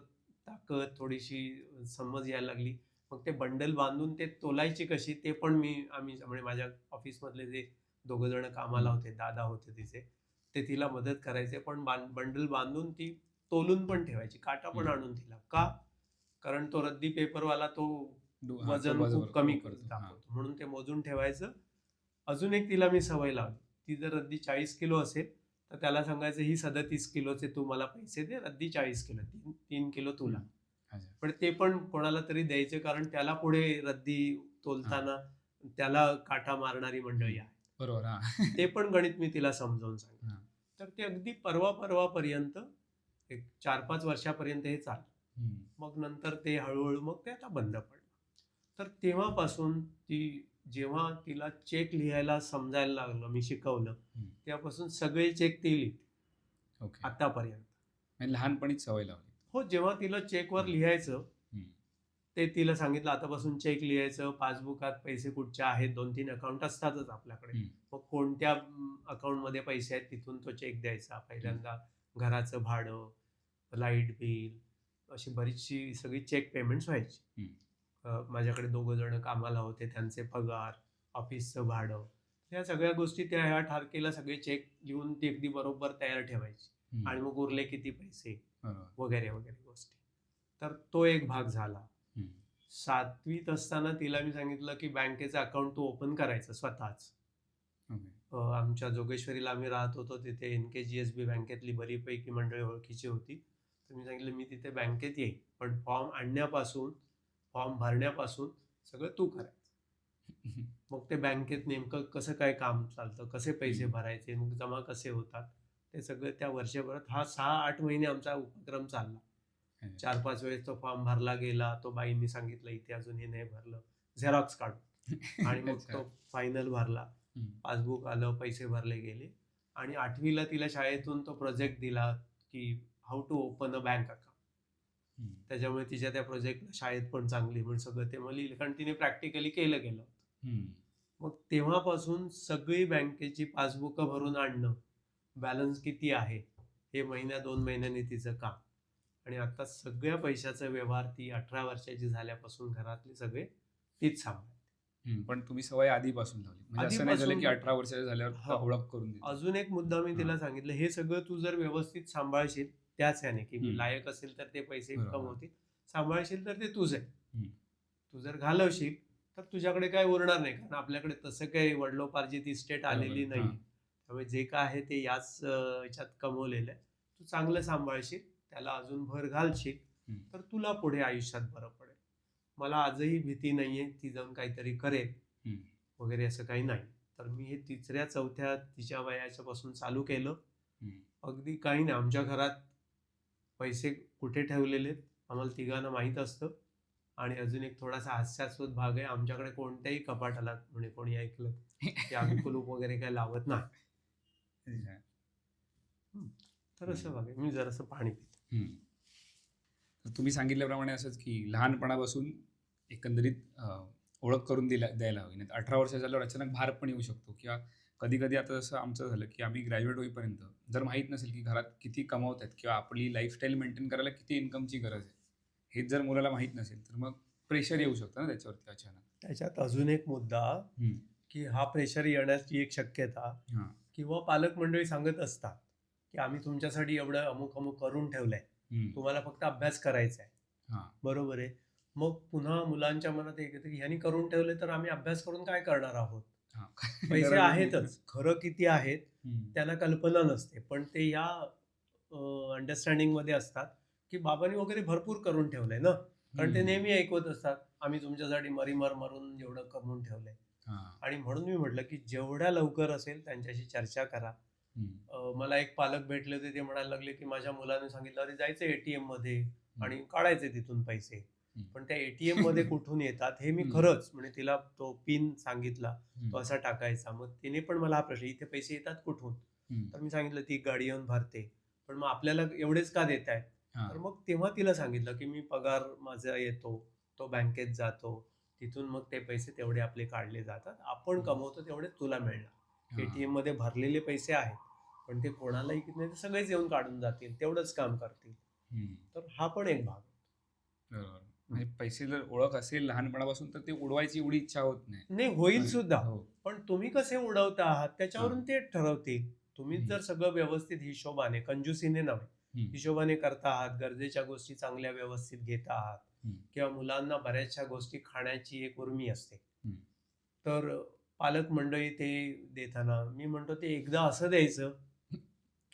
ताकद, थोडीशी समज यायला लागली, मग ते बंडल बांधून ते तोलायची कशी ते पण आम्ही म्हणजे माझ्या ऑफिसमधले जे 2 जण कामाला होते, दादा होते तिचे, ते तिला मदत करायचे. पण बंडल बांधून ती तोलून पण ठेवायची, काटा पण आणून दिला. का? कारण तो रद्दी पेपरवाला तो वजन खूप कमी दाखवतो, म्हणून ते मोजून ठेवायचं. अजून एक तिला मी सवय लावली, ती जर रद्दी 40 किलो असेल तर त्याला सांगायचं ही 37 किलोचे तू मला पैसे दे, रद्दी 40 किलो, 3 किलो तुला. पण ते पण कोणाला तरी द्यायचे, कारण त्याला पुढे रद्दी तोलताना त्याला काटा मारणारी मंडळी आहे. बरोबर. ते पण गणित मी तिला समजावून सांगितलं. तर ते अगदी परवापर्यंत एक 4-5 वर्षापर्यंत हे चाललं. मग नंतर ते हळूहळू मग ते आता बंद पडलं. तर तेव्हापासून ती जेव्हा तिला चेक लिहायला समजायला लागलं, मी शिकवलं, तेव्हापासून सगळे चेक ती लिहिते आतापर्यंत. लहानपणीच सवय लावली. हो, जेव्हा तिला चेकवर लिहायचं ते तिला सांगितलं आतापासून चेक लिहायचं, पासबुकात पैसे कुठचे आहेत, 2-3 अकाउंट असतातच आपल्याकडे, मग कोणत्या अकाउंटमध्ये पैसे आहेत तिथून तो चेक द्यायचा. पहिल्यांदा घराचं भाडं, लाईट बिल, अशी बरीचशी सगळी चेक पेमेंट्स व्हायची. माझ्याकडे 2 जण कामाला होते, त्यांचे पगार, ऑफिसचं भाडं, ह्या सगळ्या गोष्टी त्या ह्या तारखेला सगळे चेक लिहून ती अगदी बरोबर तयार ठेवायची आणि मग उरले किती पैसे वगैरे वगैरे गोष्टी. तर तो एक भाग झाला. 7वीत असताना तिला मी सांगितलं की बँकेचं अकाउंट तू ओपन करायचं स्वतःच. आमच्या जोगेश्वरीला आम्ही राहत होतो, तिथे NKGSB बँकेतली बरीपैकी मंडळी ओळखीची होती. तर मी सांगितलं मी तिथे बँकेत येईन, पण फॉर्म आणण्यापासून फॉर्म भरण्यापासून सगळं तू करायचं. मग ते बँकेत नेमकं कसं काय काम चालतं, कसे पैसे भरायचे, मग जमा कसे होतात, ते सगळं त्या वर्षभरात हा 6-8 महिने आमचा उपक्रम चालला. 4-5 वेळेस तो फॉर्म भरला गेला, तो बाईंनी सांगितलं इथे अजून हे नाही भरलं, झेरॉक्स काढून आणि मग तो फायनल भरला, पासबुक आलं, पैसे भरले गेले. आणि 8वीला तिला शाळेतून तो प्रोजेक्ट दिला की how to open a bank account. त्याच्यामुळे तिच्या त्या प्रोजेक्टला शाळेत पण चांगली म्हणून सगळं ते मला लिहिलं, कारण तिने प्रॅक्टिकली केलं गेलं. मग तेव्हापासून सगळी बँकेची पासबुकं भरून आणणं, बॅलन्स किती आहे हे 1-2 महिन्यांनी तिचं काम. आणि आता सगळ्या पैशाचा व्यवहार ती 18 वर्षाची झाल्यापासून घरातले सगळे तीच सांभाळते. पण तुम्ही सवय आधीपासून लावली, म्हणजे असं नाही झालं की 18 वर्षाचे झाल्यावर ओळख करून दिली. अजून एक मुद्दा मी तिला सांगितलं, हे सगळं तू जर व्यवस्थित सांभाळशील, त्याच ह्याने की मी लायक असेल तर ते पैसे कमवतील, सांभाळशील तर ते तुझं आहे. तू जर घालवशील तर तुझ्याकडे काय उरणार नाही, कारण आपल्याकडे तसं काही वडिलोपार्जित इस्टेट आलेली नाही. त्यामुळे जे काय आहे ते याच याच्यात कमवलेलं आहे. तू चांगलं सांभाळशील, त्याला अजून भर घालशील तर तुला पुढे आयुष्यात बरं पडेल. मला आजही भीती नाहीये ती जाऊन काहीतरी करेल वगैरे, असं काही नाही. तर मी हे 3ऱ्या-4थ्या तिच्या वयाच्या पासून चालू केलं. अगदी काही नाही, आमच्या घरात पैसे कुठे ठेवलेले आम्हाला तिघांना माहीत असतं. आणि अजून एक थोडासा हास्यास्पद भाग आहे, आमच्याकडे कोणत्याही कपाटाला म्हणजे कोणी ऐकलं की आम्ही कुलूप वगैरे काही लावत नाही. तर असं बघा, मी जरासं पाणी पितो. तुम्ही सांगितल्याप्रमाणे असंच की लहानपणापासून एकंदरीत ओळख करून द्यायला हवी, नाही 18 वर्ष झाल्यावर अचानक भार पण येऊ शकतो. किंवा कधी कधी आता जसं आमचं झालं की आम्ही ग्रॅज्युएट होईपर्यंत जर माहीत नसेल की घरात किती कमावत आहेत किंवा आपली लाईफस्टाईल मेंटेन करायला किती इन्कमची गरज आहे, हेच जर मुलाला माहीत नसेल तर मग प्रेशर येऊ शकतं ना त्याच्यावरती अचानक. त्याच्यात अजून एक मुद्दा की हा प्रेशर येण्याची एक शक्यता, किंवा पालक मंडळी सांगत असतात की आम्ही तुमच्यासाठी एवढं अमुक अमुक करून ठेवलंय, तुम्हाला फक्त अभ्यास करायचा आहे. बरोबर आहे. मग पुन्हा मुलांच्या मनात एक येतं की ह्यांनी करून ठेवले तर आम्ही अभ्यास करून काय करणार आहोत. पैसे आहेतच, खरं किती आहेत त्यांना कल्पना नसते, पण ते या अंडरस्टँडिंग मध्ये असतात की बाबांनी वगैरे भरपूर करून ठेवलंय ना, कारण ते नेहमी ऐकवत असतात आम्ही तुमच्यासाठी मरीमर मरून एवढं कमवून ठेवलंय. आणि म्हणून मी म्हटलं की जेवढ्या लवकर असेल त्यांच्याशी चर्चा करा. मला एक पालक भेटले होते, ते म्हणायला लागले की माझ्या मुलाने सांगितलं अरे जायचं ATM मध्ये आणि काढायचे तिथून पैसे, पण त्या ATM मध्ये कुठून येतात हे मी खरंच म्हणजे तिला तो पिन सांगितला, तो असा टाकायचा. मग तिने पण मला हा प्रश्न, इथे पैसे येतात कुठून, तर मी सांगितलं ती गाडी येऊन भरते, पण मग आपल्याला एवढेच का देत आहे. तर मग तेव्हा तिला सांगितलं की मी पगार माझा येतो, तो बँकेत जातो, तिथून मग ते पैसे तेवढे आपले काढले जातात, आपण कमवतो तेवढे तुला मिळणार. ATM मध्ये भरलेले पैसे आहेत, पण ते कोणालाही नाही, ते सगळेच येऊन काढून जातील, तेवढंच काम करतील. तर हा पण एक भाग. बरोबर, पैसे जर ओळख असेल लहानपणापासून तर ते उडवायची एवढी इच्छा होत नाही, होईल सुद्धा, पण तुम्ही कसे उडवता आहात त्याच्यावरून ते ठरवतील. तुम्ही जर सगळं व्यवस्थित हिशोबाने, कंजूसीने नव्हे, हिशोबाने करता आहात, गरजेच्या गोष्टी चांगल्या व्यवस्थित घेता आहात, किंवा मुलांना बऱ्याचशा गोष्टी खाण्याची एक उर्मी असते, तर पालक मंडळी ते देताना मी म्हणतो ते एकदा असं द्यायचं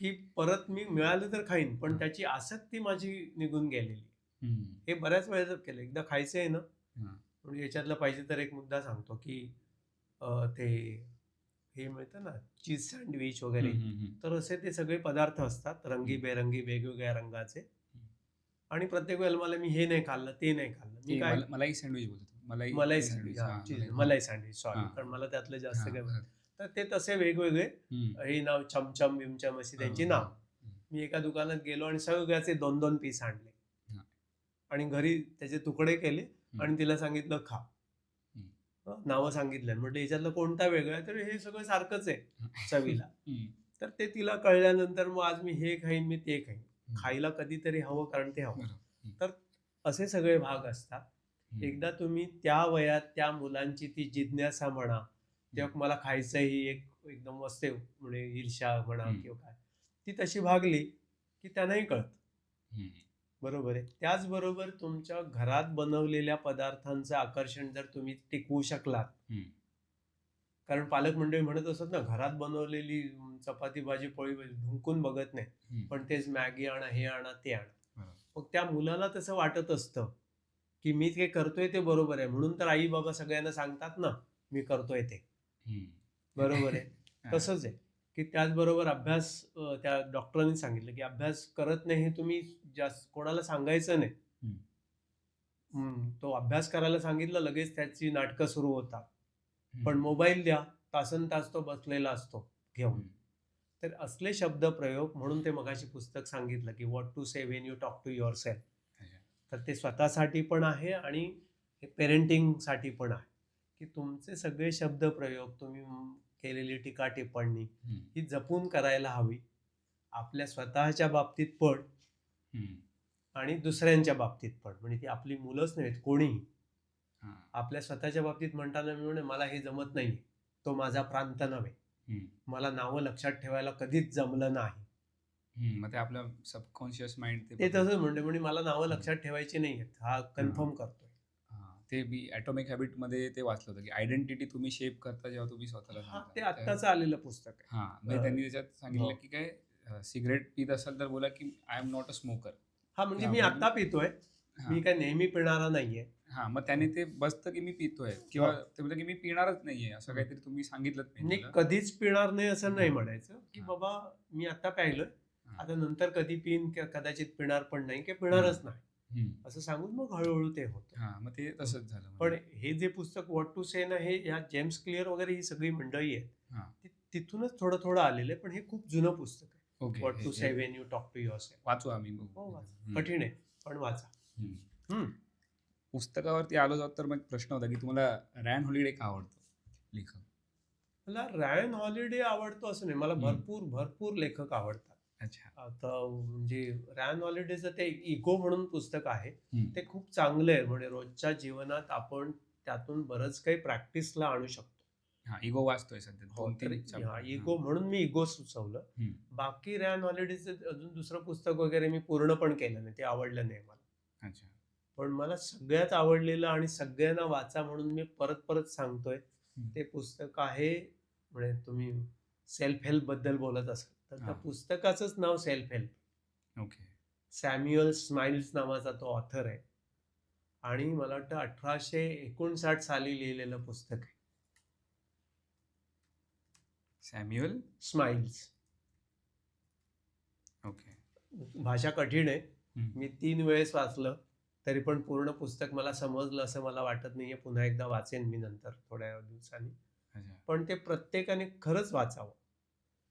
की परत मी मिळालं तर खाईन, पण त्याची आसक्ती माझी निघून गेलेली. हे बऱ्याच वेळेस केलं. एकदा खायचं आहे ना, म्हणजे याच्यातला पाहिजे तर एक मुद्दा सांगतो की ते हे मिळतं ना चीज सँडविच वगैरे, तर असे ते सगळे पदार्थ असतात रंगीबेरंगी वेगवेगळ्या रंगाचे, आणि प्रत्येक वेळेला मला मी हे नाही खाल्लं ते नाही खाल्लं, मी काय मलाई सँडविच बोलतो, मलाई सँडविच, सॉरी, कारण मला त्यातलं जास्त काय, तर ते तसे वेगवेगळे हे नाव चमचम बिमचम अशी त्यांची नाव. मी एका दुकानात गेलो आणि सगळ्याचे 2-2 पीस आणले आणि घरी त्याचे तुकडे केले आणि तिला सांगितलं खा. नावं सांगितलं, म्हटलं याच्यातलं कोणता वेगळा आहे, तर हे सगळं सारखंच आहे चवीला. तर ते तिला कळल्यानंतर मग आज मी हे खाईन, मी ते खाईन, खायला कधीतरी हवं कारण ते हवं. तर असे सगळे भाग असतात. एकदा तुम्ही त्या वयात त्या मुलांची ती जिज्ञासा म्हणा जेव्हा मला खायचं ही एक एकदम असते म्हणजे ईर्ष्या म्हणा हम्म. किंवा काय, ती तशी भागली की त्यांनाही कळत. हम्म. बरोबर आहे. त्याचबरोबर तुमच्या घरात बनवलेल्या पदार्थांचं आकर्षण जर तुम्ही टिकवू शकलात, हम्म. कारण पालक मंडळी म्हणत असत ना, घरात बनवलेली चपाती भाजी पोळी भुंकून बघत नाही, हम्म. पण तेच मॅगी आणा, हे आणा, ते आणा. बरोबर. मग त्या मुलाला तसं वाटत असतं की मी जे करतोय ते बरोबर आहे, म्हणून तर आई बाबा सगळ्यांना सांगतात ना मी करतोय ते हम्म. बरोबर आहे. हा. तसंच आहे की त्याचबरोबर अभ्यास, त्या डॉक्टरांनी सांगितलं की अभ्यास करत नाही हे तुम्ही जास्त कोणाला सांगायचं नाही. तो अभ्यास करायला सांगितलं लगेच त्याची नाटकं सुरू होतात. पण मोबाईल द्या, तासन तास तो बसलेला असतो घेऊन. तर असले शब्द प्रयोग, म्हणून ते मगाशी पुस्तक सांगितलं की what to say when you talk to yourself. तर ते स्वतःसाठी पण आहे आणि पेरेंटिंगसाठी पण आहे की तुमचे सगळे शब्द प्रयोग, तुम्ही केलेली टीका टिप्पणी ही जपून करायला हवी, आपल्या स्वतःच्या बाबतीत पण आणि दुसऱ्यांच्या बाबतीत पण. म्हणजे ती आपली मुलंच नाहीत, कोणीही. आपल्या स्वतःच्या बाबतीत म्हणताना मी म्हणे मला हे जमत नाही, तो माझा प्रांत नव्हे, मला नावं लक्षात ठेवायला कधीच जमलं नाही. मग ते आपलं सबकॉन्शियस माइंड ते तसंच म्हणजे मला नावं लक्षात ठेवायची नाही आहेत, हा कन्फर्म करतोय. ते मी ॲटॉमिक हॅबिटमध्ये ते वाचलं होतं की आयडेंटिटी तुम्ही शेप करता जेव्हा तुम्ही स्वतःला हा, सांगता. ते आत्ताच आलेलं पुस्तक आहे. हां, म्हणजे त्यांनी त्याच्यात सांगितलं की काय, सिगरेट पित असाल तर बोला की I am not a smoker. हा, म्हणजे मी आता पितोय, मी काय नेहमी पिणारा नाहीये. हा, मग त्याने ते बसतं की मी पितोय, किंवा ते बोलतं की मी पिणारच नाहीये, असं काहीतरी तुम्ही सांगितलं. मी कधीच पिणार नाही असं नाही म्हणायचं की बाबा मी आता प्यायलोय, आता नंतर कधी पिन, कदाचित पिणार पण नाही की पिणारच नाही असं सांगून मग हळूहळू ते होतं. मग ते तसंच झालं. पण हे जे पुस्तक व्हॉट टू से ना, हे ह्या जेम्स क्लिअर वगैरे ही सगळी मंडळी आहेत, तिथूनच थोडं थोडं आलेलं आहे. पण हे खूप जुनं पुस्तक आहे, what to say when you talk to yourself. वाचू आम्ही. कठीण आहे पण वाचा. पुस्तकावरती आलो जात तर मग प्रश्न होता की तुम्हाला रॅन हॉलिडे का आवडतो लेखक? मला रॅन हॉलिडे आवडतो असं नाही, मला भरपूर लेखक आवडतात. अच्छा. आता म्हणजे रॅन हॉलिडेचं ते इगो म्हणून पुस्तक आहे, ते खूप चांगलं आहे. म्हणजे रोजच्या जीवनात आपण त्यातून बरंच काही प्रॅक्टिसला आणू शकतो. इगो वाचतोय सध्या. इगो म्हणून मी इगो सुचवलं. बाकी रॅन हॉलिडेचं अजून दुसरं पुस्तक वगैरे मी पूर्ण पण केलं नाही, ते आवडलं नाही मला. अच्छा. पण मला सगळ्यात आवडलेलं आणि सगळ्यांना वाचा म्हणून मी परत सांगतोय ते पुस्तक आहे, म्हणजे तुम्ही सेल्फ हेल्प बद्दल बोलत असाल तर त्या पुस्तकाचंच नाव self help. Okay. Samuel Smiles नावाचा तो ऑथर आहे आणि मला वाटतं 1859 साली लिहिलेलं पुस्तक आहे. Samuel smiles. ओके. भाषा कठीण आहे, मी 3 वेळेस वाचलं तरी पण पूर्ण पुस्तक मला समजलं असं मला वाटत नाहीये. पुन्हा एकदा वाचेन मी नंतर थोड्या दिवसांनी. पण ते प्रत्येकाने खरंच वाचावं.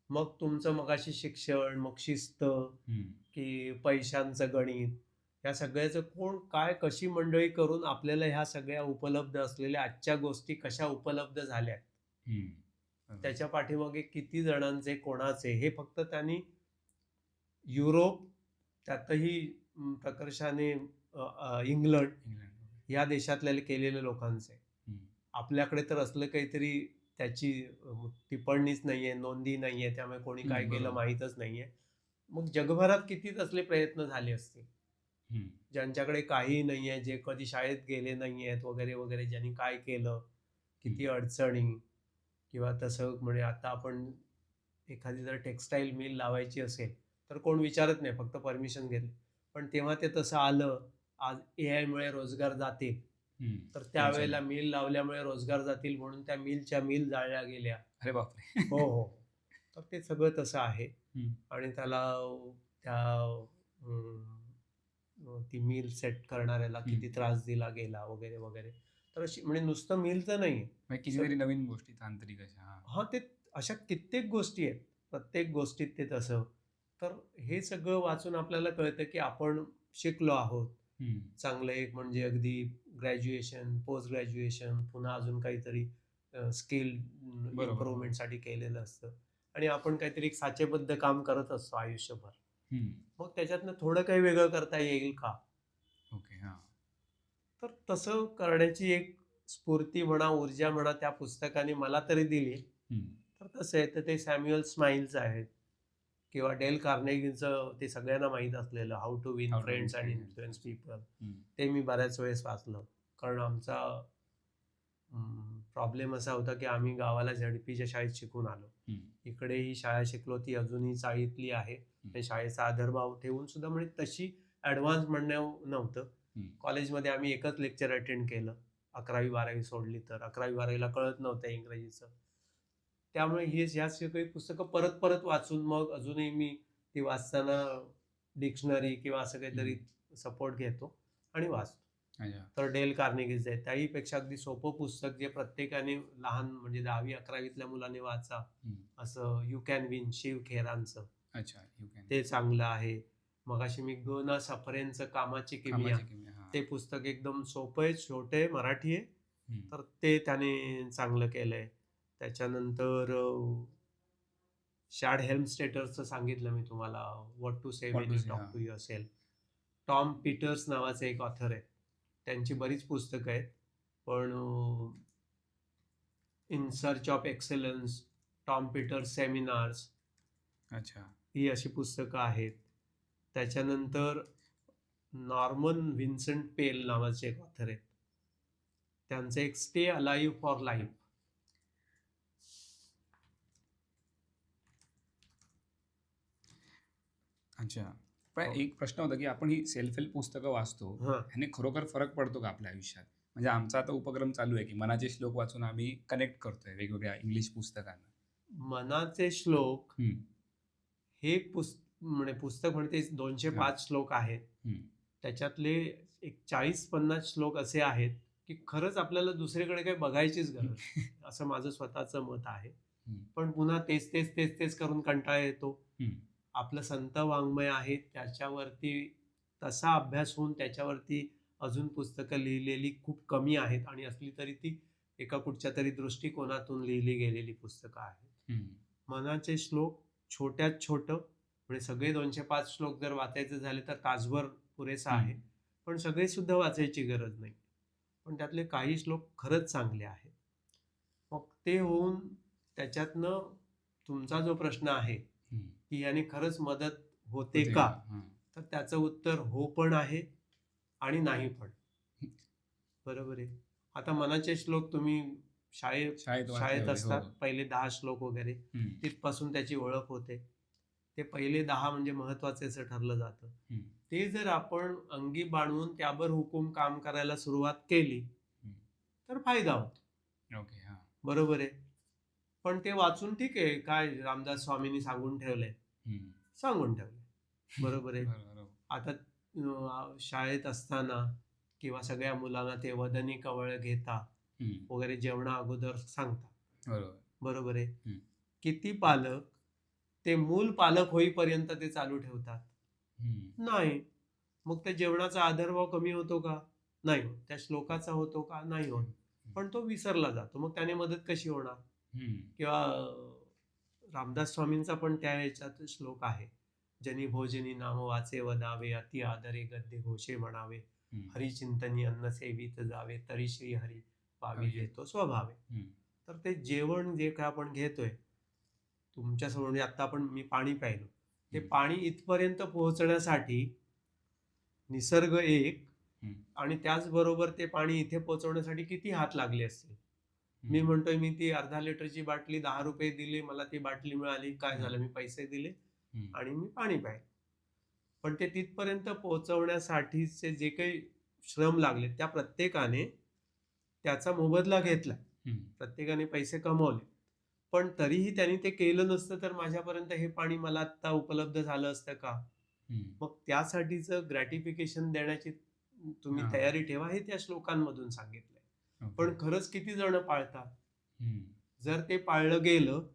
मग तुमचं मगाशी शिक्षण, मग शिस्त की पैशांचं गणित, या सगळ्याचं कोण काय कशी मंडळी करून आपल्याला ह्या सगळ्या उपलब्ध असलेल्या आजच्या गोष्टी कशा उपलब्ध झाल्या, त्याच्या पाठीमागे किती जणांचे, कोणाचे, हे फक्त त्यांनी युरोप, त्यातही प्रकर्षाने इंग्लंड या देशातल्या केलेल्या लोकांचे. आपल्याकडे तर असलं काहीतरी त्याची टिप्पणीच नाहीये, नोंदी नाहीये, त्यामुळे कोणी काय केलं माहीतच नाहीये. मग जगभरात कितीच असले प्रयत्न झाले असतील, ज्यांच्याकडे काही नाहीये, जे कधी शाळेत गेले नाहीयेत वगैरे वगैरे, ज्यांनी काय केलं, किती अडचणी. किंवा तसं म्हणजे आता आपण एखादी जर टेक्स्टाईल मिल लावायची असेल तर कोण विचारत नाही, फक्त परमिशन घेतली. पण तेव्हा ते तसं आलं, आज AI मुळे रोजगार जातील, तर त्यावेळेला मिल लावल्यामुळे रोजगार जातील म्हणून त्या मिलच्या मिल जाळल्या गेल्या. अरे बापरे. हो. तर ते सगळं तसं आहे आणि त्याला ती मिल सेट करणाऱ्याला किती त्रास दिला गेला वगैरे वगैरे. तर अशी म्हणजे नुसतं मिलचं नाही, कितीतरी नवीन गोष्टी तांत्रिक अशा. ते अशा कित्येक गोष्टी आहेत, प्रत्येक गोष्टीत ते तसं. तर हे सगळं वाचून आपल्याला कळतं की आपण शिकलो आहोत चांगलं. एक म्हणजे अगदी ग्रॅज्युएशन, पोस्ट ग्रॅज्युएशन, पुन्हा अजून काहीतरी स्किल इम्प्रूव्हमेंटसाठी केलेलं असतं आणि आपण काहीतरी एक साचेबद्ध काम करत असतो आयुष्यभर. मग त्याच्यातनं थोडं काही वेगळं करता येईल का? ओके. तर तसं करण्याची एक स्फूर्ती म्हणा, ऊर्जा म्हणा त्या पुस्तकाने मला तरी दिली. तर तसं आहे तर ते सॅम्युअल स्माइल्स आहेत किंवा डेल कार्नेगीचं ते सगळ्यांना माहीत असलेलं how to win friends and influence people, ते मी बऱ्याच वेळेस वाचलं. कारण आमचा प्रॉब्लेम असा होता की आम्ही गावाला झडपीच्या शाळेत शिकून आलो. इकडे ही शाळा शिकलो ती अजूनही चाळीतली आहे. शाळेचा आदरभाव ठेवून सुद्धा म्हणजे तशी ॲडव्हान्स म्हणणं नव्हतं. कॉलेजमध्ये आम्ही एकच लेक्चर अटेंड केलं 11वी-12वी सोडली तर. 11वी-12वीला कळत नव्हतं इंग्रजीचं. त्यामुळे ह्या काही पुस्तकं परत परत वाचून मग अजूनही मी ती वाचताना डिक्शनरी किंवा असं काहीतरी सपोर्ट घेतो आणि वाचतो. तर डेल कार्नेगीचं आहे त्याहीपेक्षा अगदी सोपं पुस्तक जे प्रत्येकाने लहान म्हणजे 10वी-11वीतल्या मुलाने वाचा असं यू कॅन विन, शिव खेरांचं. ते चांगलं आहे. मगाशी मी ग ना सफरेंचं कामाची किमिया, ते पुस्तक एकदम सोपं आहे, छोटे आहे, मराठी आहे, तर ते त्याने चांगलं केलंय. त्याच्यानंतर शॅड हेल्मस्टेटरचं सांगितलं मी तुम्हाला, what to say when you talk to yourself. Tom Peters नावाचे एक ऑथर आहेत, त्यांची बरीच पुस्तकं आहेत. पण in search of excellence, Tom Peters seminars, ही अशी पुस्तकं आहेत. त्याच्यानंतर नॉर्मन व्हिन्सेंट पेल नावाचे एक ऑथर आहेत, त्यांचं एक स्टे अलाइव्ह फॉर लाईफ. अच्छा, पण एक प्रश्न होता की आपण ही सेल्फ हेल्प पुस्तकं वाचतो, ह्याने खरोखर फरक पडतो का आपल्या आयुष्यात? म्हणजे आमचा आता उपक्रम चालू आहे की मनाचे श्लोक वाचून आम्ही कनेक्ट करतोय वेगवेगळ्या इंग्लिश पुस्तकांना. मनाचे श्लोक हे पुस्तक म्हणते 205 श्लोक आहेत. त्याच्यातले एक 40-50 श्लोक असे आहेत की खरंच आपल्याला दुसरीकडे काही बघायचीच गरज असं माझं स्वतःचं मत आहे. पण पुन्हा तेच तेच तेच तेच करून कंटाळा येतो. आपलं संत वाङ्मय आहे त्याच्यावरती तसा अभ्यास होऊन त्याच्यावरती अजून पुस्तकं लिहिलेली खूप कमी आहेत आणि असली तरी ती एका कुठच्या तरी दृष्टिकोनातून लिहिली गेलेली पुस्तकं आहेत. मनाचे श्लोक छोट्यात छोटं म्हणजे सगळे 205 श्लोक जर वाचायचे झाले तर तासभर पुरेसा आहे, पण सगळे सुद्धा वाचायची गरज नाही. पण त्यातले काही श्लोक खरंच चांगले आहेत. मग ते होऊन त्याच्यातनं तुमचा जो प्रश्न आहे की याने खरंच मदत होते का, तर त्याचं उत्तर हो पण आहे आणि नाही पण. बरोबर आहे. आता मनाचे श्लोक तुम्ही शाळेत असतात, पहिले 10 श्लोक वगैरे, तिथपासून त्याची ओळख होते. ते पहिले 10 म्हणजे महत्वाचे असं ठरलं जातं. ते जर आपण अंगी बाणवून त्यावर हुकूम काम करायला सुरुवात केली तर फायदा होतो. बरोबर आहे. पण ते वाचून ठीक आहे, काय रामदास स्वामींनी सांगून ठेवलंय. बरोबर आहे. आता शाळेत असताना किंवा सगळ्या मुलांना ते वदनी कवळ घेता वगैरे जेवणा अगोदर सांगतात. बरोबर आहे. किती पालक ते मूल पालक होईपर्यंत ते चालू ठेवतात? नाही. मग त्या जेवणाचा आदरभाव कमी होतो का? नाही होत. त्या श्लोकाचा होतो का? नाही होत. पण तो विसरला जातो. मग त्याने मदत कशी होणार? किंवा रामदास स्वामींचा पण त्या ह्याच्यात श्लोक आहे, जनी भोजनी नाम वाचे वदावे, अति आदरे गद्य घोषे म्हणावे, हरिचिंतनी अन्न सेवित जावे, तरी श्री हरी पावी येतो स्वभावे. तर ते जेवण जे काय आपण घेतोय तुमच्यासमोर, आता आपण मी पाणी प्यायलो, ते पाणी इथपर्यंत पोहोचण्यासाठी निसर्ग एक आणि त्याचबरोबर ते पाणी इथे पोहोचवण्यासाठी किती हात लागले असतील. मी म्हणतोय मी ती 1/2 लिटरची बाटली 10 रुपये दिले, मला ती बाटली मिळाली, काय झालं, मी पैसे दिले आणि मी पाणी प्यायलं. पण ते तिथपर्यंत पोहोचवण्यासाठीचे जे काही श्रम लागले त्या प्रत्येकाने त्याचा मोबदला घेतला, प्रत्येकाने पैसे कमवले. पण तरीही त्यांनी ते केलं नसतं तर माझ्यापर्यंत हे पाणी मला आता उपलब्ध झालं असतं का? मग त्यासाठीचं ग्रॅटिफिकेशन देण्याची तुम्ही तयारी ठेवा, हे त्या श्लोकांमधून सांगितलंय. पण खरंच किती जण पाळतात? जर ते पाळलं गेलं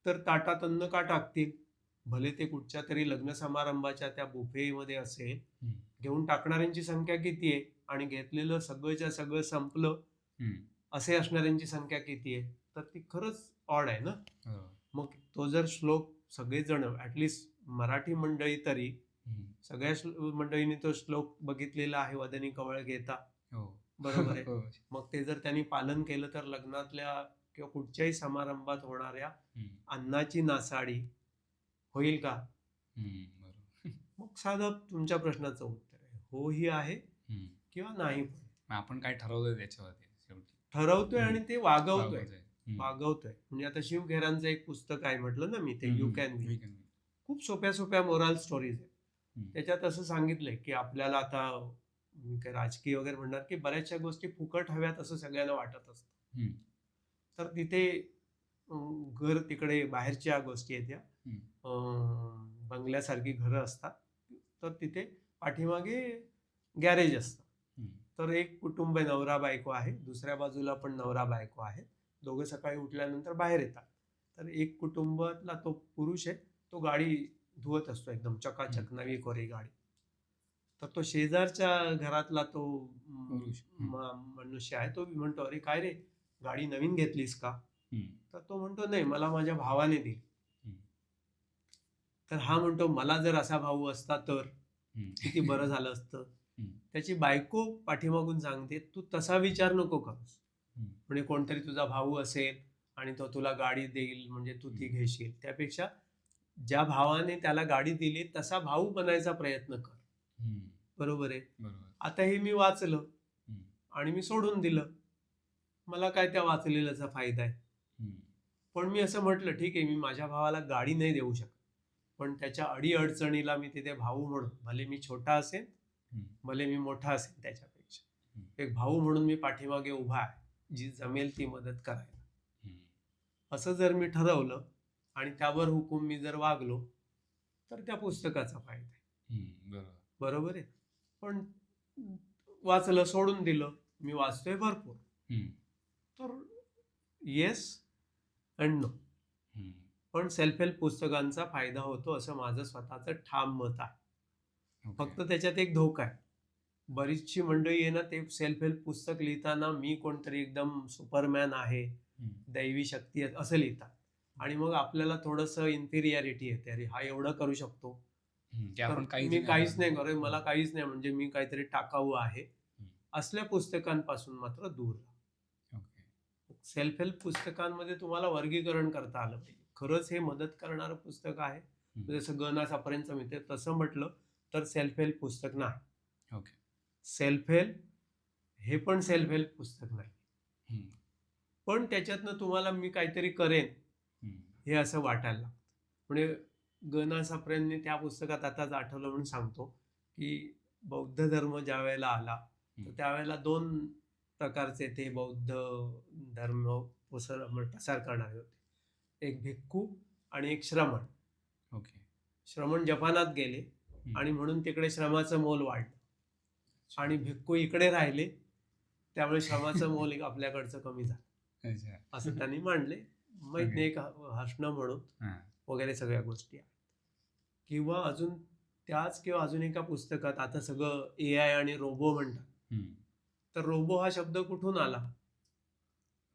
तर ताटात अन्न का टाकतील? भले ते कुठच्या तरी लग्न समारंभाच्या त्या बुफेमध्ये असेल, घेऊन टाकणाऱ्यांची संख्या किती आहे आणि घेतलेलं सगळंच्या सगळं संपलं असे असणाऱ्यांची संख्या किती आहे? तर ती खरंच ऑड आहे ना. मग तो जर श्लोक सगळेजण ऍटलिस्ट मराठी मंडळी तरी सगळ्या मंडळींनी तो श्लोक बघितलेला आहे, वदनी कवळ घेता. बरोबर आहे. हो. मग ते जर त्यांनी पालन केलं तर लग्नातल्या किंवा कुठच्याही समारंभात होणाऱ्या अन्नाची नासाडी होईल का? बरोबर. मग साधं तुमच्या प्रश्नाचं उत्तर आहे, हो ही आहे किंवा नाही पण. मग आपण काय ठरवतोय त्याच्यावरती शेवटी ठरवतोय आणि ते वागवतोय. वागवतोय. वागवतोय म्हणजे आता शिव खेरांचं एक पुस्तक आहे म्हटलं ना मी, ते यू कॅन We बी. can be. खूप सोप्या सोप्या मोरल स्टोरीज आहेत. हम्म. त्याच्यात असं सांगितलंय की आपल्याला आता मी काय राजकीय वगैरे म्हणणार की बऱ्याचशा गोष्टी फुकट हव्यात असं सगळ्यांना वाटत असतं. हम्म. तर तिथे घर तिकडे बाहेरच्या गोष्टी आहेत, त्या बंगल्यासारखी घरं असतात. तर तिथे पाठीमागे गॅरेज असतं. तर एक कुटुंब नवरा बायको आहे, दुसऱ्या बाजूला पण नवरा बायको आहे. दोघं सकाळी उठल्यानंतर बाहेर येतात. तर एक कुटुंबातला तो पुरुष आहे, तो गाडी धुवत असतो, एकदम चकाचक नवी कोरी गाडी. तर तो शेजारच्या घरातला तो मनुष्य आहे, तो म्हणतो, अरे काय रे, गाडी नवीन घेतलीस का? तर तो म्हणतो, नाही, मला माझ्या भावाने दिली. तर हा म्हणतो, मला जर असा भाऊ असता तर किती बरं झालं असतं. त्याची बायको पाठीमागून सांगते, तू तसा विचार नको करूस. म्हणजे कोणतरी तुझा भाऊ असेल आणि तो तुला गाडी देईल म्हणजे तू ती घेशील. त्यापेक्षा ज्या भावाने त्याला गाडी दिली तसा भाऊ बनायचा प्रयत्न कर. बरोबर आहे. आता हे मी वाचलं आणि मी सोडून दिलं, मला काय त्या वाचलेल्याचा फायदा आहे. पण मी असं म्हटलं, ठीक आहे, मी माझ्या भावाला गाडी नाही देऊ शकत, पण त्याच्या अडीअडचणीला मी तिथे भाऊ म्हणून, भले मी छोटा असेल भले मी मोठा असेल त्याच्यापेक्षा, एक भाऊ म्हणून मी पाठीमागे उभा आहे, जी जमेल ती मदत करायला. असं जर मी ठरवलं आणि त्यावर हुकूम मी जर वागलो तर त्या पुस्तकाचा फायदा आहे. बरोबर आहे. पण वाचलं, सोडून दिलं, मी वाचतोय भरपूर, तर येस अँड नो. पण सेल्फ हेल्प पुस्तकांचा फायदा होतो असं माझं स्वतःचं ठाम मत आहे. फक्त त्याच्यात एक धोका आहे. बरीचशी मंडळी आहे ना, ते सेल्फ हेल्प पुस्तक लिहिताना मी कोणतरी एकदम सुपरमॅन आहे, दैवी शक्ती आहे असं लिहितात. आणि मग आपल्याला थोडंसं इन्फिरियरिटी येते, अरे हा एवढं करू शकतो, मी काहीच नाही करू, मला काहीच नाही, म्हणजे मी काहीतरी टाकाऊ आहे. असल्या पुस्तकांपासून मात्र दूर राहा. सेल्फ हेल्प पुस्तकांमध्ये तुम्हाला वर्गीकरण करता आलं पाहिजे. खरंच हे मदत करणारं पुस्तक आहे, जसं ग.ना. सापरेंचं मी तसं म्हटलं तर सेल्फ हेल्प पुस्तक नाही. सेल्फ हेल्प हे पण सेल्फ हेल्प पुस्तक नाही, पण त्याच्यातनं तुम्हाला मी काहीतरी करेन हे असं वाटायला लागतं. म्हणजे ग.ना. सापरेंनी त्या पुस्तकात आताच आठवलं म्हणून सांगतो की बौद्ध धर्म ज्या वेळेला आला तर त्यावेळेला 2 प्रकारचे ते बौद्ध धर्म प्रसार करणारे होते, एक भिक्खू आणि एक श्रमण. श्रमण जपानात गेले आणि म्हणून तिकडे श्रमाचं मोल वाढलं, आणि भिक्खू इकडे राहिले त्यामुळे श्रमाचं मोल आपल्याकडचं कमी झालं असं त्यांनी मांडले. माहित नाही, एक हसणं म्हणून वगैरे सगळ्या गोष्टी आहेत. किंवा अजून त्याच किंवा अजून एका पुस्तकात आता सगळं AI आणि रोबो म्हणतात, तर रोबो हा शब्द कुठून आला?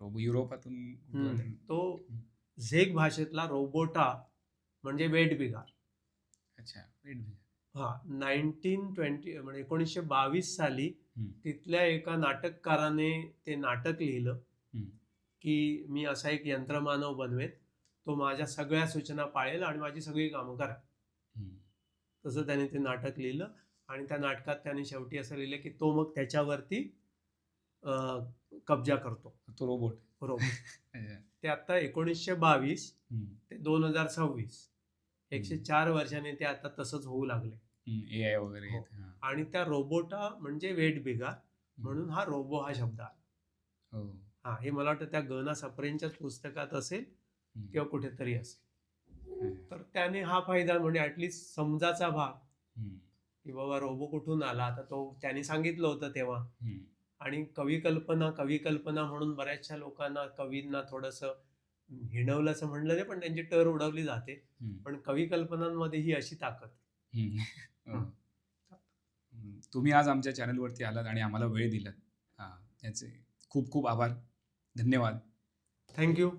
रोबो युरोपातून. तो झेक भाषेतला रोबोटा म्हणजे वेठबिगार. अच्छा, वेठबिगार. हा, 1920 म्हणजे 1922 साली तिथल्या एका नाटककाराने ते नाटक लिहिलं की मी असा एक यंत्रमानव बनवेन, तो माझ्या सगळ्या सूचना पाळेल आणि माझी सगळी कामं करेल. तसं त्याने ते नाटक लिहिलं आणि त्या नाटकात त्याने शेवटी असं लिहिलं की तो मग त्याच्यावरती कब्जा करतो, तो रोबोट. ते आता 1922 ते 2026 104 वर्षांनी ते आता तसंच होऊ लागले, AI वगैरे. आणि त्या रोबोटा म्हणजे वेठबिगार म्हणून हा रोबो हा शब्द आला. हा, हे मला वाटतं त्या ग.ना. सापरेंच्याच पुस्तकात असेल किंवा कुठेतरी असेल. तर त्याने हा फायदा म्हणजे ऍटलिस्ट समजाचा भाग की बाबा रोबो कुठून आला, आता तो त्याने सांगितलं होतं तेव्हा. आणि कविकल्पना म्हणून बऱ्याचशा लोकांना, कवींना थोडंसं हिणवलं असं म्हणलं नाही, पण त्यांची टर उडवली जाते. पण कविकल्पनांमध्ये ही अशी ताकद. तुम्ही आज आमच्या चॅनलवरती आलात आणि आम्हाला वेळ दिलात, याचे खूप खूप आभार. धन्यवाद. थँक्यू.